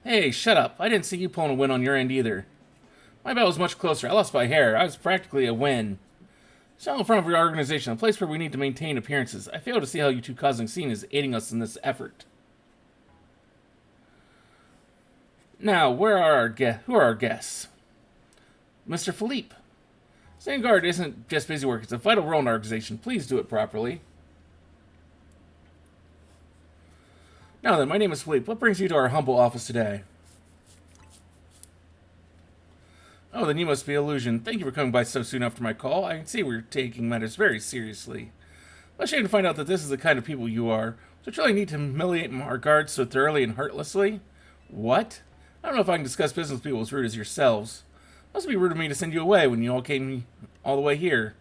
Hey, shut up. I didn't see you pulling a win on your end either. My battle was much closer. I lost by hair. I was practically a win. Stand in front of your organization, a place where we need to maintain appearances. I fail to see how you two causing scene is aiding us in this effort. Now, who are our guests? Mr. Philippe. Staying guard isn't just busy work, it's a vital role in our organization. Please do it properly. Now then, my name is Philippe. What brings you to our humble office today? Oh, then you must be Illusion. Thank you for coming by so soon after my call. I can see we're taking matters very seriously. I'm ashamed to find out that this is the kind of people you are. So you really need to humiliate our guards so thoroughly and heartlessly? What? I don't know if I can discuss business with people as rude as yourselves. It must be rude of me to send you away when you all came all the way here.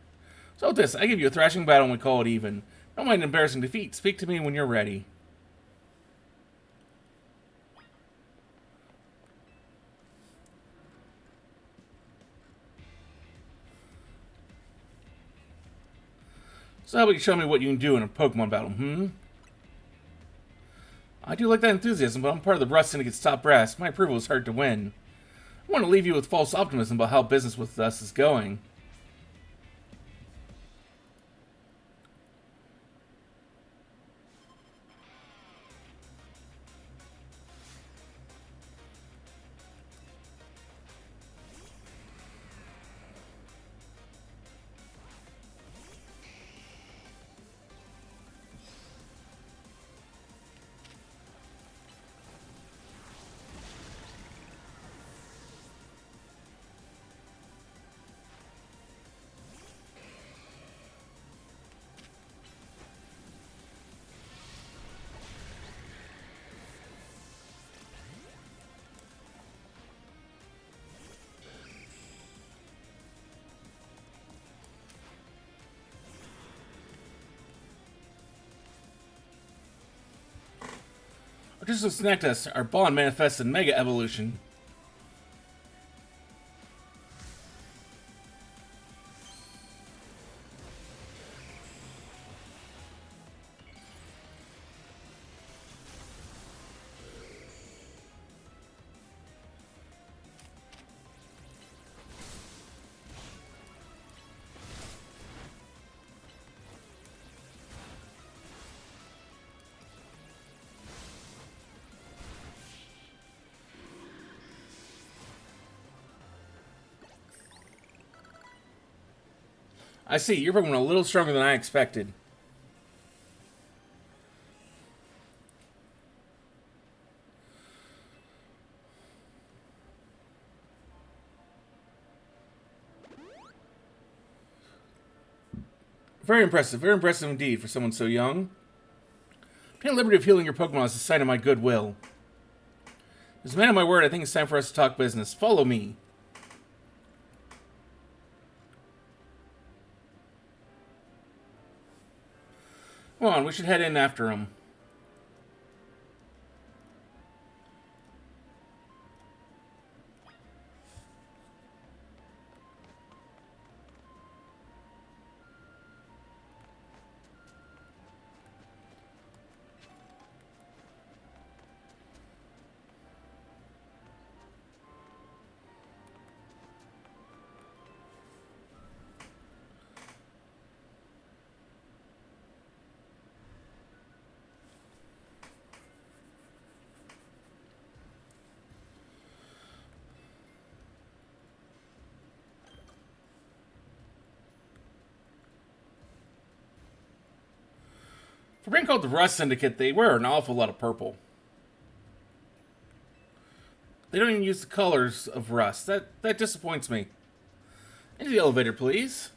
So with this, I give you a thrashing battle and we call it even. Don't mind embarrassing defeat. Speak to me when you're ready. So how about you show me what you can do in a Pokemon battle, I do like that enthusiasm, but I'm part of the Rust Syndicate's top brass. My approval is hard to win. I want to leave you with false optimism about how business with us is going. Just to connect us, our bond manifests in Mega Evolution. I see, you're Pokemon a little stronger than I expected. Very impressive indeed for someone so young. Taking the liberty of healing your Pokemon is a sign of my goodwill. As a man of my word, I think it's time for us to talk business. Follow me. Come on, we should head in after him. For being called the Rust Syndicate, they wear an awful lot of purple. They don't even use the colors of Rust. That disappoints me. Into the elevator, please.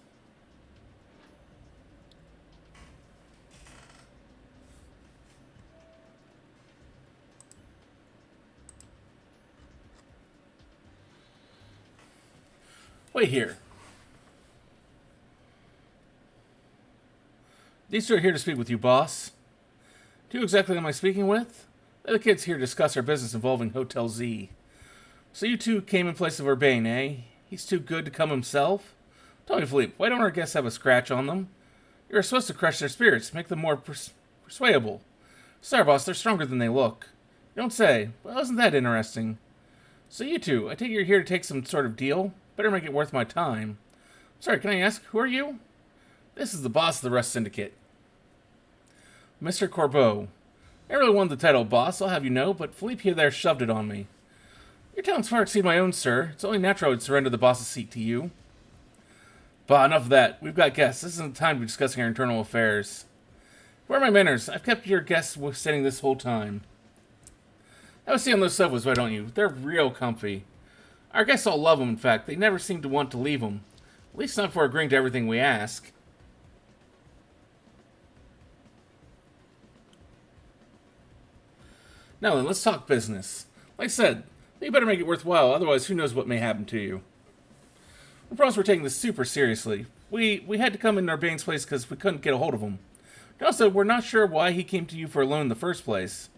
Wait here. These two are here to speak with you, boss. Who exactly am I speaking with? They're the kids here to discuss our business involving Hotel Z. So you two came in place of Urbane, eh? He's too good to come himself? Tell me, Philippe, why don't our guests have a scratch on them? You're supposed to crush their spirits, make them more persuadable. Sorry, boss, they're stronger than they look. You don't say. Well, isn't that interesting? So you two, I take you're here to take some sort of deal? Better make it worth my time. Sorry, can I ask, who are you? This is the boss of the Rust Syndicate. Mr. Corbeau. I really wanted the title boss, I'll have you know, but Philippe here there shoved it on me. Your talents far exceed my own, sir. It's only natural I would surrender the boss's seat to you. Bah, enough of that. We've got guests. This isn't the time to be discussing our internal affairs. Where are my manners? I've kept your guests standing this whole time. Have a seat on those sofas, why don't you? They're real comfy. Our guests all love them, in fact. They never seem to want to leave them. At least not for agreeing to everything we ask. Now then, let's talk business. Like I said, you better make it worthwhile, otherwise who knows what may happen to you. We promise we're taking this super seriously. We had to come in Urbane's place because we couldn't get a hold of him. And also, we're not sure why he came to you for a loan in the first place.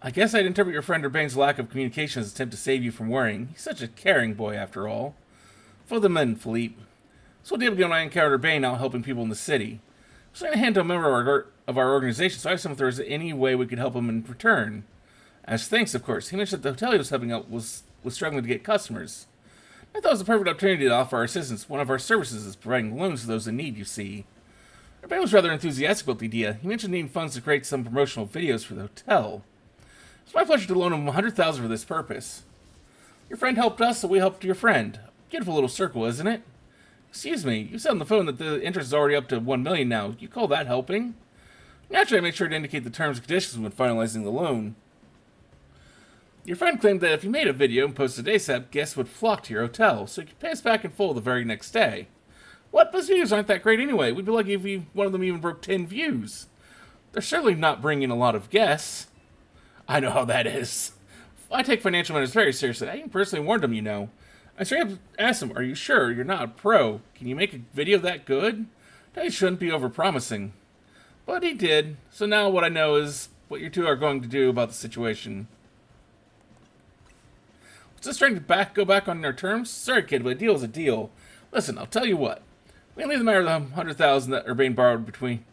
I guess I'd interpret your friend Urbane's lack of communication as an attempt to save you from worrying. He's such a caring boy, after all. Follow them in, Philippe. So we'll be able to get when I encountered Urbane out helping people in the city. So I'm going to hand to a member of our organization, so I asked him if there was any way we could help him in return. As thanks, of course. He mentioned that the hotel he was helping out was struggling to get customers. I thought it was a perfect opportunity to offer our assistance. One of our services is providing loans to those in need, you see. Urbane was rather enthusiastic about the idea. He mentioned needing funds to create some promotional videos for the hotel. It's my pleasure to loan him $100,000 for this purpose. Your friend helped us, so we helped your friend. Beautiful little circle, isn't it? Excuse me, you said on the phone that the interest is already up to $1 million now. You call that helping? Naturally, I made sure to indicate the terms and conditions when finalizing the loan. Your friend claimed that if you made a video and posted ASAP, guests would flock to your hotel, so you could pay us back in full the very next day. What? Those videos aren't that great anyway. We'd be lucky if one of them even broke 10 views. They're certainly not bringing a lot of guests. I know how that is. I take financial matters very seriously. I even personally warned him, you know. I straight up asked him, are you sure you're not a pro? Can you make a video that good? I shouldn't be over-promising. But he did, so now what I know is what you two are going to do about the situation. Was this trying to go back on our terms? Sorry, kid, but a deal is a deal. Listen, I'll tell you what. We can leave the matter of the $100,000 that Urbane borrowed between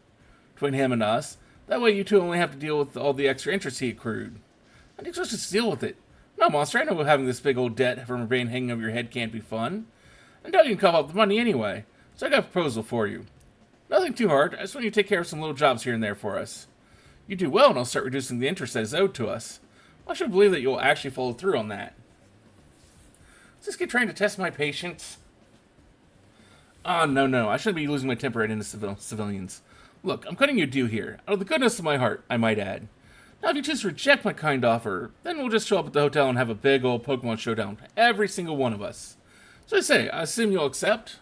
him and us. That way you two only have to deal with all the extra interest he accrued. I think let's just deal with it. No, monster, I know having this big old debt from Urbane hanging over your head can't be fun. And Doug can cough up the money anyway. So I got a proposal for you. Nothing too hard. I just want you to take care of some little jobs here and there for us. You do well, and I'll start reducing the interest that is owed to us. I should believe that you'll actually follow through on that. Is this kid trying to test my patience? Ah, no, no, I shouldn't be losing my temper at innocent civilians. Look, I'm cutting you due here, out of the goodness of my heart, I might add. Now, if you just reject my kind offer, then we'll just show up at the hotel and have a big old Pokemon showdown, every single one of us. So I say, I assume you'll accept?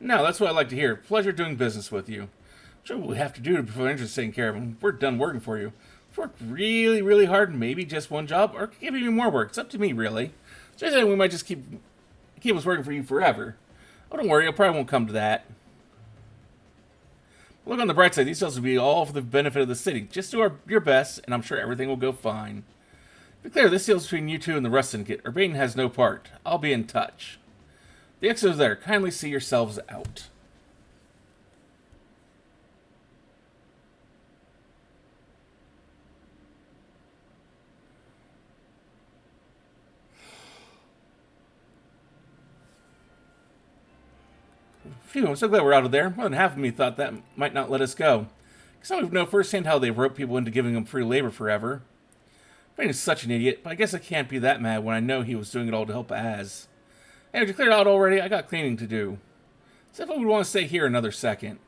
No, that's what I like to hear. Pleasure doing business with you. Sure, what we have to do to prevent interest taken care of when we're done working for you. We've worked really, really hard, maybe just one job, or give you more work. It's up to me, really. So I say we might just keep us working for you forever. Oh, don't worry, it probably won't come to that. Look on the bright side, these sales will be all for the benefit of the city. Just do your best, and I'm sure everything will go fine. Be clear, this deal's between you two and the Rust Syndicate. Urbane has no part. I'll be in touch. The exit is there. Kindly see yourselves out. Phew, I'm so glad we're out of there. More than half of me thought that might not let us go. Because I don't know firsthand how they rope people into giving them free labor forever. Brain is such an idiot, but I guess I can't be that mad when I know he was doing it all to help Az. Hey, did you clear it out already? I got cleaning to do. So if I would want to stay here another second.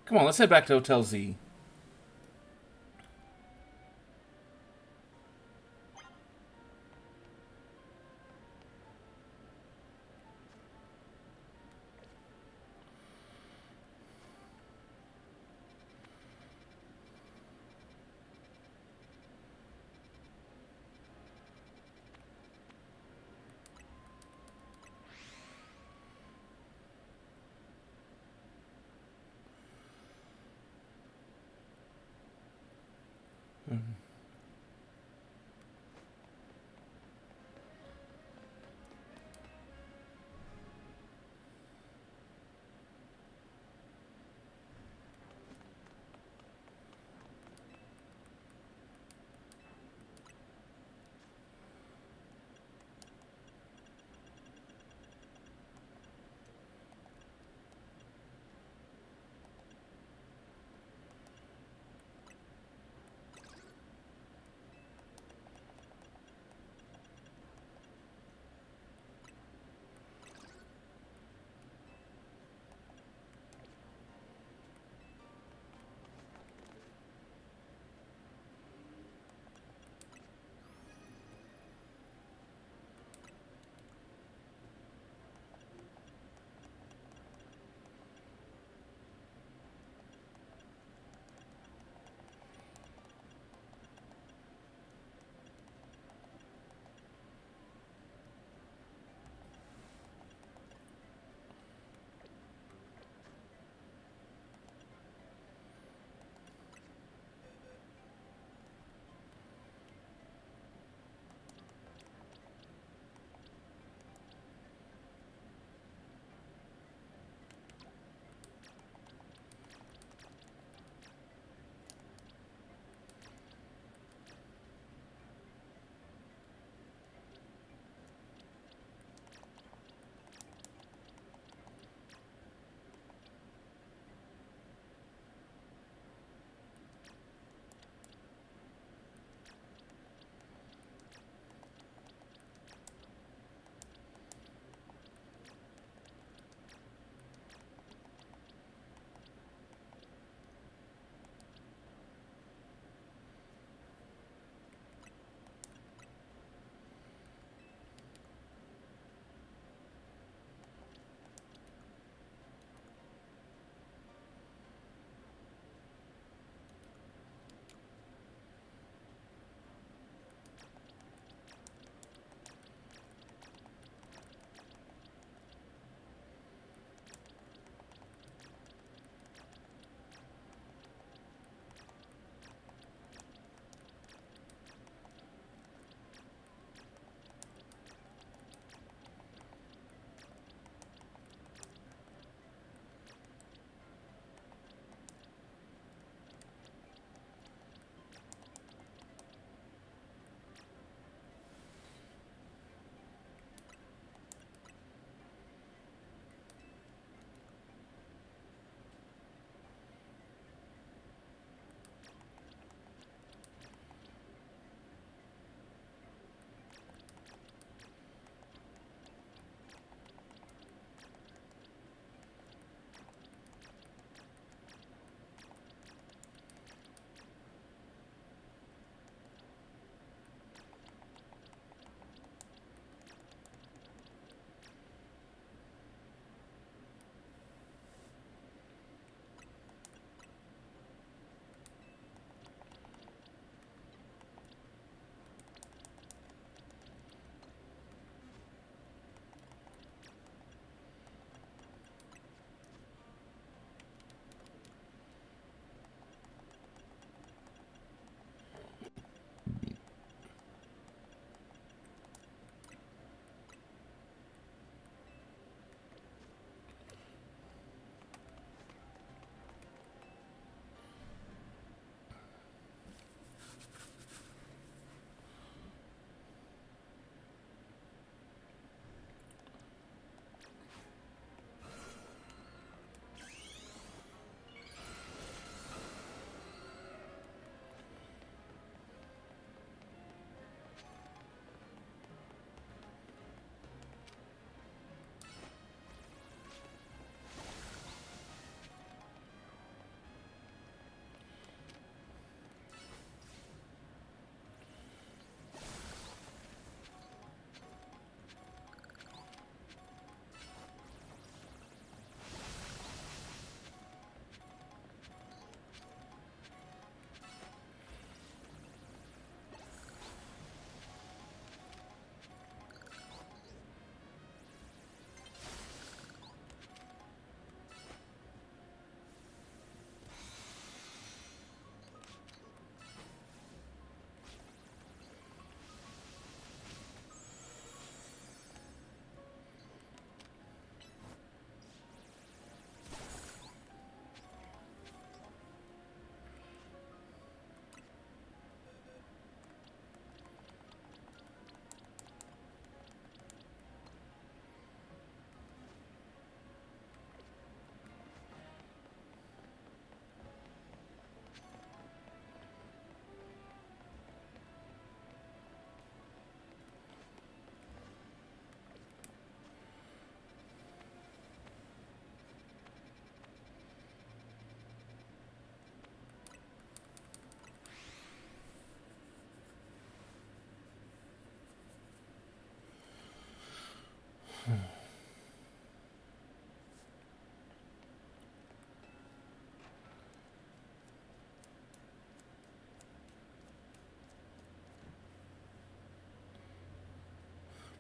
Come on, let's head back to Hotel Z.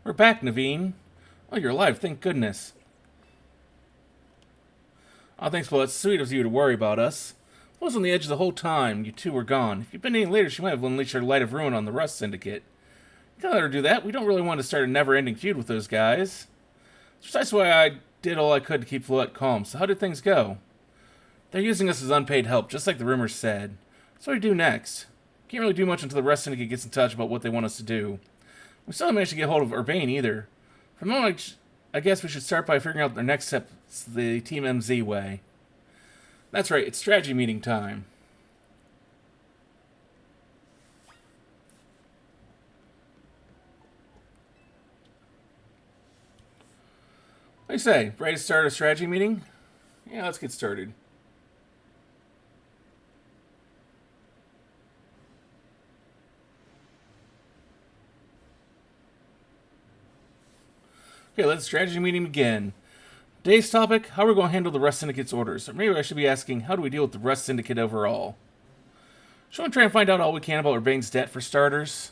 We're back, Naveen. Oh, you're alive, thank goodness. Oh, thanks, well, it's sweet of you to worry about us. I was on the edge the whole time you two were gone. If you'd been any later, she might have unleashed her light of ruin on the Rust Syndicate. Can't let her do that. We don't really want to start a never-ending feud with those guys. That's precisely why I did all I could to keep Floette calm. So how did things go? They're using us as unpaid help, just like the rumors said. So what do we do next? Can't really do much until the Rust Syndicate gets in touch about what they want us to do. We still haven't managed to get hold of Urbane either. For the moment, I guess we should start by figuring out their next step the Team MZ way. That's right, it's strategy meeting time. What do you say? Ready to start a strategy meeting? Yeah, let's get started. Okay, let's strategy meeting begin. Today's topic, how are we going to handle the Rust Syndicate's orders? Or maybe I should be asking, how do we deal with the Rust Syndicate overall? Should we try and find out all we can about Urbane's debt for starters?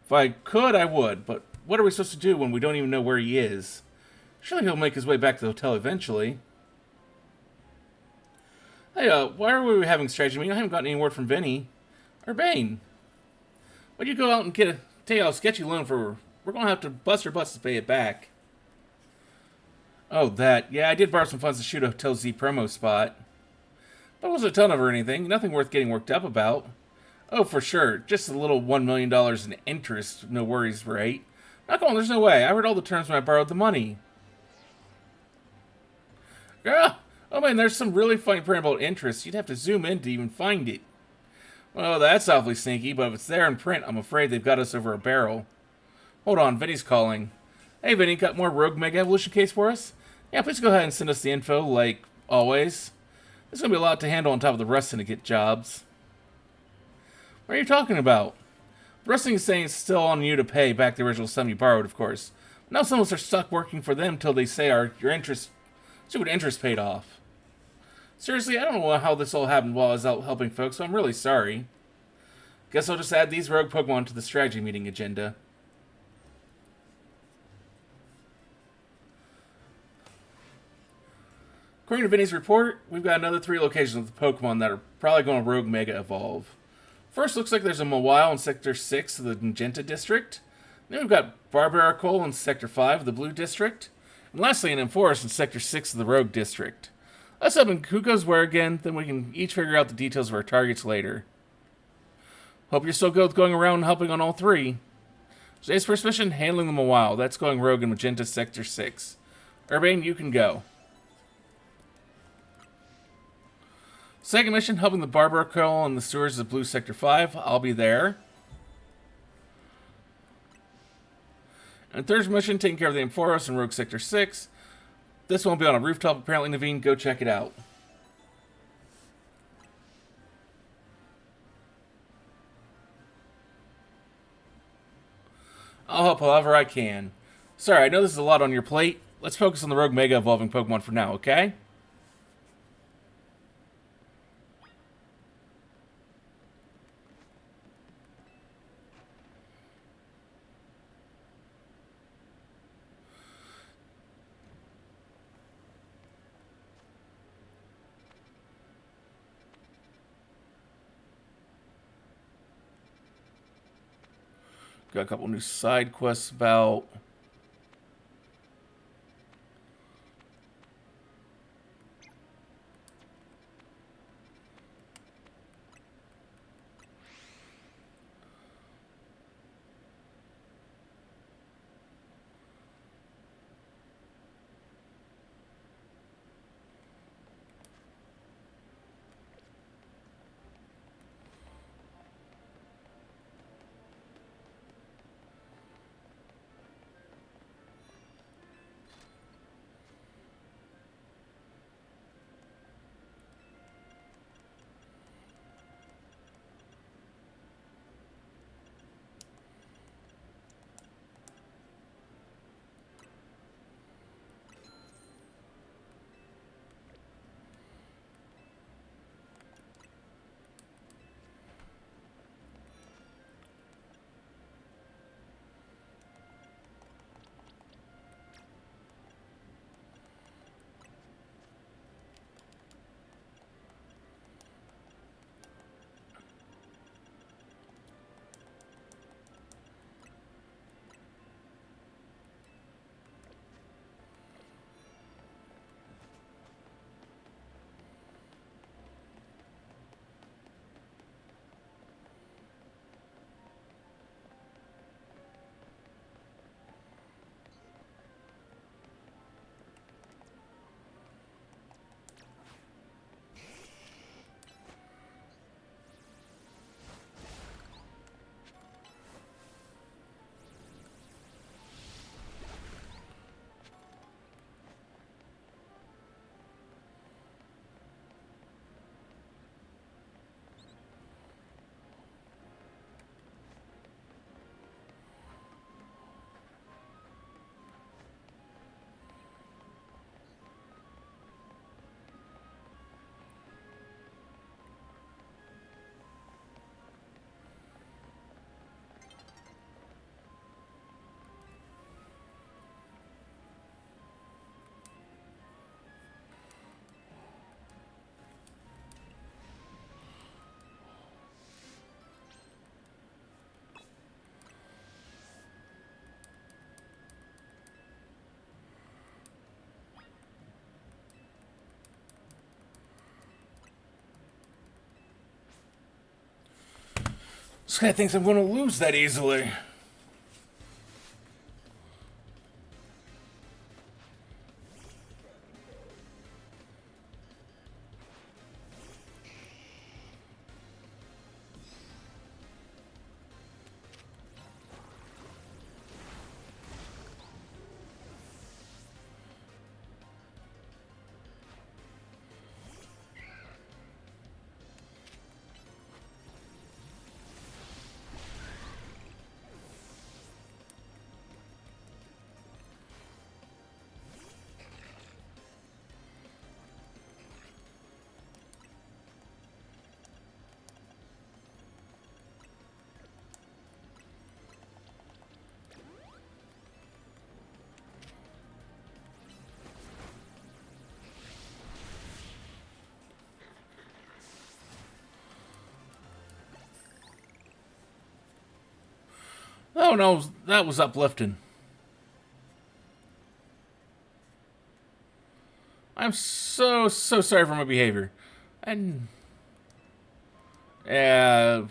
If I could, I would, but what are we supposed to do when we don't even know where he is? Surely he'll make his way back to the hotel eventually. Hey, why are we having strategy meeting? I haven't gotten any word from Vinny. Urbane. Why'd you go out and take out a sketchy loan for... We're going to have to bust our butts to pay it back. Oh, that. Yeah, I did borrow some funds to shoot a Hotel Z promo spot. But it wasn't a ton of or anything. Nothing worth getting worked up about. Oh, for sure. Just a little $1 million in interest. No worries, right? Not going, there's no way. I read all the terms when I borrowed the money. Girl! Oh man, there's some really funny print about interest. You'd have to zoom in to even find it. Well, that's awfully sneaky, but if it's there in print, I'm afraid they've got us over a barrel. Hold on, Vinny's calling. Hey, Vinny, got more Rogue Mega Evolution case for us? Yeah, please go ahead and send us the info, like always. There's going to be a lot to handle on top of the Rust Syndicate jobs. What are you talking about? The Rust Syndicate is saying it's still on you to pay back the original sum you borrowed, of course. Now some of us are stuck working for them till they say your interest, stupid interest paid off. Seriously, I don't know how this all happened while I was out helping folks, so I'm really sorry. Guess I'll just add these rogue Pokemon to the strategy meeting agenda. According to Vinny's report, we've got another 3 locations with the Pokemon that are probably going to Rogue Mega Evolve. First, looks like there's a Mawile in Sector 6 of the Magenta District. Then we've got Barbaracole in Sector 5 of the Blue District. And lastly, an Ampharos in Sector 6 of the Rogue District. Let's up in who goes where again, then we can each figure out the details of our targets later. Hope you're still good with going around and helping on all 3. Today's first mission, handling the Mawile. That's going Rogue in Magenta Sector 6. Urbane, you can go. Second mission, helping the Barbaracole and the sewers of Blue Sector 5. I'll be there. And third mission, taking care of the Ampharos in Rogue Sector 6. This one will be on a rooftop, apparently, Naveen. Go check it out. I'll help however I can. Sorry, I know this is a lot on your plate. Let's focus on the Rogue Mega Evolving Pokemon for now, okay? Got a couple new side quests about. This guy thinks I'm going to lose that easily. Oh no, that was uplifting. I'm so sorry for my behavior. And yeah,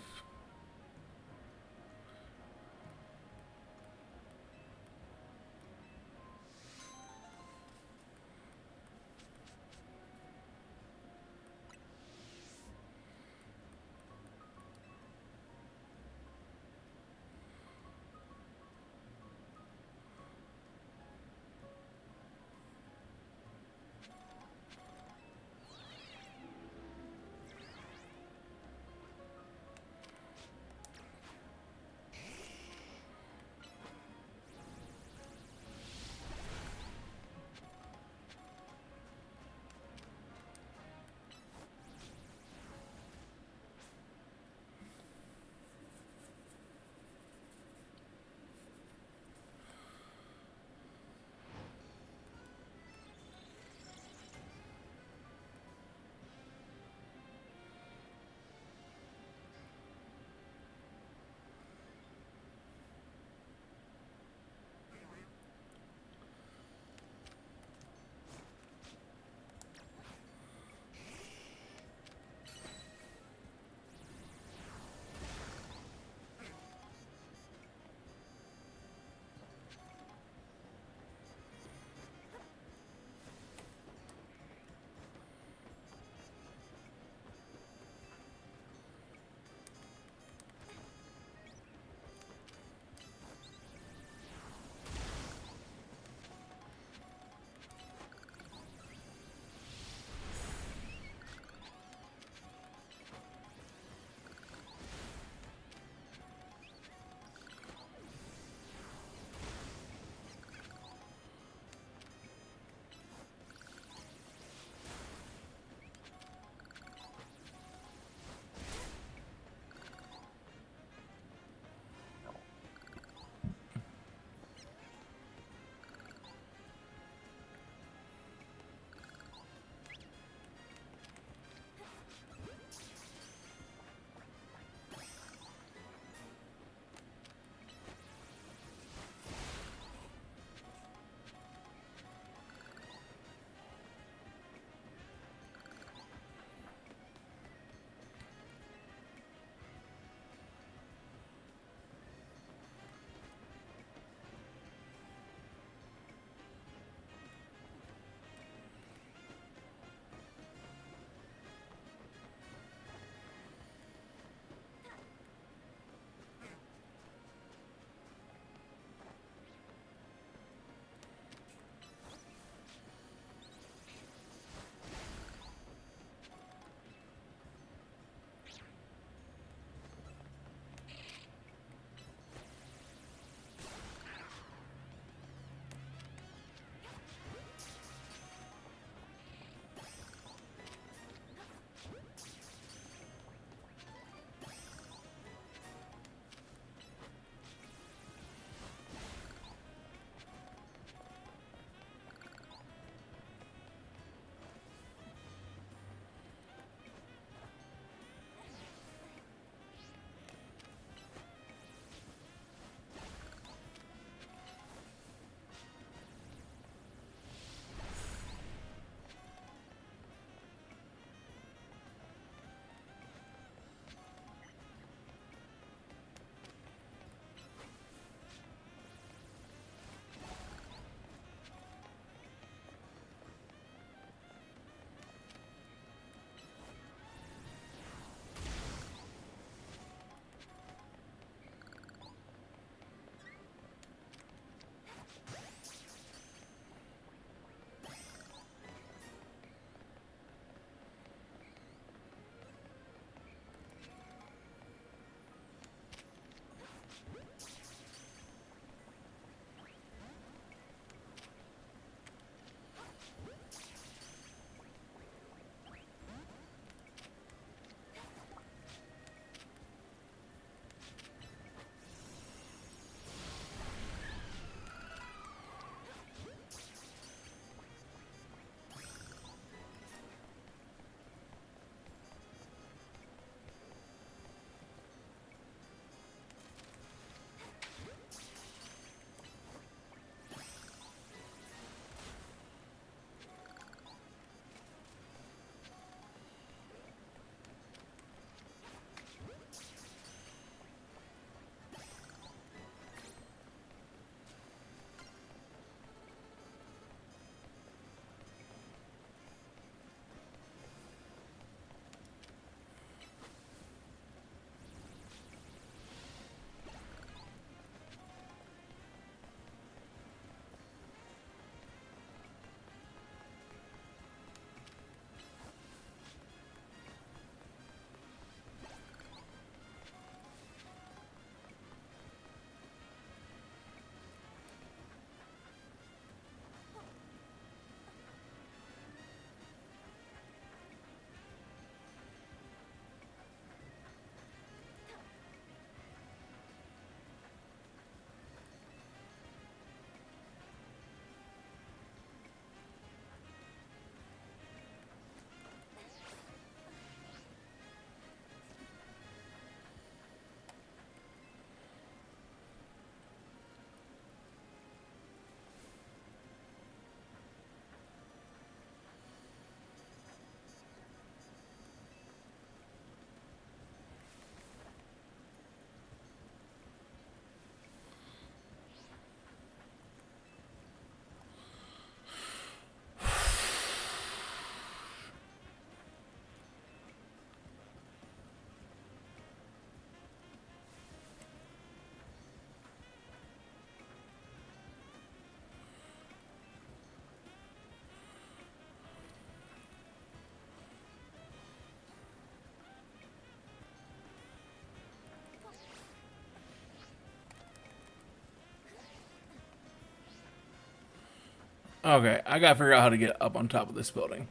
Okay, I gotta figure out how to get up on top of this building.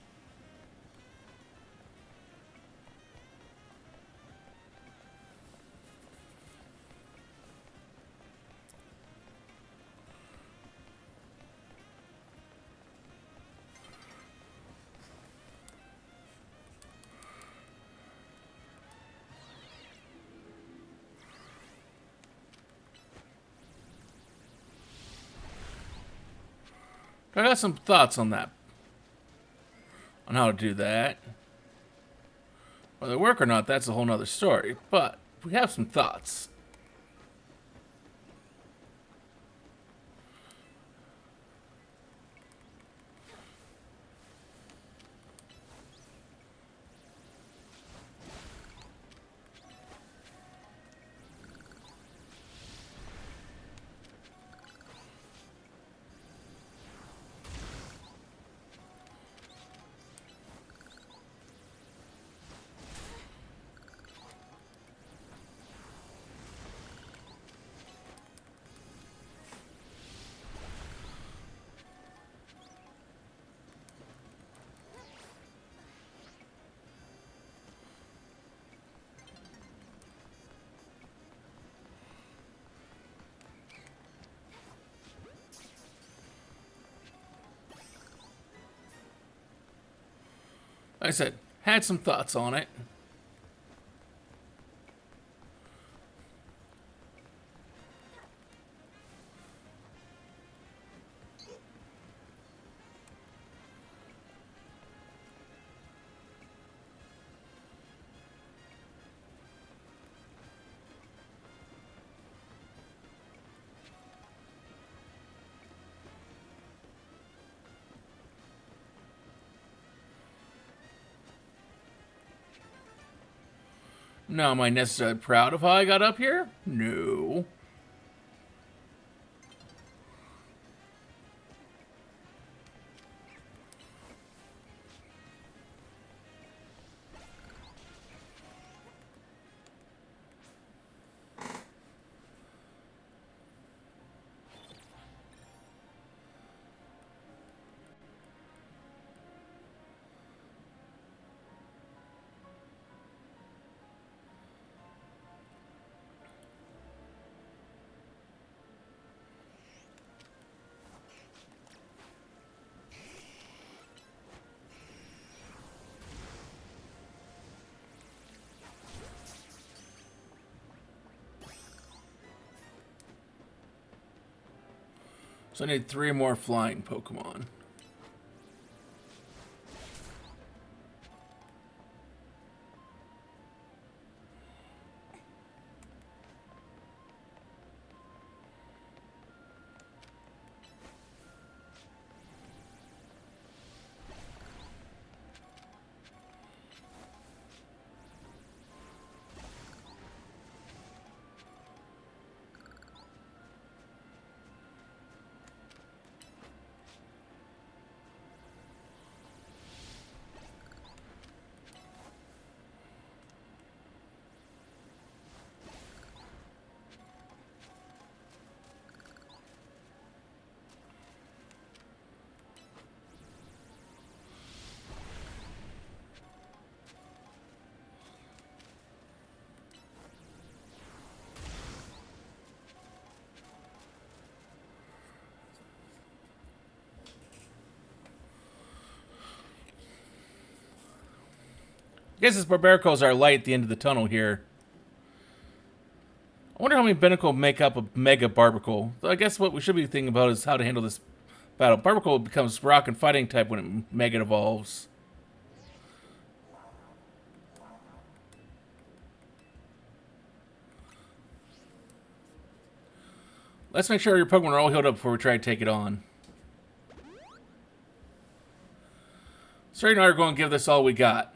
I got some thoughts on that. On how to do that. Whether they work or not, that's a whole nother story. But we have some thoughts. Like I said, had some thoughts on it. Now, am I necessarily proud of how I got up here? No. So I need 3 more flying Pokemon. I guess his Barbaricos are light at the end of the tunnel here. I wonder how many Binnacle make up a Mega Barbacle. So I guess what we should be thinking about is how to handle this battle. Barbacle becomes rock and fighting type when it Mega evolves. Let's make sure your Pokemon are all healed up before we try to take it on. So right now we're going to give this all we got.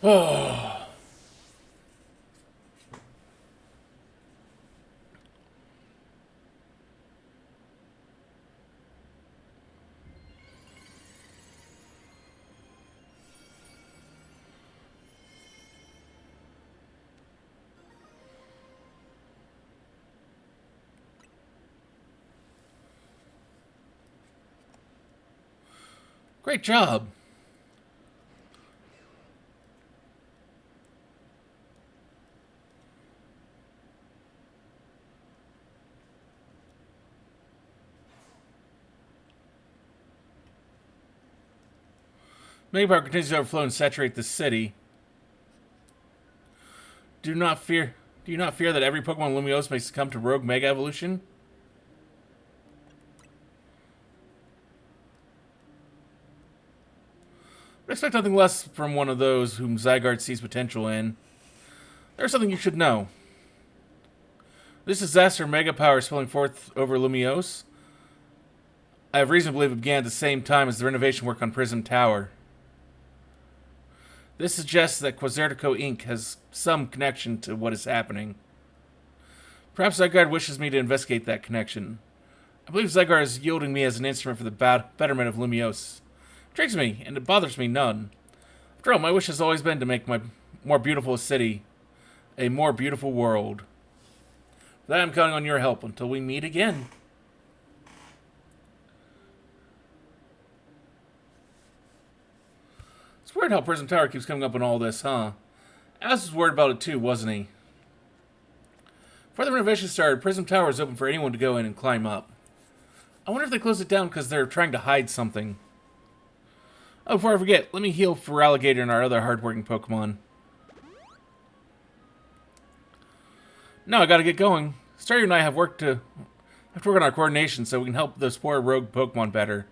Oh, great job. Mega power continues to overflow and saturate the city. Do not fear. Do you not fear that every Pokemon Lumiose may succumb to rogue Mega Evolution? I expect nothing less from one of those whom Zygarde sees potential in. There's something you should know. This disaster Mega power spilling forth over Lumiose, I have reason to believe it began at the same time as the renovation work on Prism Tower. This suggests that Quasartico Inc. has some connection to what is happening. Perhaps Zygarde wishes me to investigate that connection. I believe Zygarde is yielding me as an instrument for the betterment of Lumiose. It intrigues me, and it bothers me none. After all, my wish has always been to make my more beautiful city a more beautiful world. For that I'm counting on your help until we meet again. It's weird how Prism Tower keeps coming up in all this, huh? Alice was worried about it too, wasn't he? Before the renovation started, Prism Tower was open for anyone to go in and climb up. I wonder if they closed it down because they're trying to hide something. Oh, before I forget, let me heal for Alligator and our other hardworking Pokemon. Now I gotta get going. Staryu and I have to work on our coordination so we can help those poor rogue Pokemon better.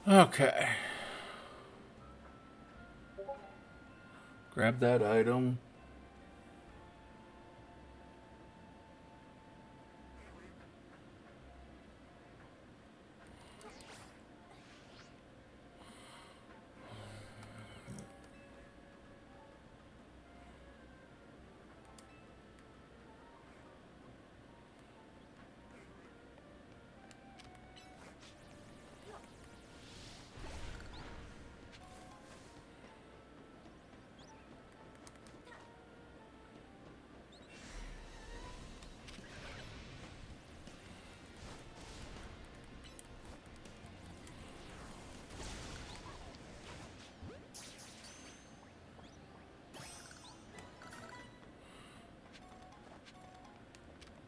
Okay. Grab that item.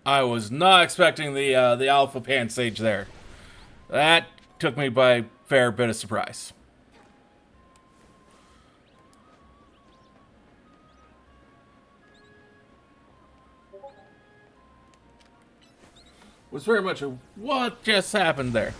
I was not expecting the alpha pan sage there. That took me by a fair bit of surprise. Was very much a what just happened there.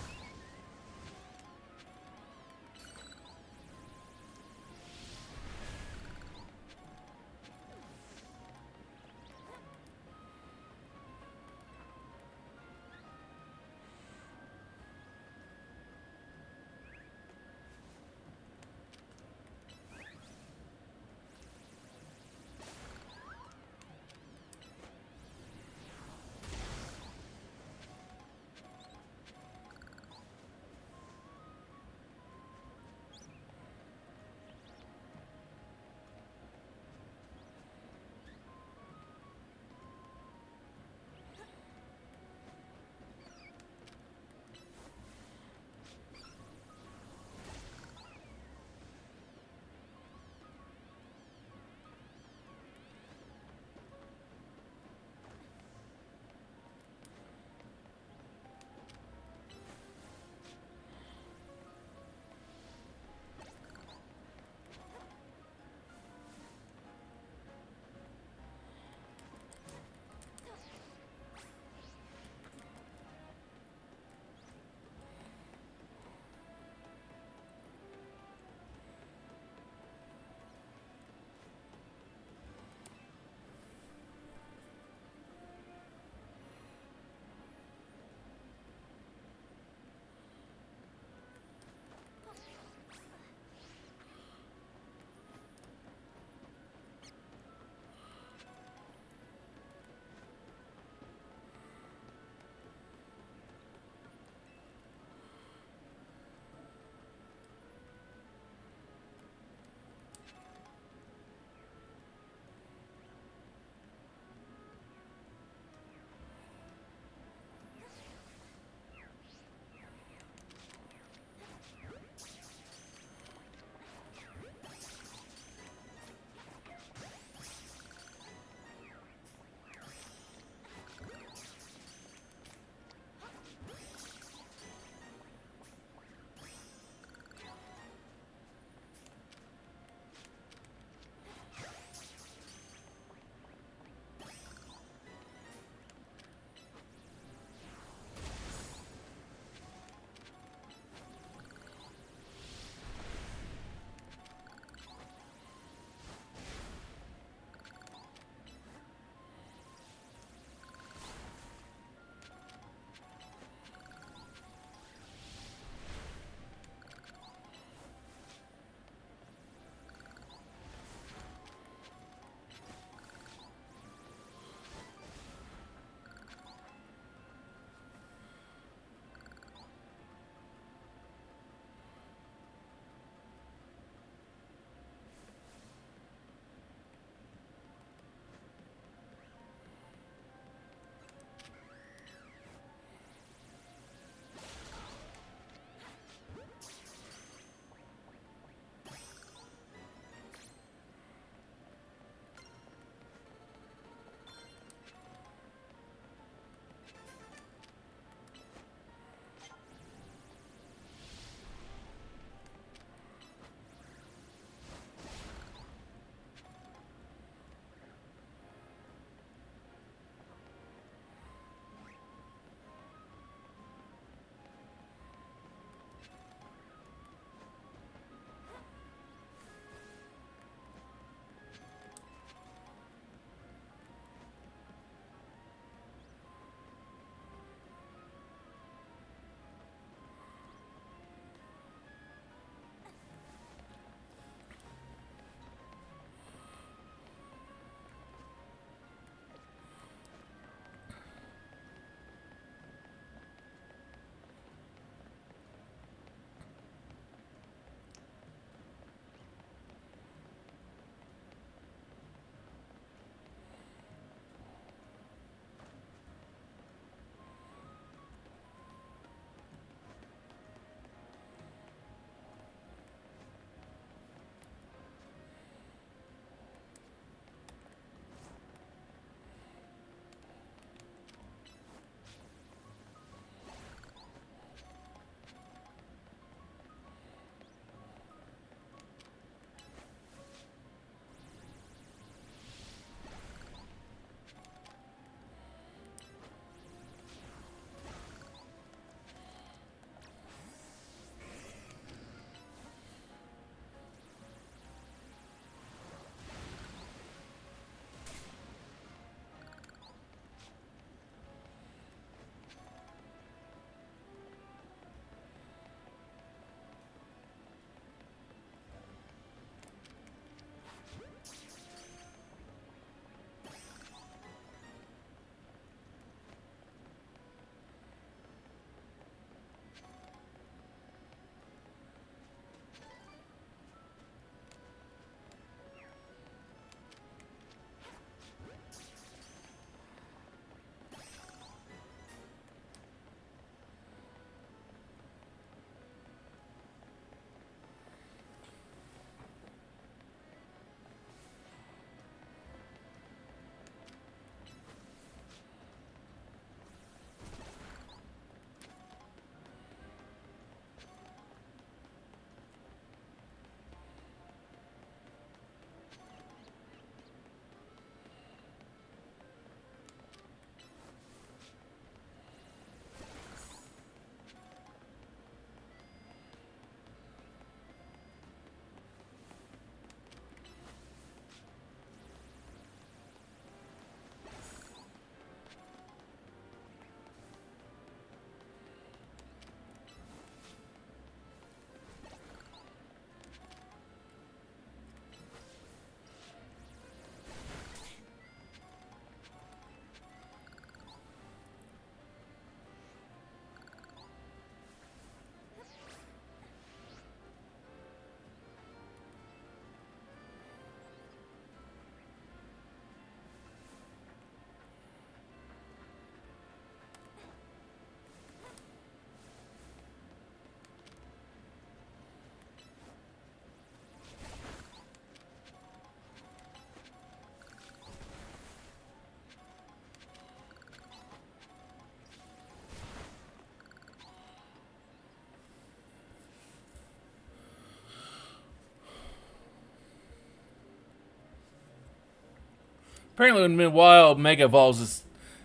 Apparently, when mid-wild Mega evolves,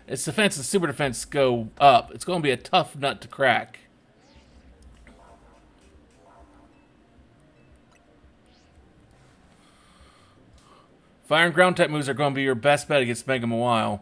its defense and super defense go up. It's going to be a tough nut to crack. Fire and ground type moves are going to be your best bet against Mega Mawile.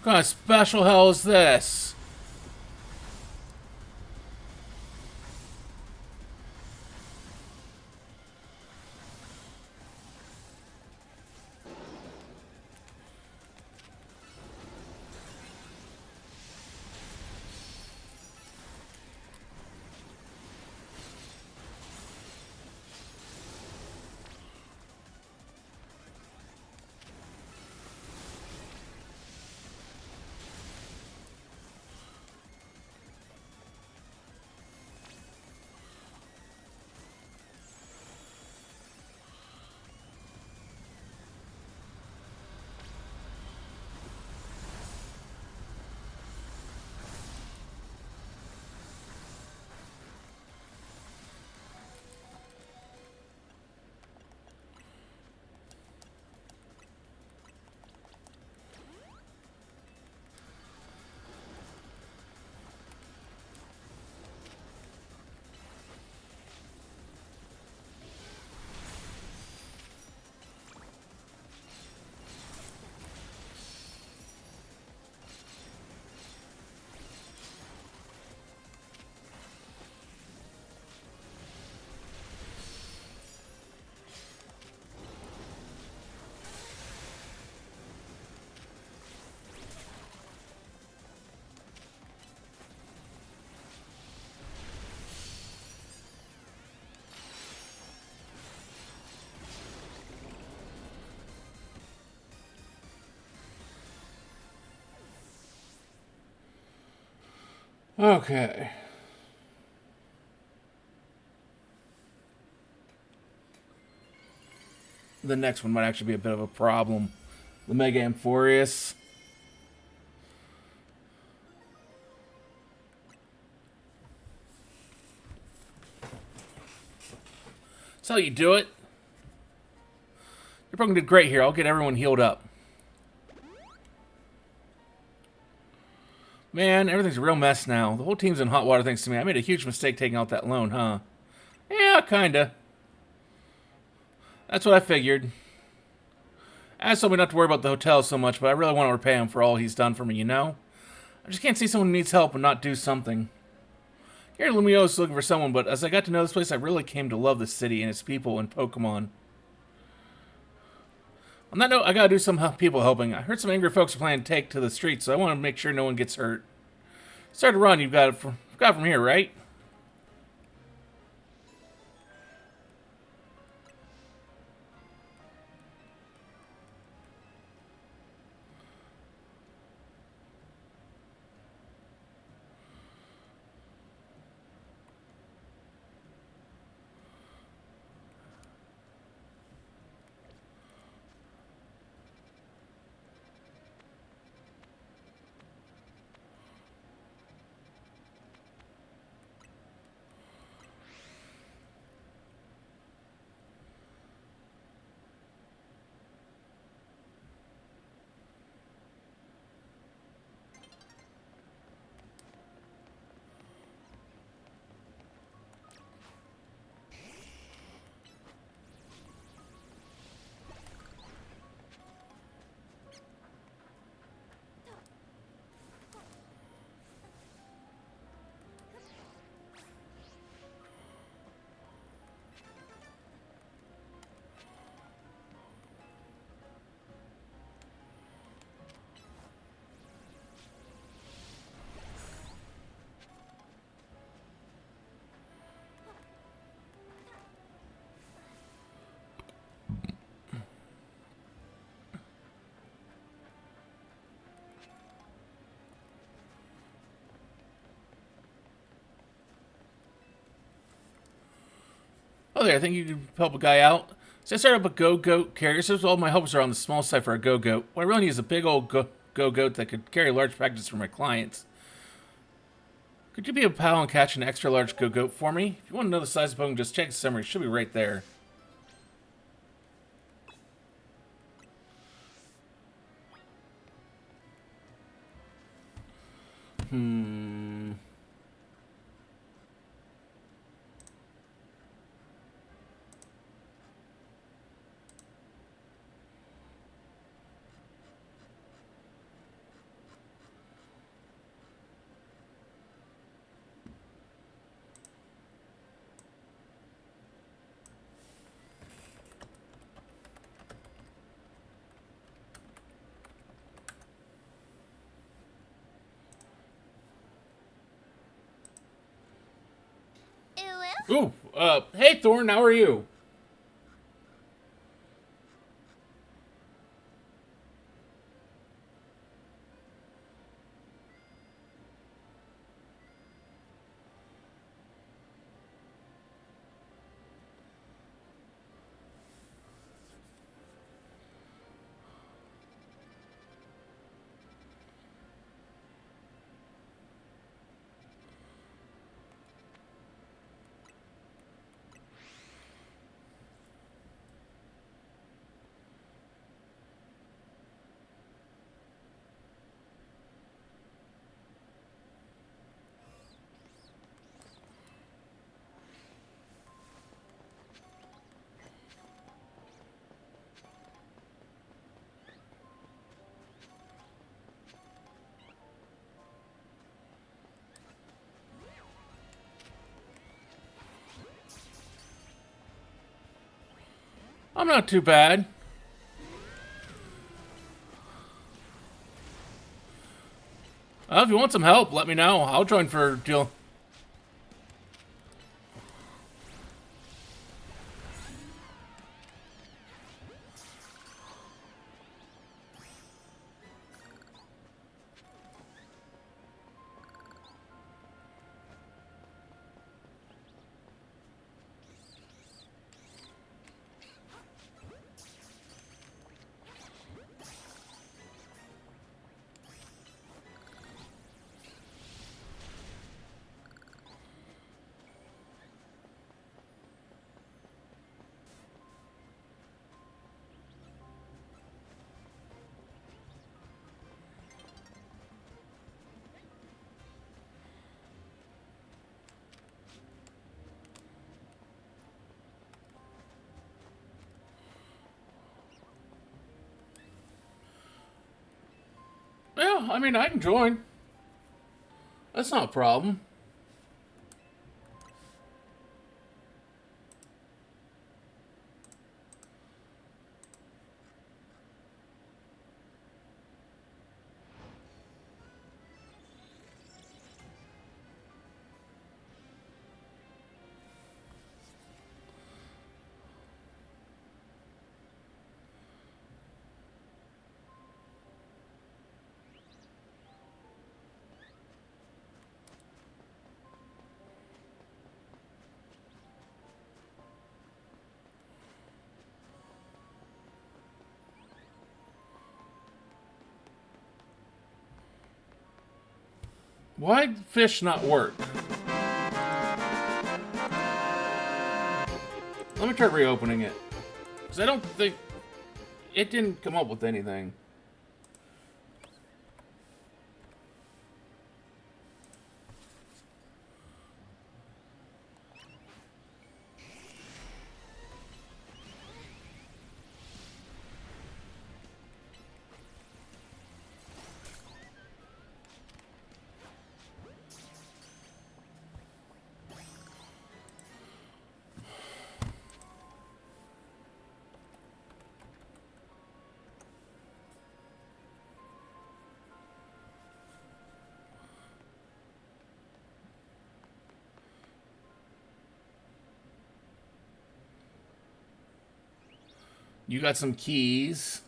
What kind of special hell is this? Okay. The next one might actually be a bit of a problem. The Mega Amphoreus. That's how you do it. Your Pokemon did great here. I'll get everyone healed up. Man, everything's a real mess now. The whole team's in hot water thanks to me. I made a huge mistake taking out that loan, huh? Yeah, kinda. That's what I figured. As told me not to worry about the hotel so much, but I really want to repay him for all he's done for me, you know? I just can't see someone who needs help and not do something. Here at Lumiose looking for someone, but as I got to know this place, I really came to love the city and its people and Pokemon. On that note, I gotta do some people helping. I heard some angry folks are planning to take to the streets, so I want to make sure no one gets hurt. Start to run, you've got it from here, right? Oh, there, I think you can help a guy out. So I started up a go-goat carrier. So all my helpers are on the small side for a go-goat. What I really need is a big old go-goat that could carry large packages for my clients. Could you be a pal and catch an extra large go-goat for me? If you want to know the size of the Pokemon, just check the summary. It should be right there. Ooh, hey Thorn, how are you? I'm not too bad. If you want some help, let me know. I'll join for deal. Yeah, I mean, I can join. That's not a problem. Why'd fish not work? Let me try reopening it. Because I don't think... It didn't come up with anything. You got some keys.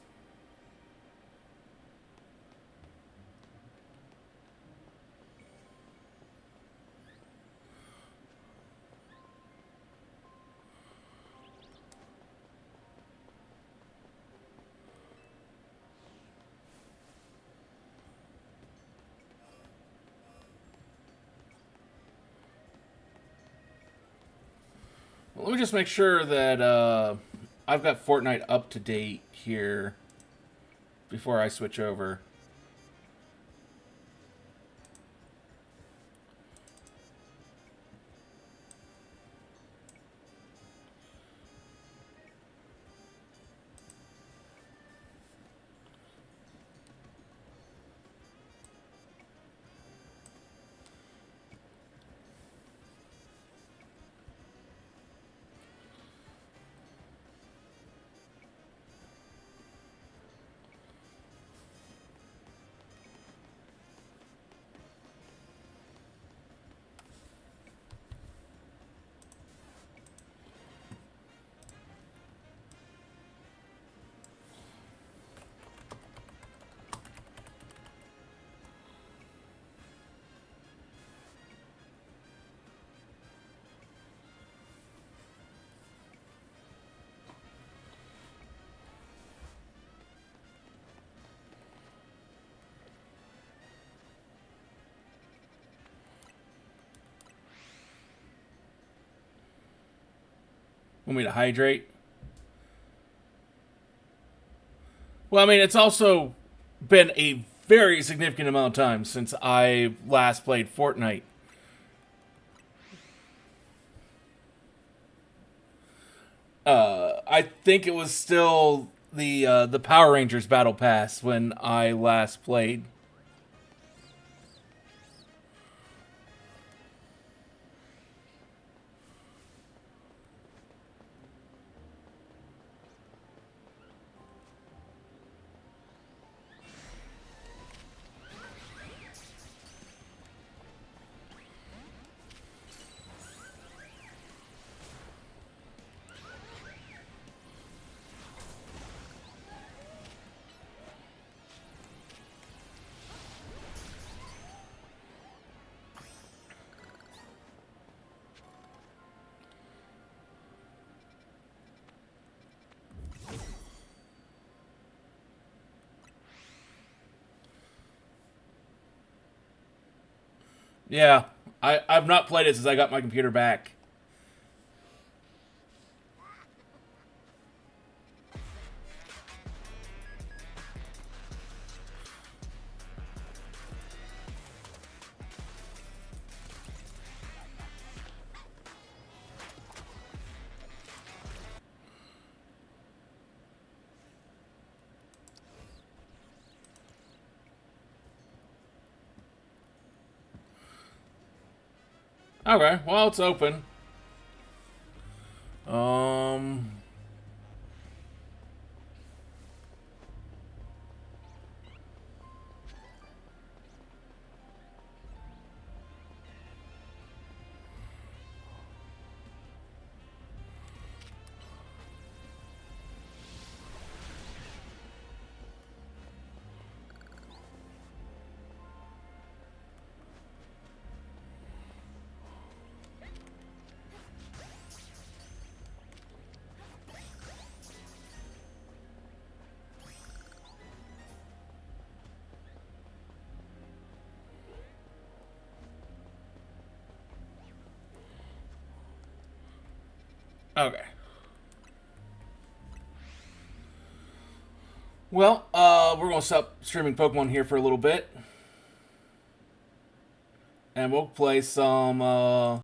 Let me just make sure that I've got Fortnite up to date here before I switch over. Want me to hydrate? Well, I mean, it's also been a very significant amount of time since I last played Fortnite. I think it was still the Power Rangers Battle Pass when I last played. Yeah, I've not played it since I got my computer back. Okay, well, it's open. Um, okay. Well, we're gonna stop streaming Pokemon here for a little bit, and we'll play some